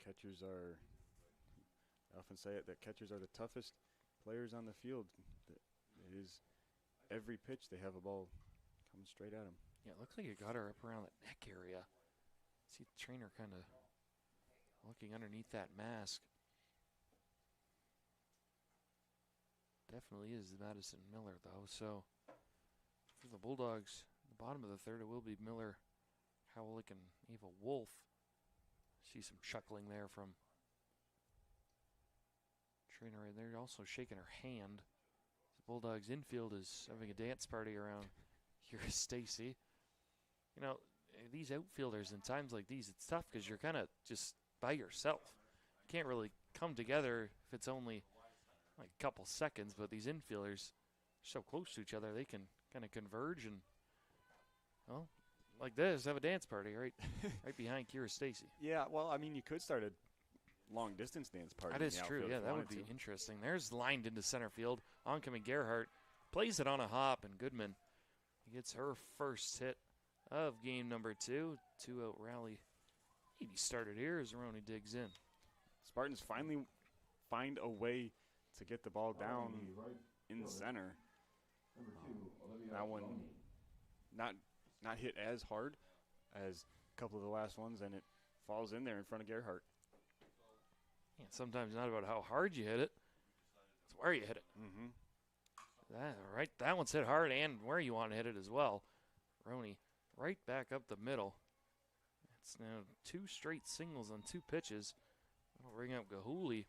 Catchers are, I often say it, that catchers are the toughest players on the field. It is every pitch they have a ball coming straight at them. Yeah, it looks like it got her up around the neck area. See the trainer kind of looking underneath that mask. Definitely is Madison Miller, though. So for the Bulldogs, the bottom of the third, it will be Miller, Howlick, and Ava Wolf. See some chuckling there from trainer right there. Also shaking her hand. The Bulldogs infield is having a dance party around here. Stacy. You know, these outfielders in times like these, it's tough because you're kind of just by yourself. You can't really come together if it's only like a couple seconds, but these infielders are so close to each other, they can kind of converge and, well, like this, have a dance party right behind Kira Stacy. Yeah, well, I mean, you could start a long-distance dance party. That is true, yeah, that would be interesting. There's lined into center field. Oncoming Gerhardt plays it on a hop, and Goodman gets her first hit of game number 2. 2-out rally. He started here as Roney digs in. Spartans finally find a way to get the ball down in center. That one not hit as hard as a couple of the last ones, and it falls in there in front of Gerhardt. Yeah, sometimes not about how hard you hit it, it's where you hit it. That one's hit hard and where you want to hit it as well. Roney right back up the middle. It's now 2 straight singles on 2 pitches. That'll bring up Gahuli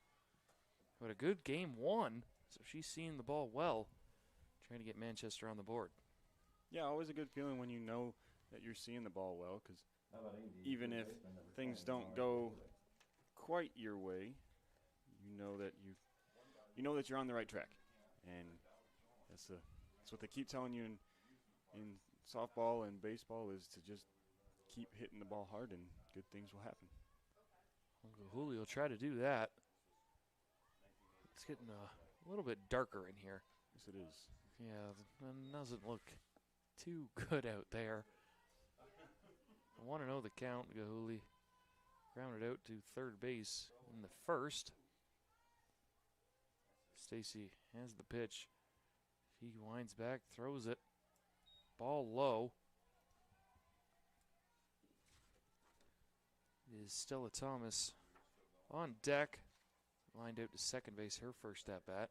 But a good game one, so she's seeing the ball well, trying to get Manchester on the board. Yeah, always a good feeling when you know that you're seeing the ball well, because even if things don't go quite your way, you know that you're on the right track, and that's what they keep telling you in softball and baseball, is to just keep hitting the ball hard and good things will happen. Uncle Julio will try to do that. It's getting a little bit darker in here. Yes, it is. Yeah, it doesn't look too good out there. I want to know the count. Gahuli grounded out to third base in the first. Stacy has the pitch. She winds back, throws it. Ball low. It is Stella Thomas on deck. Lined out to second base, her first at bat.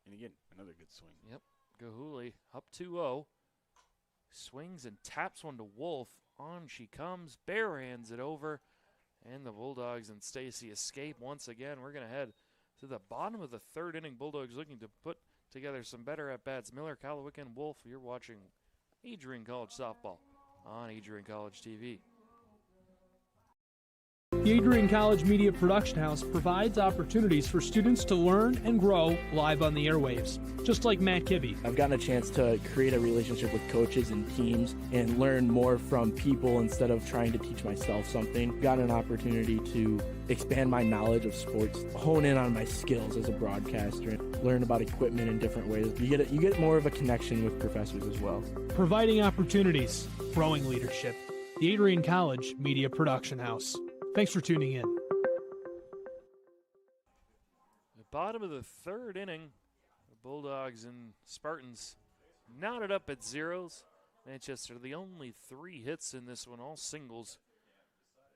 And again, another good swing. Yep. Gahuli up 2-0. Swings and taps one to Wolf. On she comes. Bare hands it over. And the Bulldogs and Stacy escape once again. We're going to head to the bottom of the third inning. Bulldogs looking to put together some better at-bats. Miller, Callowicke, and Wolf. You're watching Adrian College Softball on Adrian College TV. The Adrian College Media Production House provides opportunities for students to learn and grow live on the airwaves, just like Matt Kibbe. I've gotten a chance to create a relationship with coaches and teams and learn more from people instead of trying to teach myself something. Got an opportunity to expand my knowledge of sports, hone in on my skills as a broadcaster, and learn about equipment in different ways. You get more of a connection with professors as well. Providing opportunities, growing leadership. The Adrian College Media Production House. Thanks for tuning in. The bottom of the third inning, the Bulldogs and Spartans knotted up at zeros. Manchester, the only 3 hits in this one, all singles.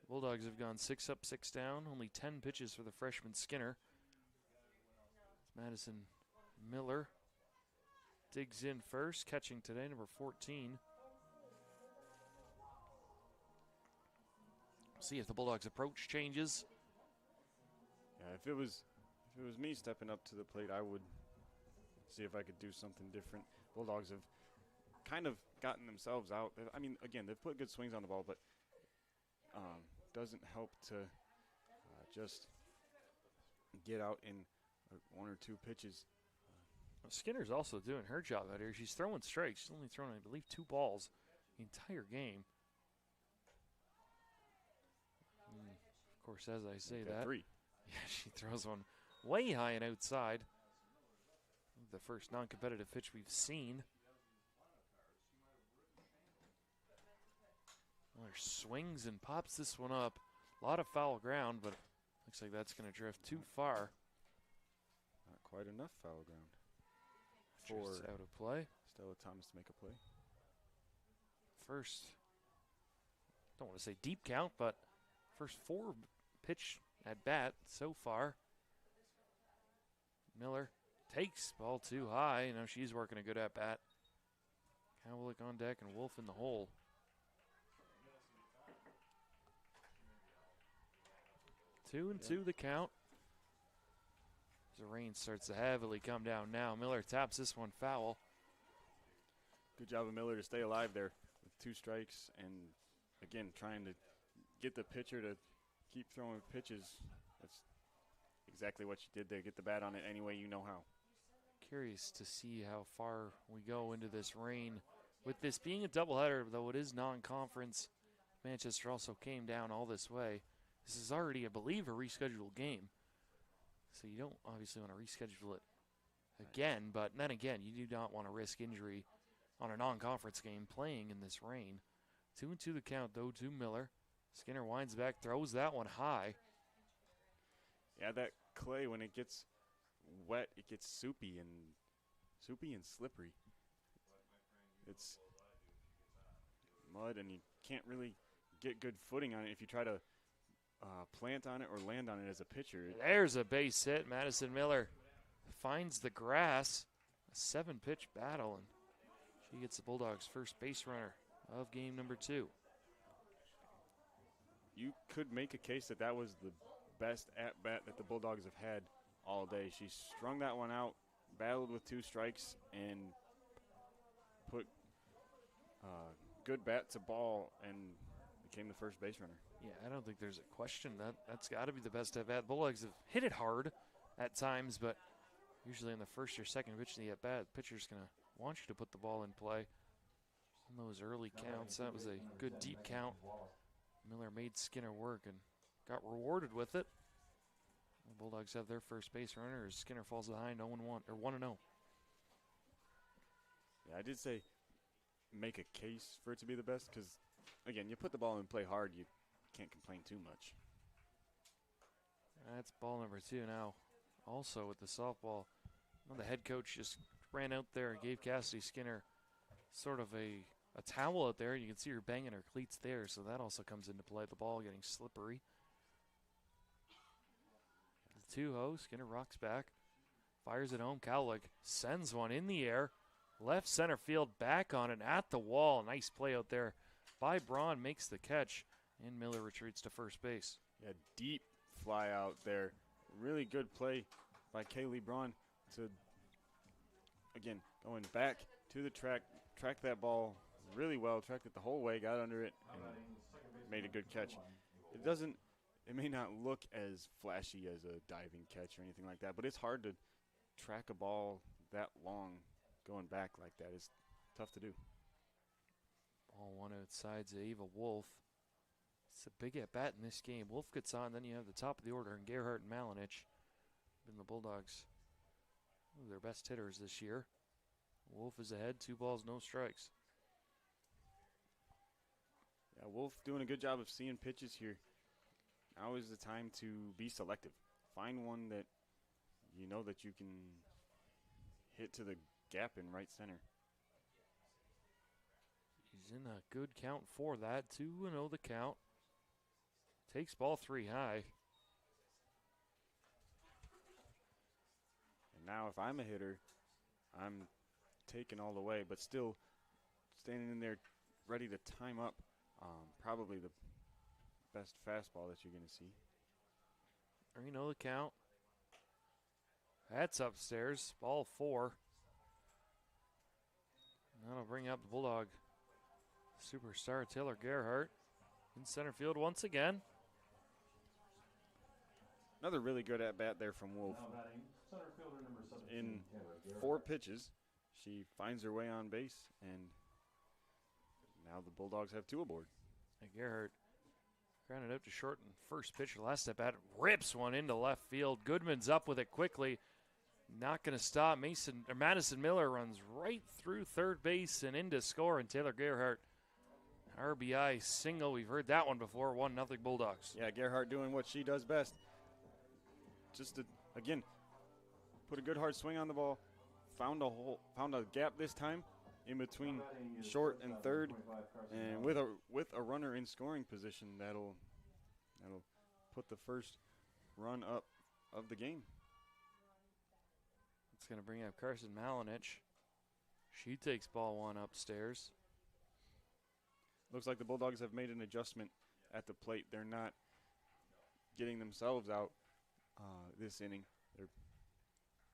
Bulldogs have gone 6 up, 6 down, only 10 pitches for the freshman Skinner. Madison Miller digs in first, catching today, number 14. See if the Bulldogs' approach changes. Yeah, if it was me stepping up to the plate, I would see if I could do something different. Bulldogs have kind of gotten themselves out. I mean, again, they've put good swings on the ball, but doesn't help to just get out in 1 or 2 pitches. Skinner's also doing her job out here. She's throwing strikes. She's only thrown, I believe, 2 balls the entire game. Of course, as I say that, 3. Yeah, she throws one way high and outside. The first non-competitive pitch we've seen. Miller swings and pops this one up. A lot of foul ground, but looks like that's going to drift too far. Not quite enough foul ground for out of play. Stella Thomas to make a play. First, don't want to say deep count, but first 4 pitch at bat so far. Miller takes ball too high. Now she's working a good at bat. Cowlick on deck and Wolf in the hole. Two and two the count. The rain starts to heavily come down now. Miller taps this one foul. Good job of Miller to stay alive there with 2 strikes, and again trying to get the pitcher to keep throwing pitches. That's exactly what she did there. Get the bat on it any way you know how. Curious to see how far we go into this rain. With this being a doubleheader, though it is non-conference, Manchester also came down all this way. This is already, I believe, a rescheduled game. So you don't obviously want to reschedule it again, but then again, you do not want to risk injury on a non-conference game playing in this rain. 2 and 2 the count, though, to Miller. Skinner winds back, throws that one high. Yeah, that clay, when it gets wet, it gets soupy and slippery. It's mud, and you can't really get good footing on it if you try to plant on it or land on it as a pitcher. There's a base hit. Madison Miller finds the grass. A 7-pitch battle, and she gets the Bulldogs' first base runner of game number 2. You could make a case that was the best at-bat that the Bulldogs have had all day. She strung that one out, battled with 2 strikes, and put good bat to ball and became the first base runner. Yeah, I don't think there's a question. That's got to be the best at-bat. Bulldogs have hit it hard at times, but usually in the first or second pitch of the at-bat, the pitcher's going to want you to put the ball in play. On those early counts, that was a good deep count. Miller made Skinner work and got rewarded with it. The Bulldogs have their first base runner as Skinner falls behind 0-1 or 1-0. Yeah, I did say make a case for it to be the best because, again, you put the ball in play hard, you can't complain too much. That's ball number 2 now. Also with the softball, the head coach just ran out there and gave Cassidy Skinner sort of a towel out there. You can see her banging her cleats there, so that also comes into play. The ball getting slippery. The 2-0, Skinner rocks back, fires it home. Cowlick sends one in the air, left center field, back on it at the wall. Nice play out there by Braun, makes the catch, and Miller retreats to first base. Yeah, deep fly out there. Really good play by Kaylee Braun to, again, going back to the track that ball really well, tracked it the whole way, got under it, and made a good catch. It may not look as flashy as a diving catch or anything like that, but it's hard to track a ball that long going back like that. It's tough to do. Ball one outside to Ava Wolf. It's a big at-bat in this game. Wolf gets on, then you have the top of the order, and Gerhardt and Malinich. Been the Bulldogs, one of their best hitters this year. Wolf is ahead, 2 balls, no strikes. Yeah, Wolf doing a good job of seeing pitches here. Now is the time to be selective. Find one that you know that you can hit to the gap in right center. He's in a good count for that. 2-0 the count. Takes ball 3 high. And now if I'm a hitter, I'm taking all the way, but still standing in there ready to time up. Probably the best fastball that you're going to see. 3-0 the count. That's upstairs. Ball 4. That'll bring up the Bulldog superstar Taylor Gerhardt in center field once again. Another really good at-bat there from Wolf. In 4 pitches, she finds her way on base, and now the Bulldogs have 2 aboard. And Gerhardt grounded out to short in first pitch. Last at-bat rips one into left field. Goodman's up with it quickly. Not going to stop. Madison Miller runs right through third base and into score, and Taylor Gerhardt RBI single. We've heard that one before. 1-0 Bulldogs. Yeah, Gerhardt doing what she does best. Just to, again, put a good hard swing on the ball. Found a gap this time in between short and third, and with a runner in scoring position, that'll put the first run up of the game. It's going to bring up Carson Malinich. She takes ball 1 upstairs. Looks like the Bulldogs have made an adjustment at the plate. They're not getting themselves out this inning. They're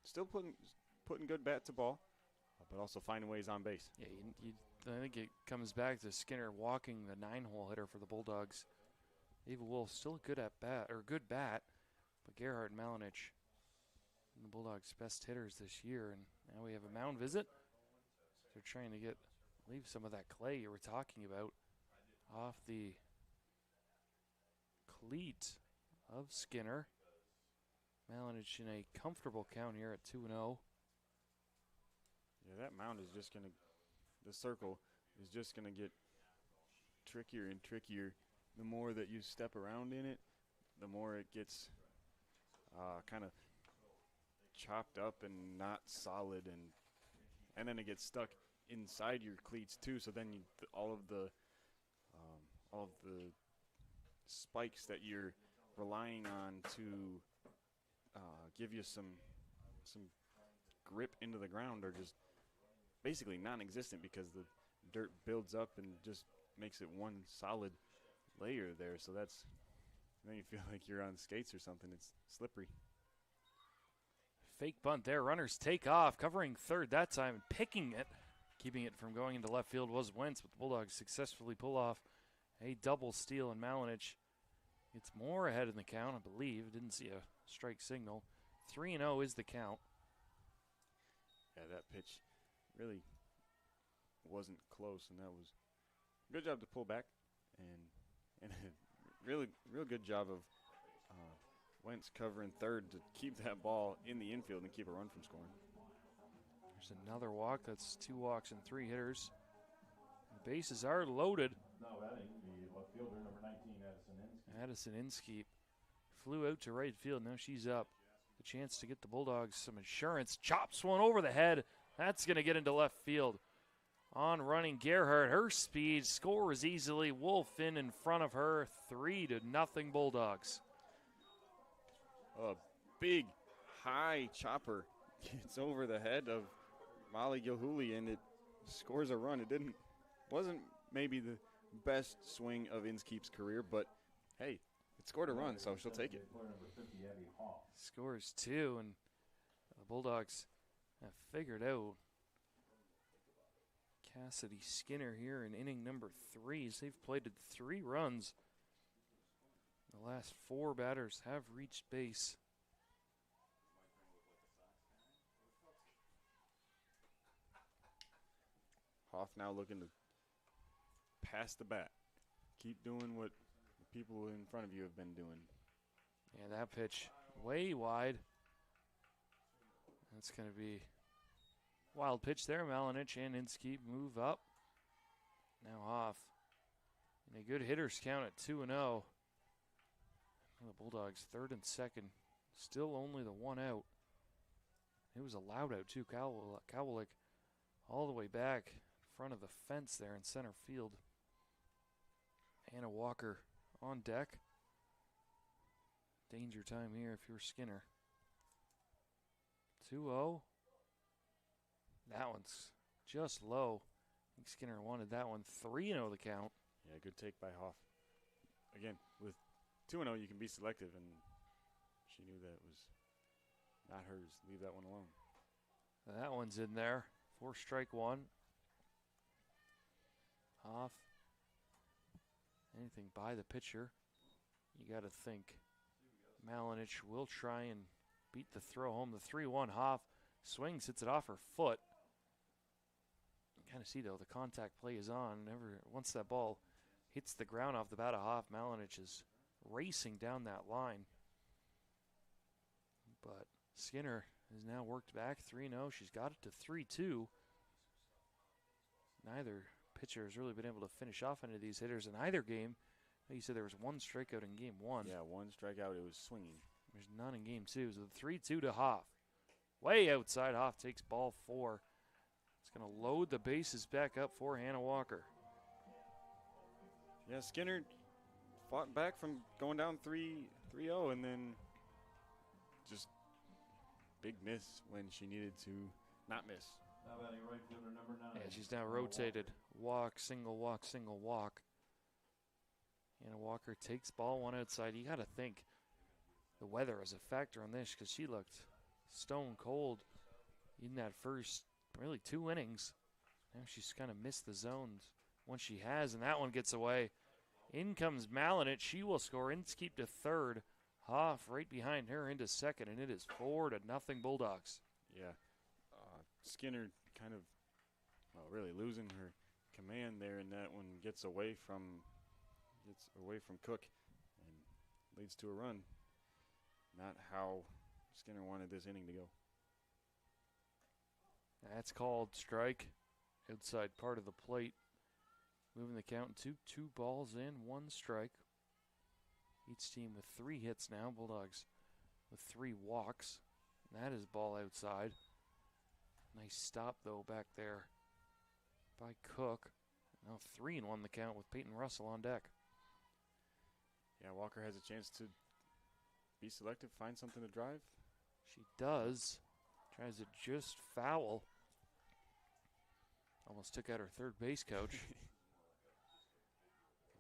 still putting good bat to ball, but also finding ways on base. Yeah, I think it comes back to Skinner walking the 9-hole hitter for the Bulldogs. Ava Wolf still a good bat, but Gerhardt and Malinich, the Bulldogs' best hitters this year. And now we have a mound visit. They're trying to leave some of that clay you were talking about off the cleat of Skinner. Malinich in a comfortable count here at 2-0. Yeah, that mound is just the circle is just going to get trickier and trickier. The more that you step around in it, the more it gets kind of chopped up and not solid, and then it gets stuck inside your cleats too. So then all of the spikes that you're relying on to give you some grip into the ground are just basically non-existent because the dirt builds up and just makes it one solid layer there. So that's then you feel like you're on skates or something. It's slippery. Fake bunt there. Runners take off, covering third that time and picking it. Keeping it from going into left field was Wentz, but the Bulldogs successfully pull off a double steal, and Malinich gets more ahead in the count, I believe. Didn't see a strike signal. 3-0 is the count. Yeah, that pitch really wasn't close, and that was a good job to pull back, and a real good job of Wentz covering third to keep that ball in the infield and keep a run from scoring. There's another walk. That's 2 walks and 3 hitters. The bases are loaded. Now batting, the left fielder, number 19, Addison Inskeep flew out to right field. Now she's up. The chance to get the Bulldogs some insurance. Chops one over the head. That's going to get into left field. On running Gerhardt. Her speed scores easily. Wolf in front of her. 3-0 Bulldogs. A big, high chopper gets over the head of Molly Gilhooly, and it scores a run. Wasn't maybe the best swing of Inskeep's career, but hey, it scored a run, so she'll take it. Scores 2, and the Bulldogs have figured out Cassidy Skinner here in inning number 3. As they've plated 3 runs. The last 4 batters have reached base. Hoff now looking to pass the bat. Keep doing what the people in front of you have been doing. Yeah, that pitch way wide. That's going to be wild pitch there. Malinich and Inskeep move up. Now Hoff in a good hitter's count at 2-0. The Bulldogs third and second. Still only the 1 out. It was a loud out too. Kowalik all the way back in front of the fence there in center field. Anna Walker on deck. Danger time here if you're Skinner. 2-0. That one's just low. I think Skinner wanted that one. 3-0 the count. Yeah, good take by Hoff. Again, with 2-0, you can be selective, and she knew that was not hers. Leave that one alone. That one's in there. 4 strike 1. Hoff. Anything by the pitcher. You got to think Malinich will try and beat the throw home. The 3-1 Hoff swings, hits it off her foot. You kind of see, though, the contact play is on. Once that ball hits the ground off the bat of Hoff, Malinich is racing down that line. But Skinner has now worked back 3-0. She's got it to 3-2. Neither pitcher has really been able to finish off any of these hitters in either game. You said there was 1 strikeout in game 1. Yeah, 1 strikeout. It was swinging. There's none in game 2. So the 3-2 to Hoff. Way outside. Hoff takes ball 4. It's going to load the bases back up for Hannah Walker. Yeah, Skinner fought back from going down 3-0, and then just big miss when she needed to not miss. Now batting right fielder, number 9. Yeah, she's now rotated. Walk, single walk, single walk. Hannah Walker takes ball 1 outside. You got to think the weather is a factor on this because she looked stone cold in that first, really 2 innings. Now she's kind of missed the zones once she has, and that one gets away. In comes Malinich. She will score. Inskeep to third. Hoff right behind her into second, and it is 4-0 Bulldogs. Yeah. Skinner kind of, really losing her command there, and that one gets away from Cook and leads to a run. Not how Skinner wanted this inning to go. That's called strike. Outside part of the plate. Moving the count to 2 balls in, 1 strike. Each team with 3 hits now. Bulldogs with 3 walks. And that is ball outside. Nice stop, though, back there by Cook. Now 3-1 the count with Peyton Russell on deck. Yeah, Walker has a chance to be selective, find something to drive. She does. Tries to just foul. Almost took out her third base coach.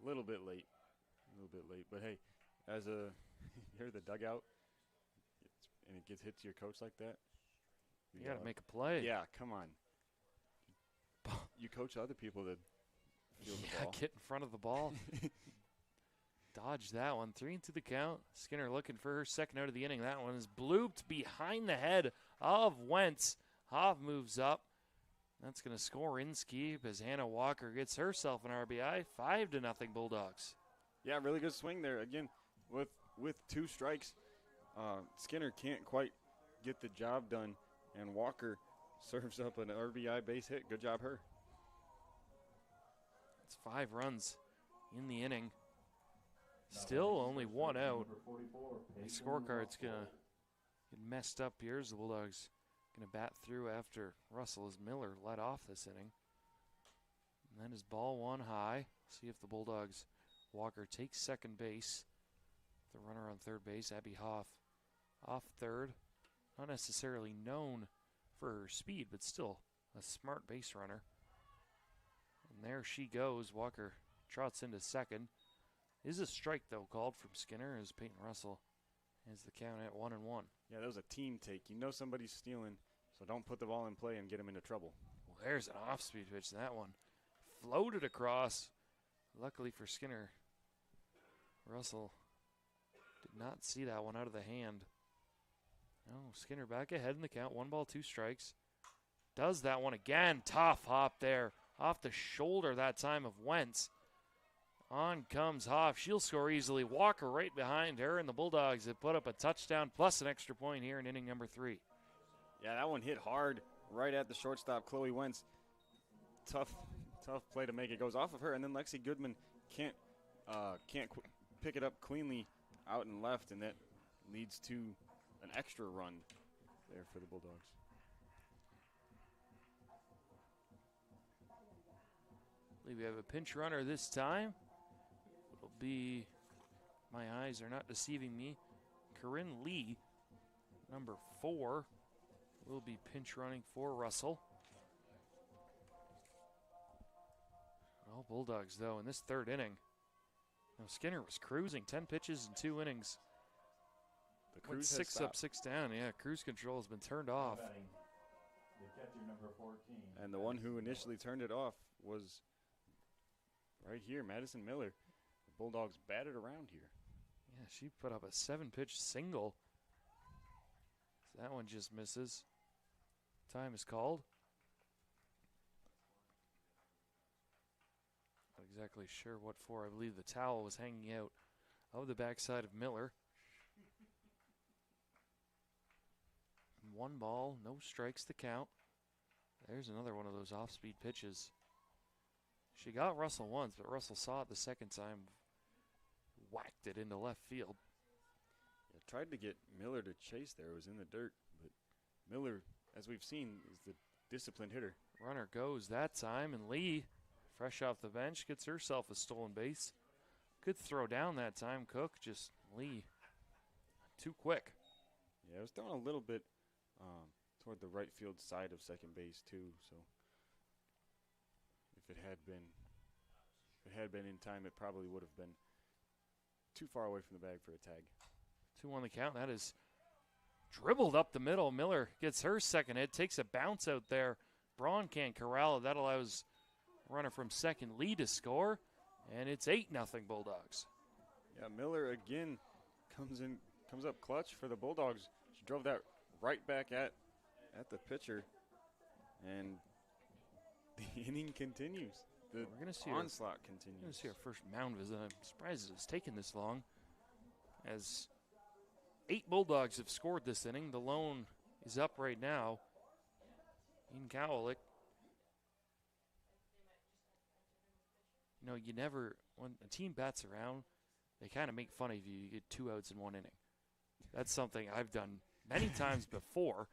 A little bit late. But hey, as a you're the dugout, and it gets hit to your coach like that. You got to make a play. Yeah, come on. You coach other people to field the ball. Get in front of the ball. Dodge that one. 3 into the count. Skinner looking for her second out of the inning. That one is blooped behind the head of Wentz. Hoff moves up. That's going to score Inskeep as Hannah Walker gets herself an RBI. 5-0 Bulldogs. Yeah, really good swing there. Again, with 2 strikes, Skinner can't quite get the job done, and Walker serves up an RBI base hit. Good job, her. It's 5 runs in the inning. Still only 1 out. The scorecard's going to get messed up here as the Bulldogs going to bat through after Russell as Miller led off this inning. And then his ball 1 high. See if the Bulldogs, Walker takes second base. The runner on third base, Abby Hoff, off third. Not necessarily known for her speed, but still a smart base runner. And there she goes. Walker trots into second. Is a strike, though, called from Skinner as Peyton Russell has the count at 1-1. Yeah, that was a team take. You know somebody's stealing, so don't put the ball in play and get him into trouble. Well, there's an off-speed pitch. That one floated across. Luckily for Skinner, Russell did not see that one out of the hand. Oh, Skinner back ahead in the count. 1 ball, 2 strikes. Does that one again. Tough hop there. Off the shoulder that time of Wentz. On comes Hoff. She'll score easily. Walker right behind her, and the Bulldogs have put up a touchdown plus an extra point here in inning number 3. Yeah, that one hit hard right at the shortstop, Chloe Wentz. Tough play to make. It goes off of her, and then Lexi Goodman can't pick it up cleanly out and left, and that leads to an extra run there for the Bulldogs. I believe we have a pinch runner this time. It'll be, my eyes are not deceiving me, Corinne Lee, number 4, will be pinch running for Russell. Well, Bulldogs, though, in this third inning, Skinner was cruising, 10 pitches in 2 innings. The cruise 6 up, 6 down. Yeah, cruise control has been turned off. The catcher, number 14. And the one who initially turned it off was right here, Madison Miller. The Bulldogs batted around here. Yeah, she put up a 7-pitch single. So that one just misses. Time is called. Not exactly sure what for. I believe the towel was hanging out of the backside of Miller. 1 ball, no strikes to count. There's another one of those off-speed pitches. She got Russell once, but Russell saw it the second time. Whacked it into left field. Yeah, tried to get Miller to chase there. It was in the dirt, but Miller, as we've seen, is the disciplined hitter. Runner goes that time, and Lee, fresh off the bench, gets herself a stolen base. Good throw down that time, Cook. Just Lee, too quick. Yeah, it was thrown a little bit toward the right field side of second base too. So if it had been in time, it probably would have been too far away from the bag for a tag. 2 on the count. That is dribbled up the middle. Miller gets her second hit, takes a bounce out there. Braun can't corral it. That allows runner from second, Lee, to score, and it's 8-0 Bulldogs. Yeah, Miller again comes up clutch for the Bulldogs. She drove that right back at the pitcher, and the inning continues. The We're gonna see onslaught continues. We're going to see our first mound visit. I'm surprised it's taken this long, as 8 Bulldogs have scored this inning. The lone is up right now in Cowlick. You never, when a team bats around, they kind of make fun of you. You get 2 outs in 1 inning. That's something I've done many times before,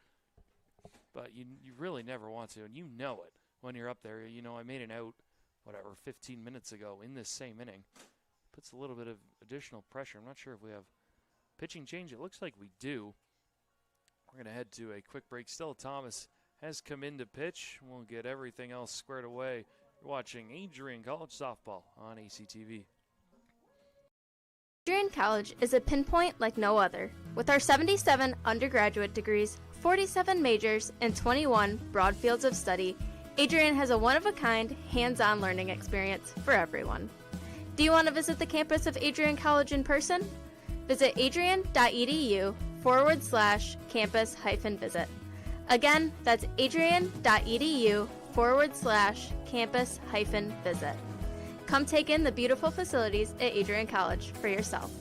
but you really never want to, and you know it when you're up there. I made an out, 15 minutes ago in this same inning. Puts a little bit of additional pressure. I'm not sure if we have pitching change. It looks like we do. We're going to head to a quick break. Stella Thomas has come in to pitch. We'll get everything else squared away. You're watching Adrian College Softball on ACTV. Adrian College is a pinpoint like no other. With our 77 undergraduate degrees, 47 majors, and 21 broad fields of study, Adrian has a one-of-a-kind, hands-on learning experience for everyone. Do you want to visit the campus of Adrian College in person? Visit adrian.edu/campus-visit. Again, that's adrian.edu/campus-visit. Come take in the beautiful facilities at Adrian College for yourself.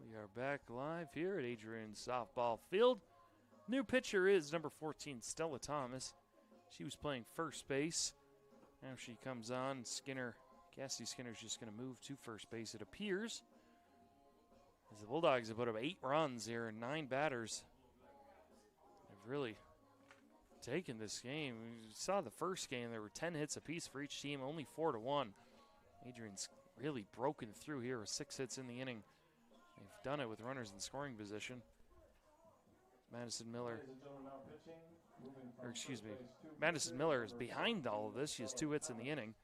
We are back live here at Adrian softball field. New pitcher is number 14, Stella Thomas. She was playing first base. Now she comes on. Cassidy Skinner's just going to move to first base, it appears. As the Bulldogs have put up 8 runs here and 9 batters. They've really taken this game. We saw the first game, there were 10 hits apiece for each team, only 4-1. Adrian's really broken through here with 6 hits in the inning. They've done it with runners in scoring position. Madison Miller is behind all of this. She has 2 hits in the inning.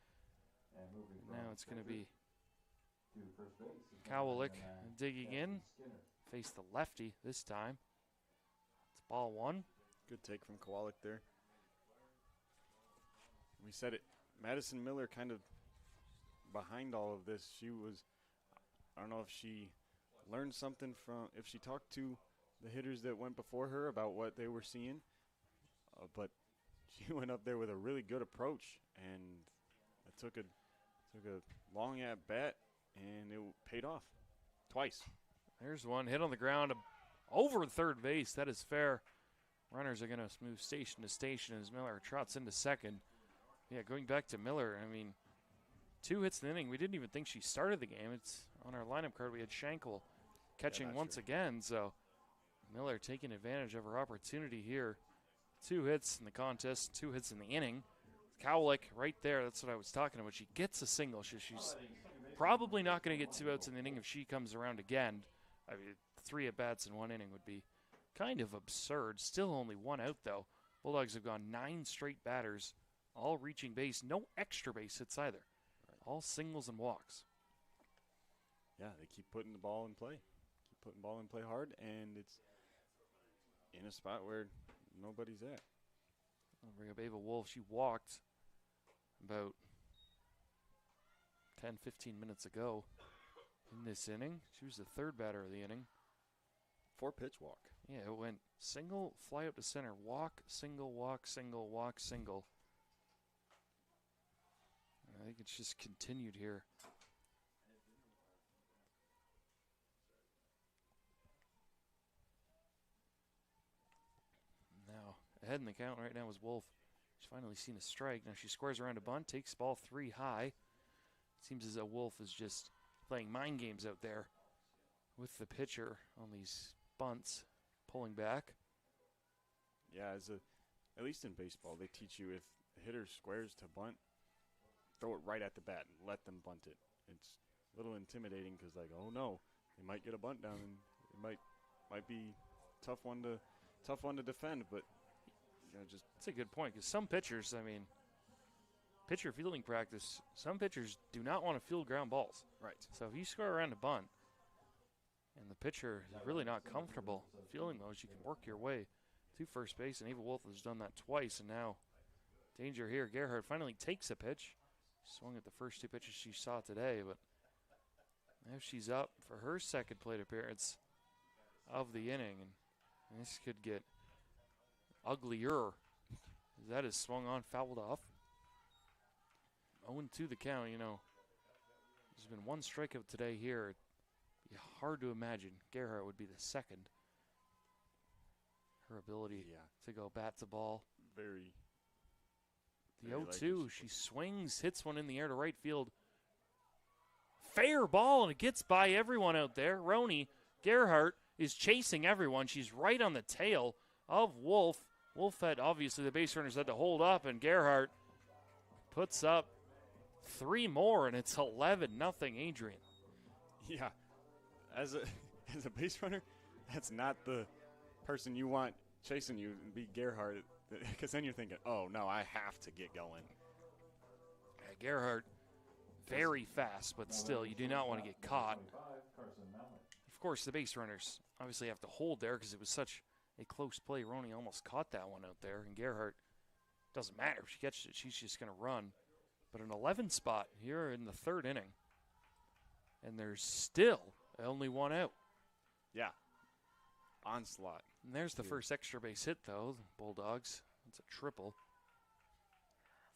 Now it's going to be Kowalik digging in. Face the lefty this time. It's ball 1. Good take from Kowalik there. We said it. Madison Miller kind of behind all of this. She was, I don't know if she learned something from, if she talked to the hitters that went before her about what they were seeing. But she went up there with a really good approach, and it took a long at bat, and it paid off twice. There's one hit on the ground over third base. That is fair. Runners are going to move station to station as Miller trots into second. Yeah, going back to Miller, I mean, 2 hits in the inning. We didn't even think she started the game. It's on our lineup card. We had Schenkel catching once again. So Miller taking advantage of her opportunity here. 2 hits in the contest, 2 hits in the inning. Kowalik right there, that's what I was talking about. She gets a single. She's probably not going to get 2 outs in the inning if she comes around again. I mean, 3 at-bats in 1 inning would be kind of absurd. Still only 1 out, though. Bulldogs have gone 9 straight batters, all reaching base. No extra base hits either. All singles and walks. Yeah, they keep putting the ball in play. Keep putting the ball in play hard, and it's in a spot where nobody's at. I'll bring up Ava Wolf. She walked about 10-15 minutes ago in this inning. She was the 3rd batter of the inning. 4-pitch walk. Yeah, it went single, fly up to center, walk, single, walk, single, walk, single. I think it's just continued here. Now, ahead in the count right now is Wolf. She's finally seen a strike. Now she squares around a bunt, takes ball 3 high. It seems as though Wolf is just playing mind games out there with the pitcher on these bunts, pulling back. Yeah, at least in baseball, they teach you if a hitter squares to bunt, throw it right at the bat and let them bunt it. It's a little intimidating because, like, oh no, they might get a bunt down and it might be tough one to defend. But just that's a good point because some pitchers, I mean, pitcher fielding practice, some pitchers do not want to field ground balls. Right. So if you square around a bunt and the pitcher is really not comfortable fielding those, you can work your way to first base. And Ava Wolf has done that twice, and now danger here. Gerhardt finally takes a pitch. Swung at the first 2 pitches she saw today, but now she's up for her 2nd plate appearance of the inning, and this could get uglier. That is swung on, fouled off. 0-2 the count. You know, there's been 1 strikeout today here. It'd be hard to imagine Gerhardt would be the 2nd. Her ability to go bat to ball. Very. The 0-2, she swings, hits one in the air to right field. Fair ball, and it gets by everyone out there. Roni Gerhardt is chasing everyone. She's right on the tail of Wolf. Wolf had, obviously, the base runners had to hold up, and Gerhardt puts up 3 more, and it's 11-0 Adrian. Yeah, as a base runner, that's not the person you want chasing you and be Gerhardt, because then you're thinking, oh, no, I have to get going. Gerhardt very fast, but still, you do not want to get caught. Of course, the base runners obviously have to hold there because it was such a close play. Roney almost caught that one out there, and Gerhardt, doesn't matter if she catches it, she's just going to run. But an 11 spot here in the third inning, and there's still only one out. Yeah. Onslaught. And there's the first extra base hit, though, the Bulldogs. It's a triple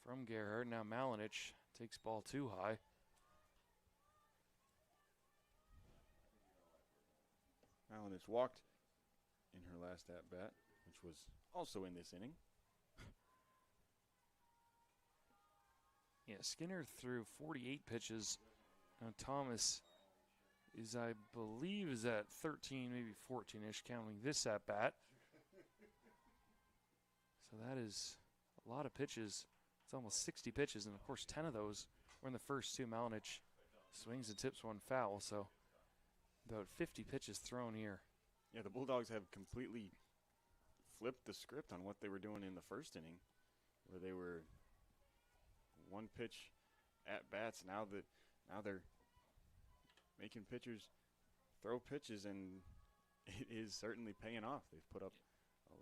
from Gerhardt. Now Malinich takes ball too high. Malinich walked in her last at-bat, which was also in this inning. Yeah, Skinner threw 48 pitches. Now Thomas is, I believe, is at 13, maybe 14-ish, counting this at-bat. So that is a lot of pitches. It's almost 60 pitches, and of course 10 of those were in the first two. Malinich swings and tips one foul, so about 50 pitches thrown here. Yeah, the Bulldogs have completely flipped the script on what they were doing in the first inning, where they were one pitch at bats. Now they're making pitchers throw pitches, and it is certainly paying off. They've put up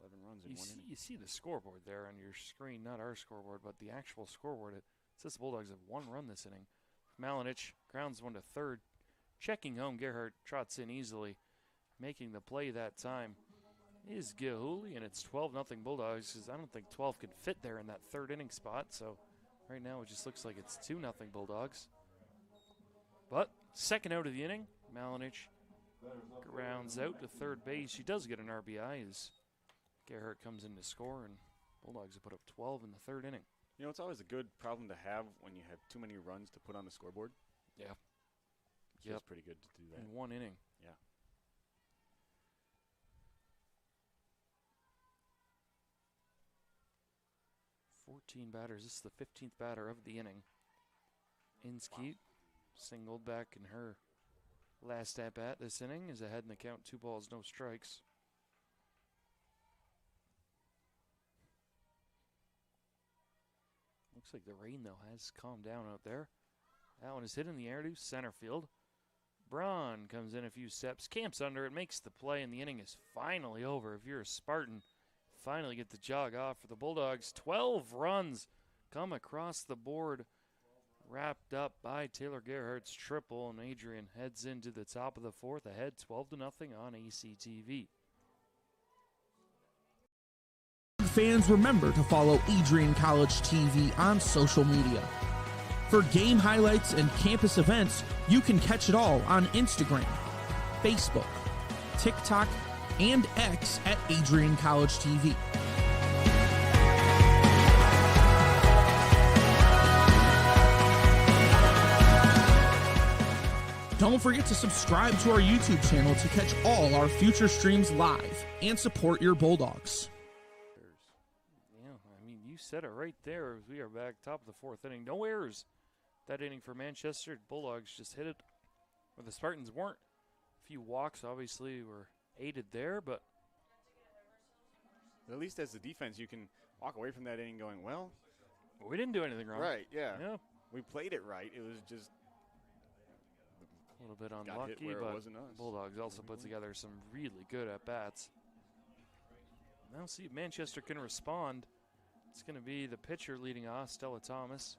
11 runs in one inning. You see the scoreboard there on your screen, not our scoreboard, but the actual scoreboard. It says the Bulldogs have one run this inning. Malinich grounds one to third. Checking home, Gerhardt trots in easily. Making the play that time is Gihuli, and it's 12-0 Bulldogs, because I don't think 12 could fit there in that third inning spot. So right now it just looks like it's 2-0 Bulldogs. But second out of the inning, Malinich grounds out to third base. She does get an RBI as Gerhardt comes in to score, and Bulldogs have put up 12 in the third inning. You know, it's always a good problem to have when you have too many runs to put on the scoreboard. Yeah. It feels pretty good to do that. In one inning. Yeah. Fourteen batters. This is the 15th batter of the inning. Inskeet singled back in her last at-bat this inning, is ahead in the count, 2 balls, no strikes. Looks like the rain, though, has calmed down out there. That one is hit in the air to center field. Braun comes in a few steps, camps under it, makes the play, and the inning is finally over. If you're a Spartan, finally get the jog off for the Bulldogs. 12 runs come across the board, wrapped up by Taylor Gerhardt's triple, and Adrian heads into the top of the fourth, ahead 12-0 on ACTV. Fans, remember to follow Adrian College TV on social media. For game highlights and campus events, you can catch it all on Instagram, Facebook, TikTok, and X at Adrian College TV. Don't forget to subscribe to our YouTube channel to catch all our future streams live and support your Bulldogs. Yeah, I mean, you said it right there. We are back top of the fourth inning. No errors that inning for Manchester. Bulldogs just hit it where the Spartans weren't. A few walks, obviously, were aided there, but at least as the defense, you can walk away from that inning going, well, we didn't do anything wrong. Right, yeah. Yeah. We played it right. It was just a little bit unlucky, but Bulldogs also put together some really good at-bats. Now see if Manchester can respond. It's going to be the pitcher leading off, Stella Thomas.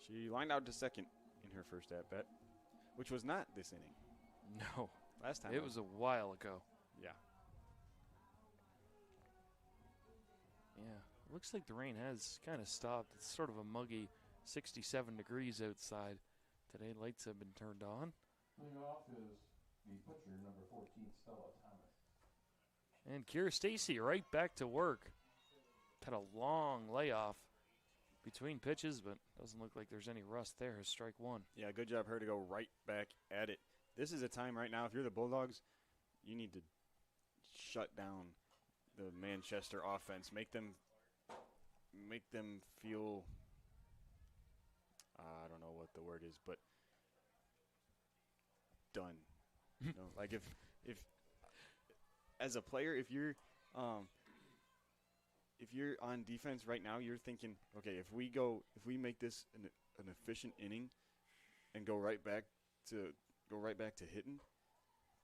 She lined out to second in her first at-bat, which was not this inning. No. Last time. It was a while ago. Yeah. Yeah. Looks like the rain has kind of stopped. It's sort of a muggy 67 degrees outside. Today, lights have been turned on. Leading off is the pitcher, number 14, Stella Thomas. And Kira Stacy right back to work. Had a long layoff between pitches, but doesn't look like there's any rust there. Strike one. Yeah, good job her to go right back at it. This is a time right now, if you're the Bulldogs, you need to shut down the Manchester offense. Make them feel, I don't know what the word is, but done. You know, like if as a player, if if you're on defense right now, you're thinking, okay, if we make this an efficient inning and go right back to hitting,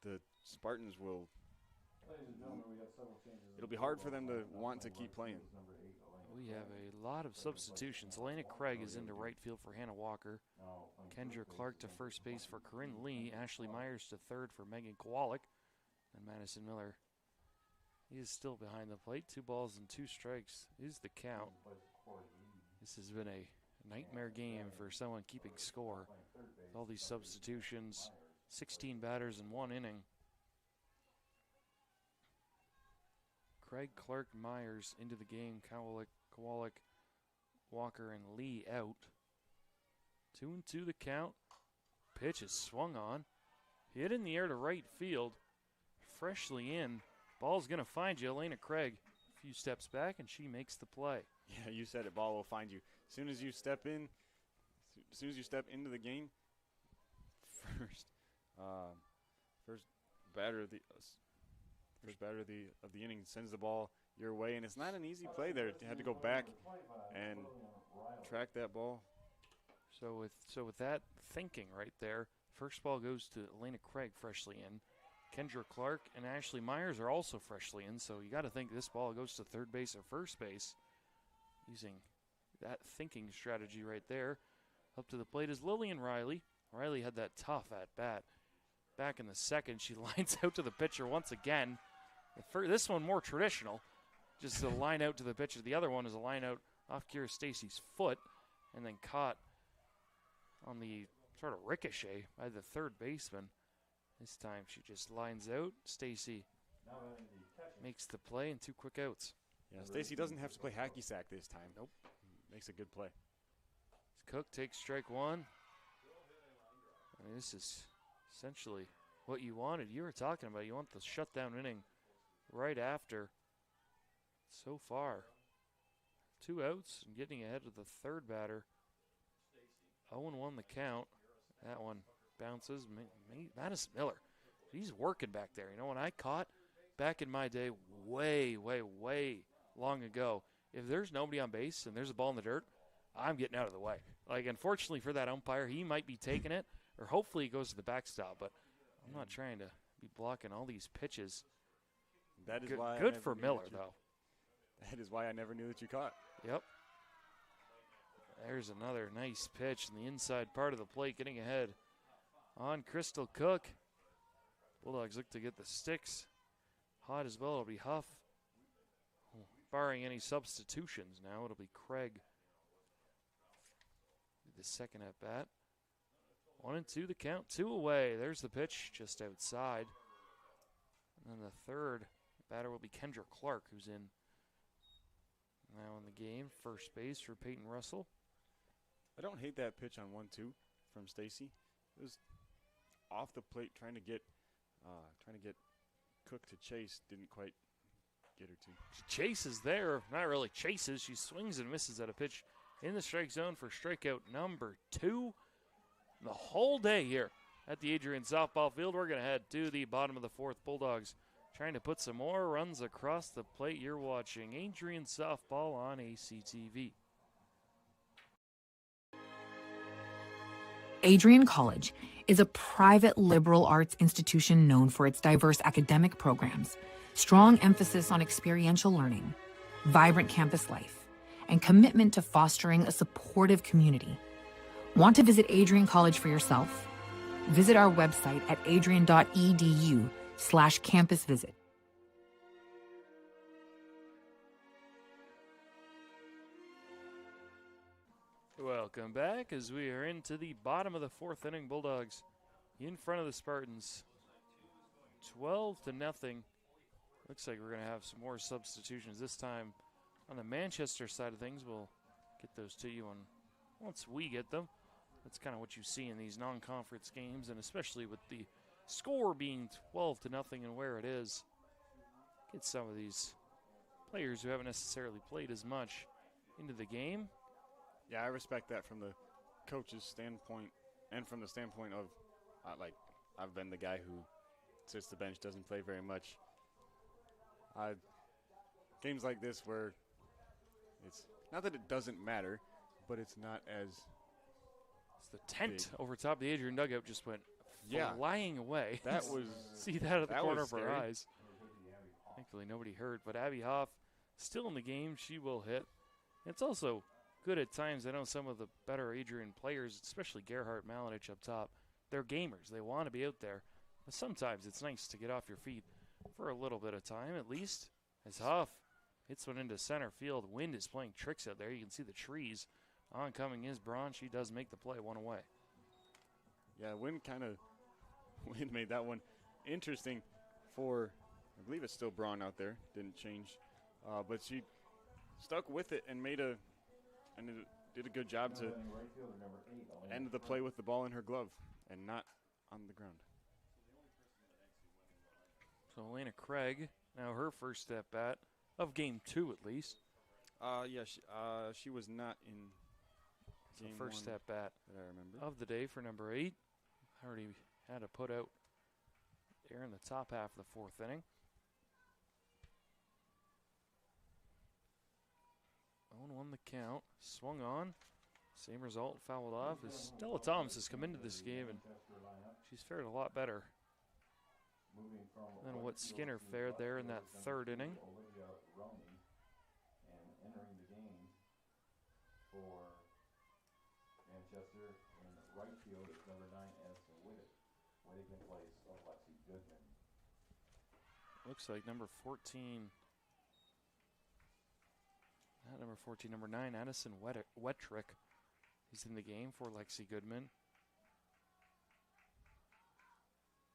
the Spartans will. It'll be hard for them to want to keep playing. We have a lot of substitutions. Elena Craig is into right field for Hannah Walker. Kendra Clark to first base for Corinne Lee. Ashley Myers to third for Megan Kowalik. And Madison Miller, he is still behind the plate. 2 balls and 2 strikes is the count. This has been a nightmare game for someone keeping score. With all these substitutions, 16 batters in 1 inning. Craig, Clark, Myers into the game. Kowalik, Walker, and Lee out. 2-2 the count. Pitch is swung on. Hit in the air to right field. Freshly in. Ball's going to find you. Elena Craig a few steps back, and she makes the play. Yeah, you said it. Ball will find you. As soon as you step into the game, first batter of the inning sends the ball your way, and it's not an easy play there. You had to go back and track that ball. So with that thinking right there, first ball goes to Elena Craig, freshly in. Kendra Clark and Ashley Myers are also freshly in, so you got to think this ball goes to third base or first base. Using that thinking strategy right there. Up to the plate is Lillian Riley. Riley had that tough at bat. Back in the second, she lines out to the pitcher once again. This one more traditional, just a line out to the pitcher. The other one is a line out off Kira Stacy's foot and then caught on the sort of ricochet by the third baseman. This time she just lines out. Stacy makes the play and 2 quick outs. Yeah, Stacy doesn't have to play hacky sack this time. Nope. Makes a good play. Cook takes strike 1. I mean, this is essentially what you wanted. You were talking about you want the shutdown inning right after. So far, 2 outs and getting ahead of the third batter. 0-1 the count. That one bounces. Madison Miller, he's working back there. You know, when I caught back in my day, way long ago, if there's nobody on base and there's a ball in the dirt, I'm getting out of the way. Like, unfortunately for that umpire, he might be taking it, or hopefully he goes to the backstop, but I'm not trying to be blocking all these pitches. That is why good for Miller, though. That is why I never knew that you caught. Yep. There's another nice pitch in the inside part of the plate, getting ahead on Crystal Cook. Bulldogs look to get the sticks hot as well. It'll be Huff. Barring any substitutions now, it'll be Craig. The second at bat. 1-2 the count, 2 away. There's the pitch just outside. And then the third batter will be Kendra Clark, who's in now in the game. First base for Peyton Russell. I don't hate that pitch on 1-2 from Stacy. It was off the plate trying to get Cook to chase. Didn't quite get her to. She chases there. Not really chases. She swings and misses at a pitch in the strike zone for strikeout number 2. The whole day here at the Adrian softball field. We're going to head to the bottom of the 4th. Bulldogs trying to put some more runs across the plate. You're watching Adrian softball on ACTV. Adrian College is a private liberal arts institution known for its diverse academic programs, strong emphasis on experiential learning, vibrant campus life, and commitment to fostering a supportive community. Want to visit Adrian College for yourself? Visit our website at adrian.edu/campus visit. Welcome back as we are into the bottom of the 4th inning. Bulldogs in front of the Spartans. 12-0. Looks like we're going to have some more substitutions this time on the Manchester side of things. We'll get those to you once we get them. That's kind of what you see in these non-conference games, and especially with the score being 12-0 and where it is. Get some of these players who haven't necessarily played as much into the game. Yeah, I respect that from the coach's standpoint and from the standpoint of, I've been the guy who sits the bench, doesn't play very much. Games like this where It's not that it doesn't matter, but it's not as. It's the tent big. over top of the Adrian dugout just went flying away. That was. See that at the corner of our scary. eyes. Thankfully, nobody heard. But Abby Hoff still in the game. She will hit. It's also good at times. I know some of the better Adrian players, especially Gerhardt Malinich up top, they're gamers. They want to be out there. But sometimes it's nice to get off your feet for a little bit of time, at least. As Huff hits one into center field. Wind is playing tricks out there. You can see the trees. Oncoming is Braun. She does make the play, one away. Yeah, Wind made that one interesting for, I believe it's still Braun out there. Didn't change. But she stuck with it and did a good job to end the play with the ball in her glove and not on the ground. So Elena Craig, now her first at bat of game 2 at least. Yeah, she was not in game first at bat that I remember of the day for number 8. Already had a put out there in the top half of the 4th inning. 0-1 the count. Swung on. Same result. Fouled off as Stella Thomas has come into this game and she's fared a lot better than what Skinner fared there in that 3rd inning. Entering the game for Manchester in right field is number 9, Addison Whittick. Whittick in place of Lexi Goodman. Looks like number 14. Not number 14, number 9, Addison Wettrick. He's in the game for Lexi Goodman.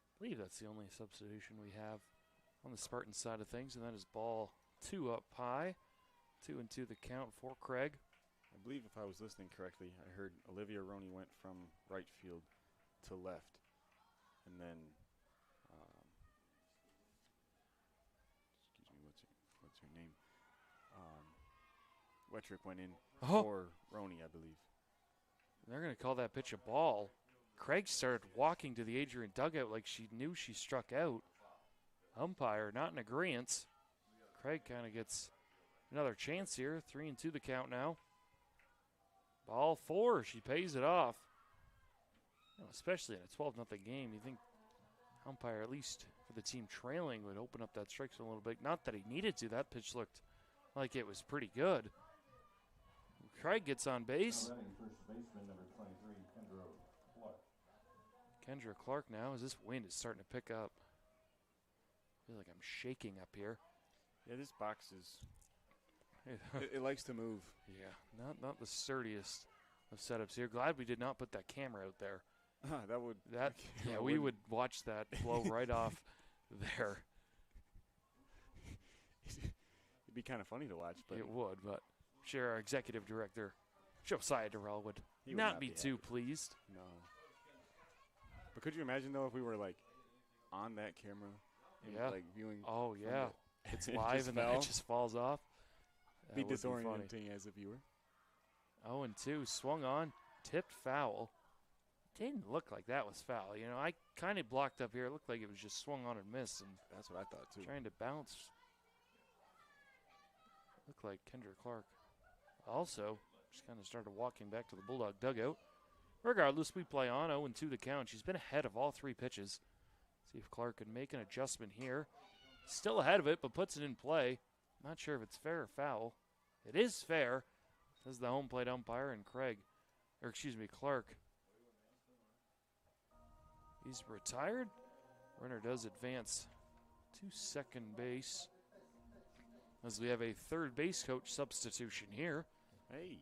I believe that's the only substitution we have on the Spartan side of things, and that is ball 2 up high. 2-2 the count for Craig. I believe if I was listening correctly, I heard Olivia Roney went from right field to left. And then, excuse me, what's her name? Wettrick went in for Roney, I believe. They're going to call that pitch a ball. Craig started walking to the Adrian dugout like she knew she struck out. Umpire not in agreement. Craig kind of gets another chance here. 3-2 the count now. Ball 4. She pays it off. You know, especially in a 12-0 game, you think umpire, at least for the team trailing, would open up that strike zone a little bit. Not that he needed to. That pitch looked like it was pretty good. Craig gets on base. First baseman, number 23, Kendra Clark. Kendra Clark now, as this wind is starting to pick up. I feel like I'm shaking up here. Yeah, this box is... it likes to move. Yeah, not the sturdiest of setups here. Glad we did not put that camera out there. We would watch that blow right off there. It'd be kind of funny to watch, but it would. But I'm sure our executive director, Josiah Durrell, would not be too pleased. No. But could you imagine though if we were like on that camera, and, like viewing? Oh yeah, it's live and then it just falls off. Be disorienting as a viewer. 0-2, swung on, tipped foul. Didn't look like that was foul. You know, I kind of blocked up here. It looked like it was just swung on and missed. And that's what I thought too. Trying to bounce. Looked like Kendra Clark also just kind of started walking back to the Bulldog dugout. Regardless, we play on. 0-2 the count. She's been ahead of all 3 pitches. See if Clark can make an adjustment here. Still ahead of it, but puts it in play. Not sure if it's fair or foul. It is fair, says the home plate umpire, and Clark. He's retired. Runner does advance to second base, as we have a third base coach substitution here. Hey.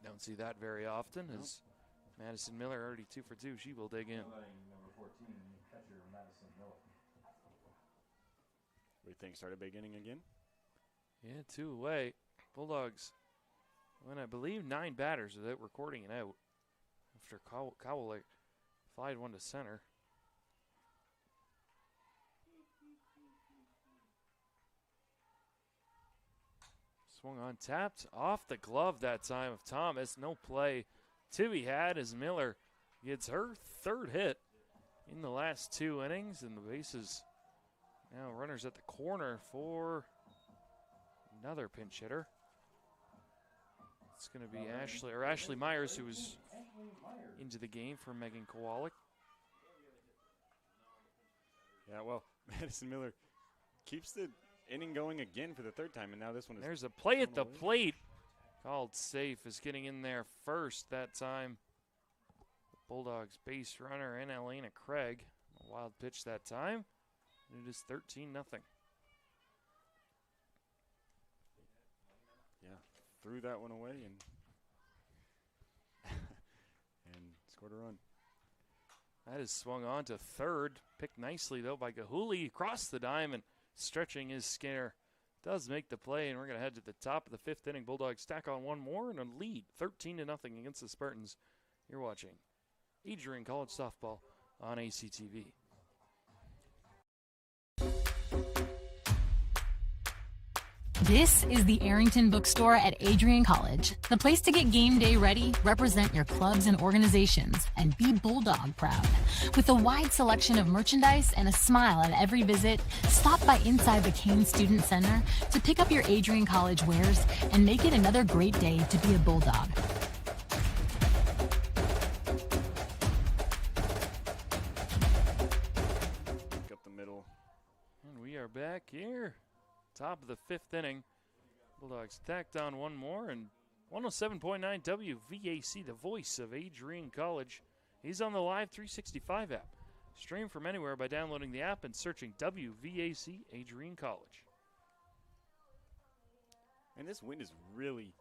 Don't see that very often, as Madison Miller already 2 for 2. She will dig in. Number 14, catcher Madison Miller. We think started big inning again? Yeah, 2 away. Bulldogs went, I believe, 9 batters without recording an out after Cowell flied one to center. Swung on, tapped off the glove that time of Thomas. No play to be had as Miller gets her 3rd hit in the last 2 innings, and the bases now runners at the corner for another pinch hitter. It's going to be Ashley Myers, who was into the game for Megan Kowalik. Yeah, well, Madison Miller keeps the inning going again for the third time, and now this one is. There's a play at the plate. Called safe, is getting in there first that time. Bulldogs base runner and Elena Craig. A wild pitch that time. And it is 13-0. Yeah, threw that one away and and scored a run. That is swung on to third. Picked nicely, though, by Gahuli. Across the diamond, stretching his scare. Does make the play, and we're going to head to the top of the fifth inning. Bulldogs stack on one more and a lead, 13-0 against the Spartans. You're watching Adrian College Softball on ACTV. This is the Arrington Bookstore at Adrian College, the place to get game day ready, represent your clubs and organizations, and be Bulldog proud. With a wide selection of merchandise and a smile at every visit, stop by inside the Kane Student Center to pick up your Adrian College wares and make it another great day to be a Bulldog. Pick up the middle. And we are back here. Top of the fifth inning. Bulldogs tacked on one more, and 107.9 WVAC, the voice of Adrian College. He's on the Live 365 app. Stream from anywhere by downloading the app and searching WVAC Adrian College. And this wind is really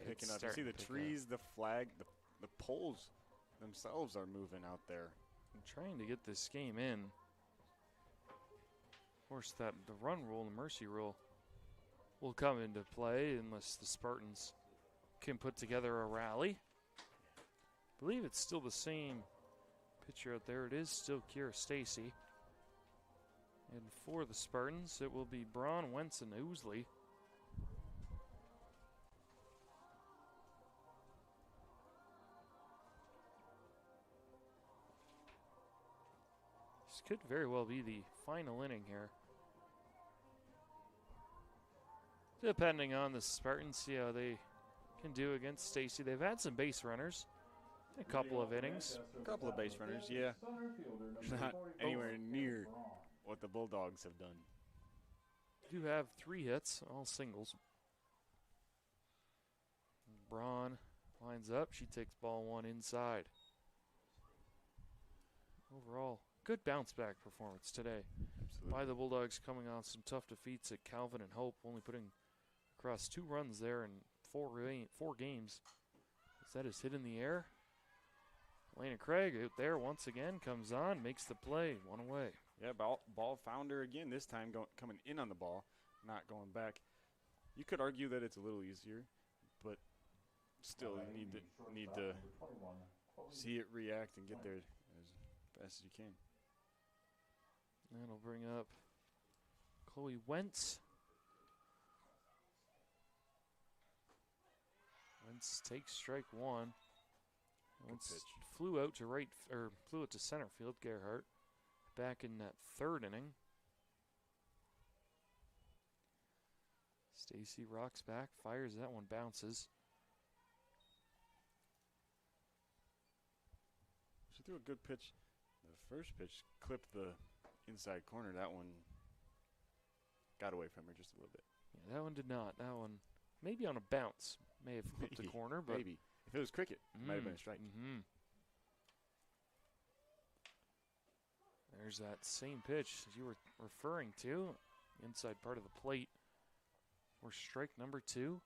picking up. You see the trees, the flag, the poles themselves are moving out there. I'm trying to get this game in. Of course, the run rule, the mercy rule, will come into play unless the Spartans can put together a rally. I believe it's still the same pitcher out there. It is still Kira Stacy. And for the Spartans, it will be Braun, Wentz, and Ousley. This could very well be the final inning here. Depending on the Spartans, see how they can do against Stacy. They've had some base runners, a couple of innings. A couple of base runners, yeah. Not anywhere near what the Bulldogs have done. Do have 3 hits, all singles. Braun lines up. She takes ball 1 inside. Overall, good bounce back performance today. Absolutely. By the Bulldogs, coming off some tough defeats at Calvin and Hope, only putting across 2 runs there in 4 games. Is that his hit in the air? Elena Craig out there once again, comes on, makes the play, 1 away. Yeah, ball found her again, this time coming in on the ball, not going back. You could argue that it's a little easier, but still you need to see it react and get there as fast as you can. That'll bring up Chloe Wentz. Wentz takes strike 1. Wentz flew out to center field. Gerhardt back in that 3rd inning. Stacy rocks back, fires that one, bounces. She threw a good pitch. The first pitch clipped the inside corner. That one got away from her just a little bit. Yeah, that one did not. That one maybe on a bounce may have clipped the corner, but maybe if it was cricket, it might have been a strike. There's that same pitch you were referring to, inside part of the plate. For strike number 2.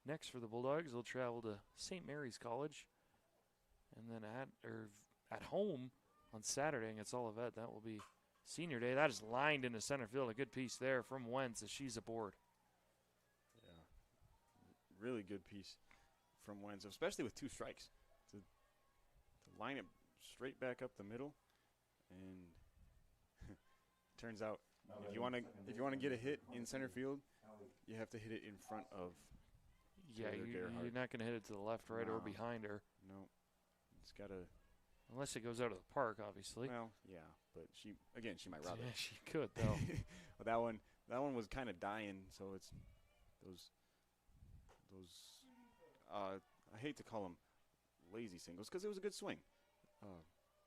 Next for the Bulldogs, they'll travel to St. Mary's College, and then at home on Saturday against Olivet. That will be senior day. That is lined into center field. A good piece there from Wentz as she's aboard. Yeah, really good piece from Wentz, especially with 2 strikes. To line it straight back up the middle, and turns out if you want to get a hit in center field, you have to hit it in front of. Yeah, you're not going to hit it to the left, right, or behind her. No, it's got to. Unless it goes out of the park, obviously. Well, yeah, but she might rob it. Yeah, she could though. But that one was kind of dying, so it's those I hate to call them lazy singles because it was a good swing.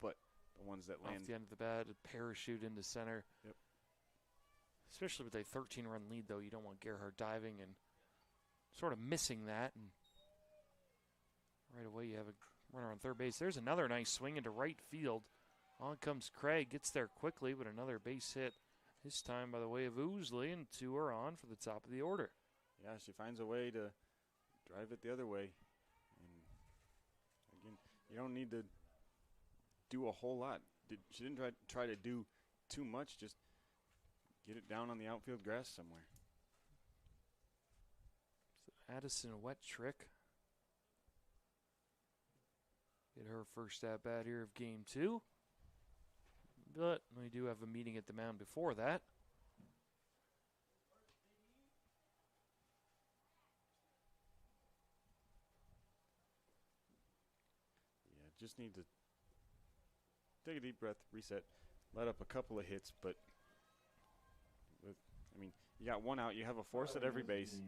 But the ones that land off the end of the bat, a parachute into center. Yep. Especially with a 13-run lead, though, you don't want Gerhardt diving and sort of missing that. And right away, you have a runner on third base. There's another nice swing into right field. On comes Craig, gets there quickly, but another base hit. This time by the way of Oosley, and 2 are on for the top of the order. Yeah, she finds a way to drive it the other way. And again, you don't need to do a whole lot. She didn't try to do too much, just get it down on the outfield grass somewhere. So Addison, a wet trick. Get her first at bat here of game 2. But we do have a meeting at the mound before that. Yeah, just need to take a deep breath, reset, let up a couple of hits, but you got 1 out, you have a force at every base,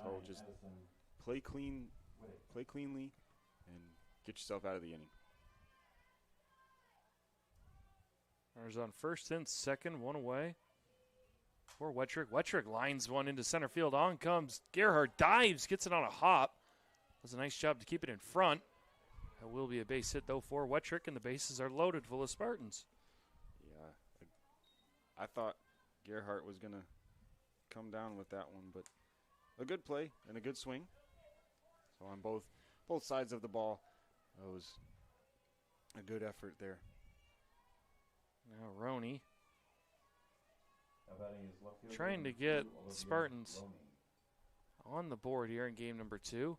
so just play cleanly, and get yourself out of the inning. Runners on first and second, 1 away. For Wettrick. Wettrick lines one into center field. On comes Gerhardt, dives, gets it on a hop. Does a nice job to keep it in front. That will be a base hit, though, for Wettrick, and the bases are loaded full of Spartans. Yeah, I thought Gerhardt was going to come down with that one, but a good play and a good swing. So on both sides of the ball, it was a good effort there. Now Roney trying to get Spartans on the board here in game number 2.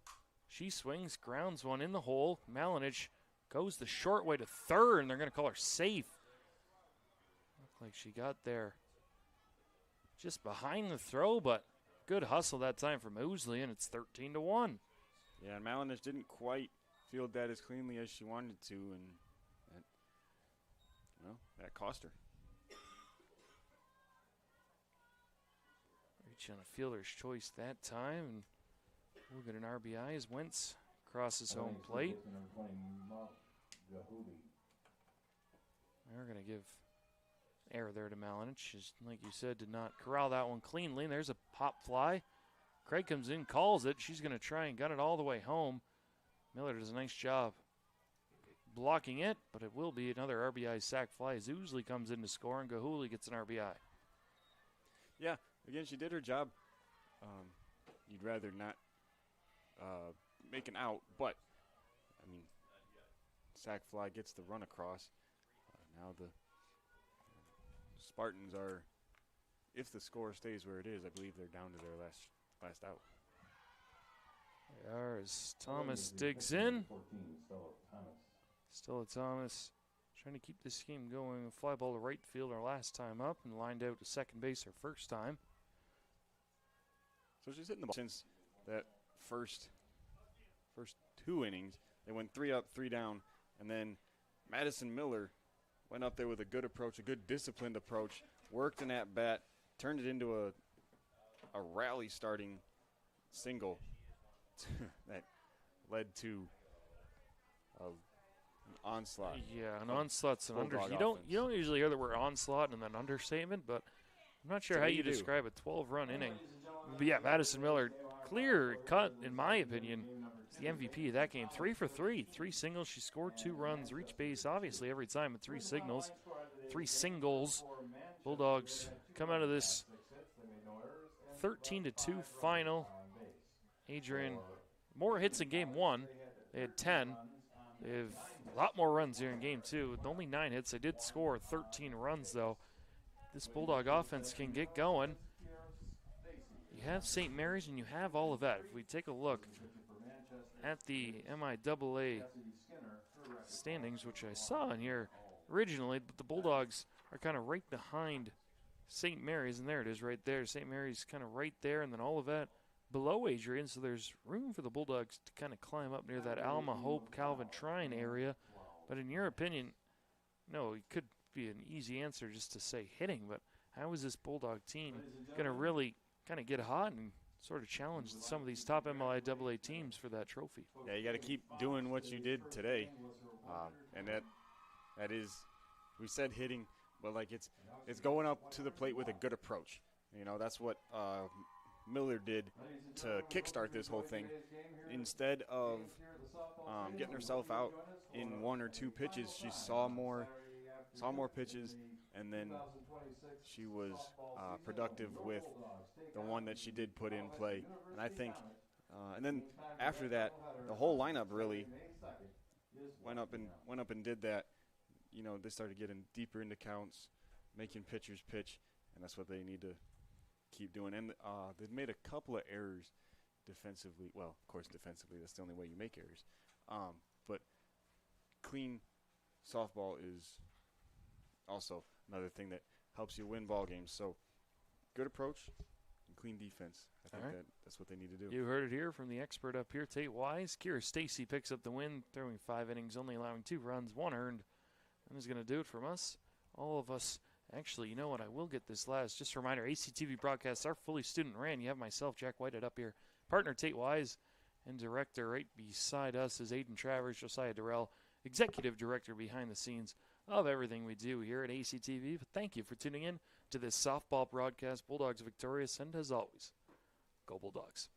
She swings, grounds one in the hole. Malinich goes the short way to third, and they're going to call her safe. Looked like she got there just behind the throw, but good hustle that time from Oosley, and it's 13-1. Yeah, and Malinich didn't quite field that as cleanly as she wanted to, and that cost her. Reach on a fielder's choice that time, and we'll get an RBI as Wentz crosses home plate. They're going to give error there to Malinich. Like you said, did not corral that one cleanly. There's a pop fly. Craig comes in, calls it. She's going to try and gun it all the way home. Miller does a nice job blocking it, but it will be another RBI sac fly as Oosley comes in to score, and Gahuli gets an RBI. Yeah, again, she did her job. You'd rather not make an out, but, sac fly gets the run across. Now the Spartans are, if the score stays where it is, I believe they're down to their last out. They are as Thomas digs in. Still Thomas trying to keep this game going. Fly ball to right field our last time up, and lined out to second base her first time. So she's hitting the ball since that first 2 innings. They went 3 up, 3 down, and then Madison Miller went up there with a good approach, a good disciplined approach, worked an at-bat, turned it into a rally starting single that led to an onslaught. Yeah, an onslaught's an understatement. You don't usually hear the word onslaught and then understatement, but I'm not sure how you describe a 12-run inning. But yeah, Madison Miller, clear cut, in my opinion, is the MVP of that game. 3 for 3. 3 singles. She scored 2 runs, reached base, obviously, every time with 3 singles. Bulldogs come out of this 13-2 final. Adrian, more hits in game 1. They had 10. They have a lot more runs here in game 2. With only 9 hits, they did score 13 runs, though. This Bulldog offense can get going. You have St. Mary's and you have Olivet. If we take a look at the MIAA standings, which I saw in here originally, but the Bulldogs are kind of right behind St. Mary's, and there it is right there. St. Mary's kind of right there, and then Olivet below Adrian, so there's room for the Bulldogs to kind of climb up near that Alma, Hope, Calvin, Trine area. But in your opinion, no, it could be an easy answer just to say hitting, but how is this Bulldog team going to really kind of get hot and sort of challenge some of these top MLIAA teams for that trophy. Yeah, you got to keep doing what you did today, and that is, we said hitting, but like it's going up to the plate with a good approach. You know, that's what Miller did to kickstart this whole thing. Instead of getting herself out in 1 or 2 pitches, she saw more pitches, and then she was productive with the one that she did put in play. And I think, and then after that, the whole lineup really went up and did that. You know, they started getting deeper into counts, making pitchers pitch, and that's what they need to keep doing. And they've made a couple of errors defensively. Well, of course, defensively, that's the only way you make errors. But clean softball is also another thing that helps you win ball games. So good approach and clean defense. I think that's what they need to do. You heard it here from the expert up here, Tate Wise. Kira Stacy picks up the win, throwing 5 innings, only allowing 2 runs, 1 earned. And is going to do it from us. All of us. Actually, you know what? I will get this last. Just a reminder, ACTV broadcasts are fully student ran. You have myself, Jack Whitehead, up here. Partner Tate Wise, and director right beside us is Aiden Travers, Josiah Durrell, executive director behind the scenes of everything we do here at ACTV. But thank you for tuning in to this softball broadcast. Bulldogs victorious, and as always, go Bulldogs.